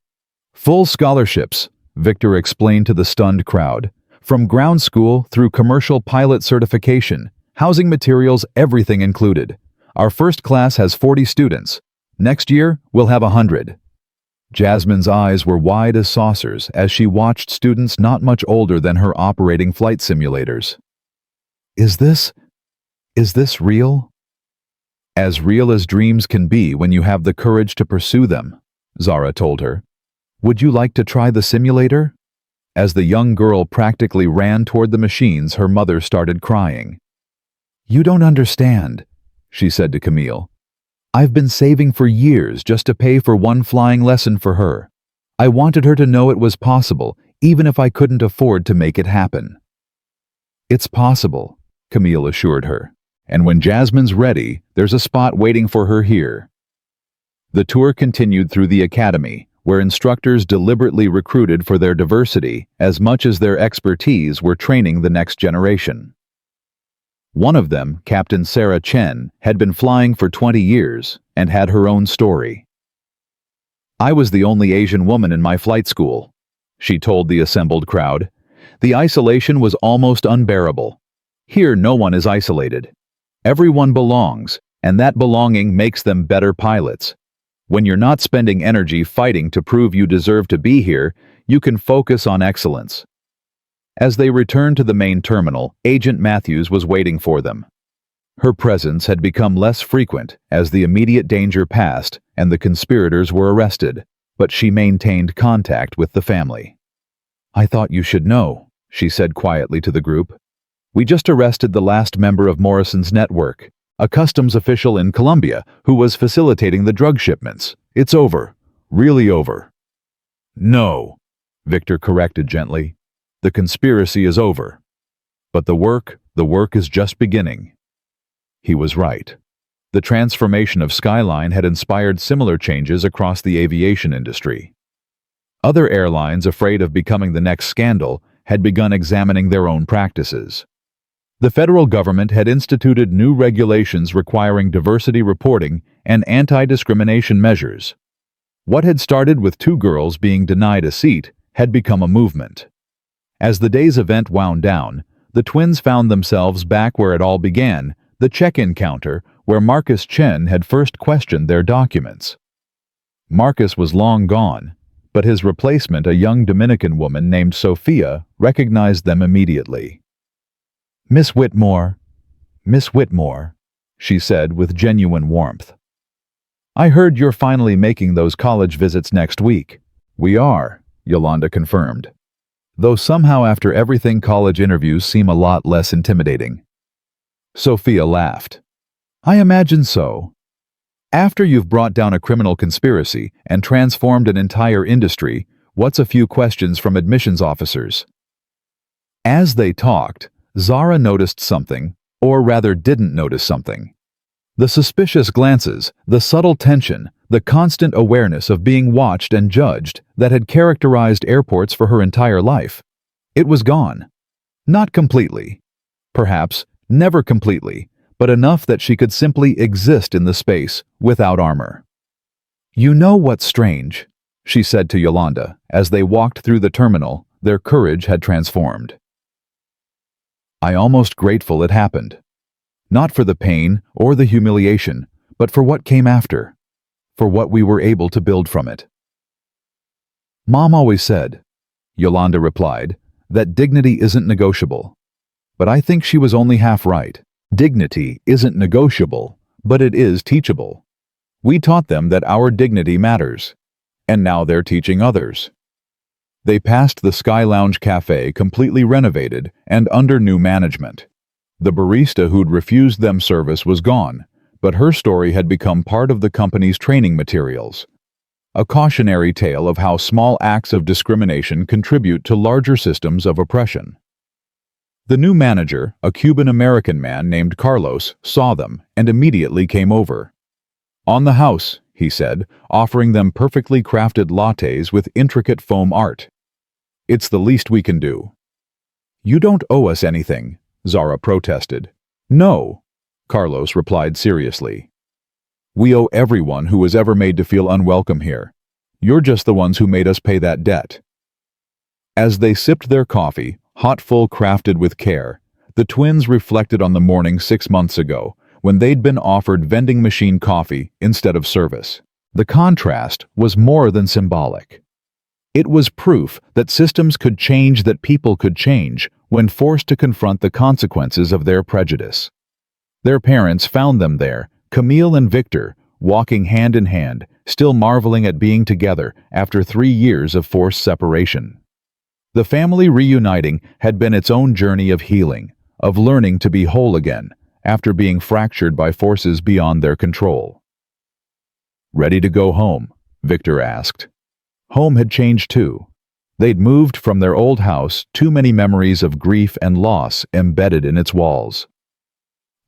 "Full scholarships," Victor explained to the stunned crowd. "From ground school through commercial pilot certification, housing materials, everything included. Our first class has 40 students. Next year, we'll have 100. Jasmine's eyes were wide as saucers as she watched students not much older than her operating flight simulators. Is this real?" "As real as dreams can be when you have the courage to pursue them," Zara told her. "Would you like to try the simulator?" As the young girl practically ran toward the machines, her mother started crying. "You don't understand," she said to Camille. "I've been saving for years just to pay for one flying lesson for her. I wanted her to know it was possible, even if I couldn't afford to make it happen." "It's possible," Camille assured her. "And when Jasmine's ready, there's a spot waiting for her here." The tour continued through the academy, where instructors deliberately recruited for their diversity as much as their expertise were training the next generation. One of them, Captain Sarah Chen, had been flying for 20 years and had her own story. "I was the only Asian woman in my flight school," she told the assembled crowd. "The isolation was almost unbearable. Here no one is isolated. Everyone belongs, and that belonging makes them better pilots. When you're not spending energy fighting to prove you deserve to be here, you can focus on excellence." As they returned to the main terminal, Agent Matthews was waiting for them. Her presence had become less frequent as the immediate danger passed and the conspirators were arrested, but she maintained contact with the family. "I thought you should know," she said quietly to the group. "We just arrested the last member of Morrison's network, a customs official in Colombia who was facilitating the drug shipments. It's over. Really over." "No," Victor corrected gently. "The conspiracy is over. But the work, The work is just beginning." He was right. The transformation of Skyline had inspired similar changes across the aviation industry. Other airlines, afraid of becoming the next scandal, had begun examining their own practices. The federal government had instituted new regulations requiring diversity reporting and anti-discrimination measures. What had started with 2 girls being denied a seat had become a movement. As the day's event wound down, the twins found themselves back where it all began, the check-in counter, where Marcus Chen had first questioned their documents. Marcus was long gone, but his replacement, a young Dominican woman named Sophia, recognized them immediately. Miss Whitmore," she said with genuine warmth. "I heard you're finally making those college visits next week." "We are," Yolanda confirmed. "Though somehow after everything college interviews seem a lot less intimidating." Sophia laughed. "I imagine so. After you've brought down a criminal conspiracy and transformed an entire industry, what's a few questions from admissions officers?" As they talked, Zara noticed something, or rather didn't notice something. The suspicious glances, the subtle tension, the constant awareness of being watched and judged that had characterized airports for her entire life. It was gone. Not completely. Perhaps never completely, but enough that she could simply exist in the space without armor. "You know what's strange?" she said to Yolanda as they walked through the terminal. Their courage had transformed. "I'm almost grateful it happened. Not for the pain or the humiliation, but for what came after, for what we were able to build from it." "Mom always said," Yolanda replied, "that dignity isn't negotiable. But I think she was only half right. Dignity isn't negotiable, but it is teachable. We taught them that our dignity matters, and now they're teaching others." They passed the Sky Lounge Cafe, completely renovated and under new management. The barista who'd refused them service was gone, but her story had become part of the company's training materials. A cautionary tale of how small acts of discrimination contribute to larger systems of oppression. The new manager, a Cuban-American man named Carlos, saw them and immediately came over. "On the house," he said, offering them perfectly crafted lattes with intricate foam art. "It's the least we can do." "You don't owe us anything," Zara protested. "No," Carlos replied seriously. "We owe everyone who was ever made to feel unwelcome here. You're just the ones who made us pay that debt." As they sipped their coffee, hot full crafted with care, the twins reflected on the morning 6 months ago, when they'd been offered vending machine coffee instead of service. The contrast was more than symbolic. It was proof that systems could change, that people could change, when forced to confront the consequences of their prejudice. Their parents found them there, Camille and Victor, walking hand in hand, still marveling at being together after 3 years of forced separation. The family reuniting had been its own journey of healing, of learning to be whole again, after being fractured by forces beyond their control. "Ready to go home?" Victor asked. Home had changed too. They'd moved from their old house, too many memories of grief and loss embedded in its walls.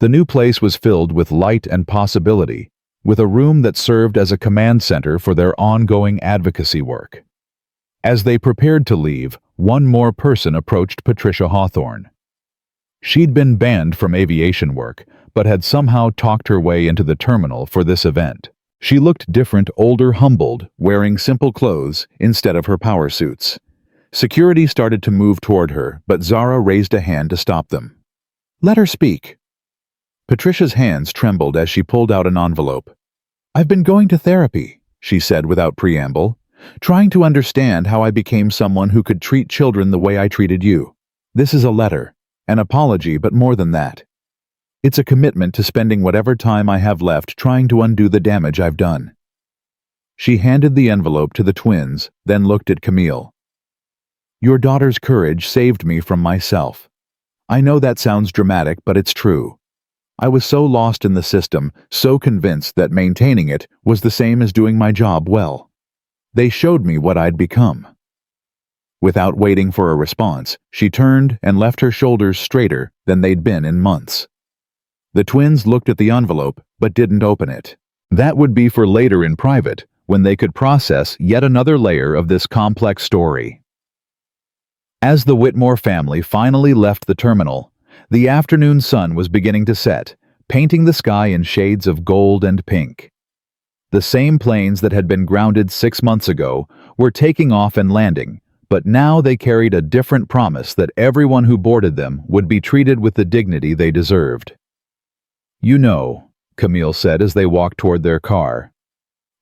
The new place was filled with light and possibility, with a room that served as a command center for their ongoing advocacy work. As they prepared to leave, one more person approached Patricia Hawthorne. She'd been banned from aviation work, but had somehow talked her way into the terminal for this event. She looked different, older, humbled, wearing simple clothes instead of her power suits. Security started to move toward her, but Zara raised a hand to stop them. "Let her speak." Patricia's hands trembled as she pulled out an envelope. "I've been going to therapy," she said without preamble, "trying to understand how I became someone who could treat children the way I treated you. This is a letter, an apology, but more than that. It's a commitment to spending whatever time I have left trying to undo the damage I've done." She handed the envelope to the twins, then looked at Camille. "Your daughter's courage saved me from myself. I know that sounds dramatic, but it's true. I was so lost in the system, so convinced that maintaining it was the same as doing my job well. They showed me what I'd become." Without waiting for a response, she turned and left her shoulders straighter than they'd been in months. The twins looked at the envelope, but didn't open it. That would be for later in private, when they could process yet another layer of this complex story. As the Whitmore family finally left the terminal, the afternoon sun was beginning to set, painting the sky in shades of gold and pink. The same planes that had been grounded 6 months ago were taking off and landing, but now they carried a different promise that everyone who boarded them would be treated with the dignity they deserved. "You know," Camille said as they walked toward their car,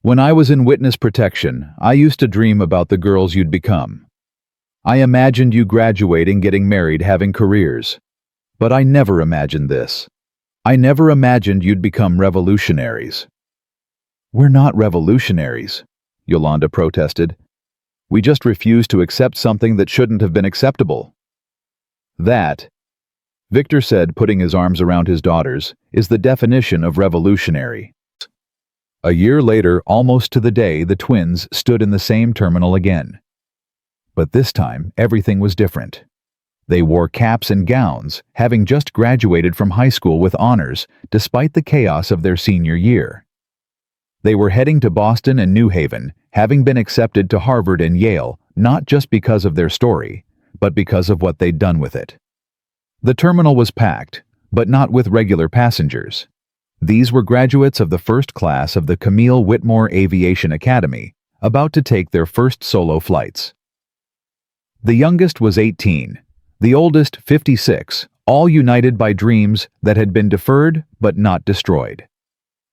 "when I was in witness protection, I used to dream about the girls you'd become. I imagined you graduating, getting married, having careers. But I never imagined this. I never imagined you'd become revolutionaries." "We're not revolutionaries," Yolanda protested. "We just refuse to accept something that shouldn't have been acceptable." "That," Victor said, putting his arms around his daughters, "is the definition of revolutionary." A year later, almost to the day, the twins stood in the same terminal again. But this time, everything was different. They wore caps and gowns, having just graduated from high school with honors, despite the chaos of their senior year. They were heading to Boston and New Haven, having been accepted to Harvard and Yale, not just because of their story, but because of what they'd done with it. The terminal was packed, but not with regular passengers. These were graduates of the first class of the Camille Whitmore Aviation Academy, about to take their first solo flights. The youngest was 18, the oldest 56, all united by dreams that had been deferred but not destroyed.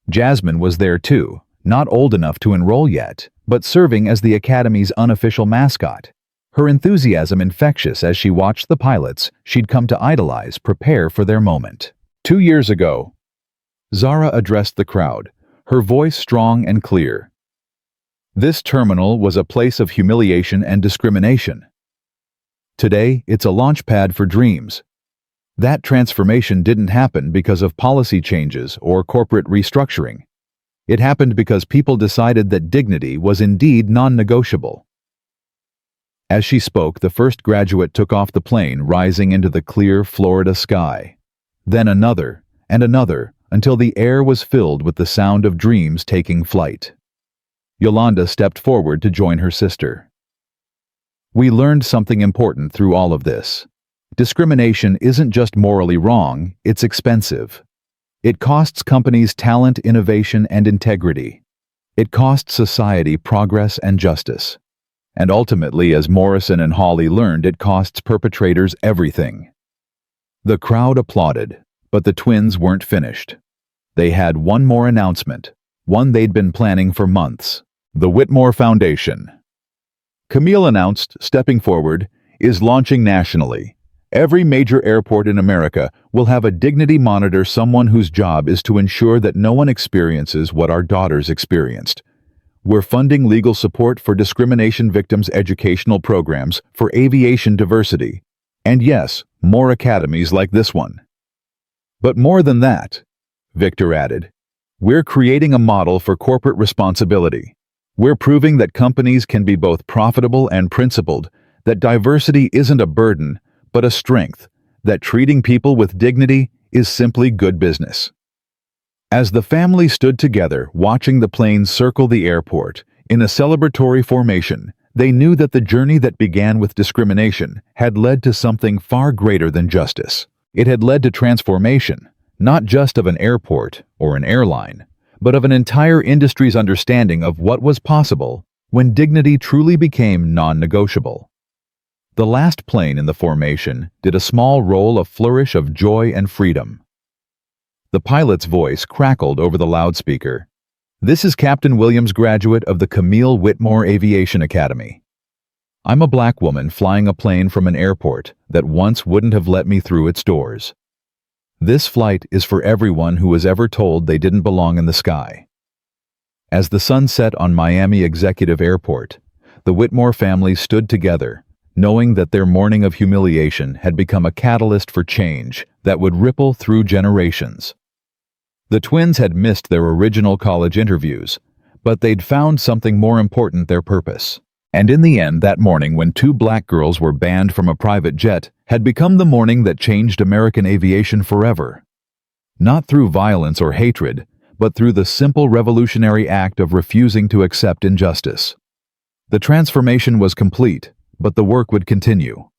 Jasmine was there too, not old enough to enroll yet, but serving as the Academy's unofficial mascot. Her enthusiasm infectious as she watched the pilots she'd come to idolize prepare for their moment. 2 years ago, Zara addressed the crowd, her voice strong and clear. This terminal was a place of humiliation and discrimination. Today, it's a launchpad for dreams. That transformation didn't happen because of policy changes or corporate restructuring. It happened because people decided that dignity was indeed non-negotiable. As she spoke, the first graduate took off the plane, rising into the clear Florida sky. Then another, and another, until the air was filled with the sound of dreams taking flight. Yolanda stepped forward to join her sister. "We learned something important through all of this. Discrimination isn't just morally wrong, it's expensive. It costs companies talent, innovation, and integrity. It costs society progress and justice. And ultimately, as Morrison and Hawley learned, it costs perpetrators everything." The crowd applauded, but the twins weren't finished. They had one more announcement, one they'd been planning for months. The Whitmore Foundation, Camille announced, stepping forward, is launching nationally. Every major airport in America will have a dignity monitor, someone whose job is to ensure that no one experiences what our daughters experienced. We're funding legal support for discrimination victims' educational programs for aviation diversity. And yes, more academies like this one. But more than that, Victor added, we're creating a model for corporate responsibility. We're proving that companies can be both profitable and principled, that diversity isn't a burden, but a strength, that treating people with dignity is simply good business. As the family stood together, watching the planes circle the airport, in a celebratory formation, they knew that the journey that began with discrimination had led to something far greater than justice. It had led to transformation, not just of an airport or an airline, but of an entire industry's understanding of what was possible when dignity truly became non-negotiable. The last plane in the formation did a small roll, a flourish of joy and freedom. The pilot's voice crackled over the loudspeaker. "This is Captain Williams, graduate of the Camille Whitmore Aviation Academy. I'm a black woman flying a plane from an airport that once wouldn't have let me through its doors. This flight is for everyone who was ever told they didn't belong in the sky." As the sun set on Miami Executive Airport, the Whitmore family stood together, knowing that their morning of humiliation had become a catalyst for change that would ripple through generations. The twins had missed their original college interviews, but they'd found something more important: their purpose. And in the end, that morning when two black girls were banned from a private jet had become the morning that changed American aviation forever. Not through violence or hatred, but through the simple revolutionary act of refusing to accept injustice. The transformation was complete, but the work would continue.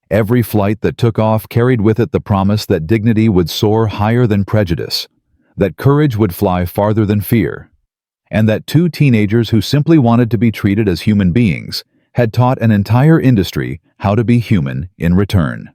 Every flight that took off carried with it the promise that dignity would soar higher than prejudice, that courage would fly farther than fear, and that two teenagers who simply wanted to be treated as human beings had taught an entire industry how to be human in return.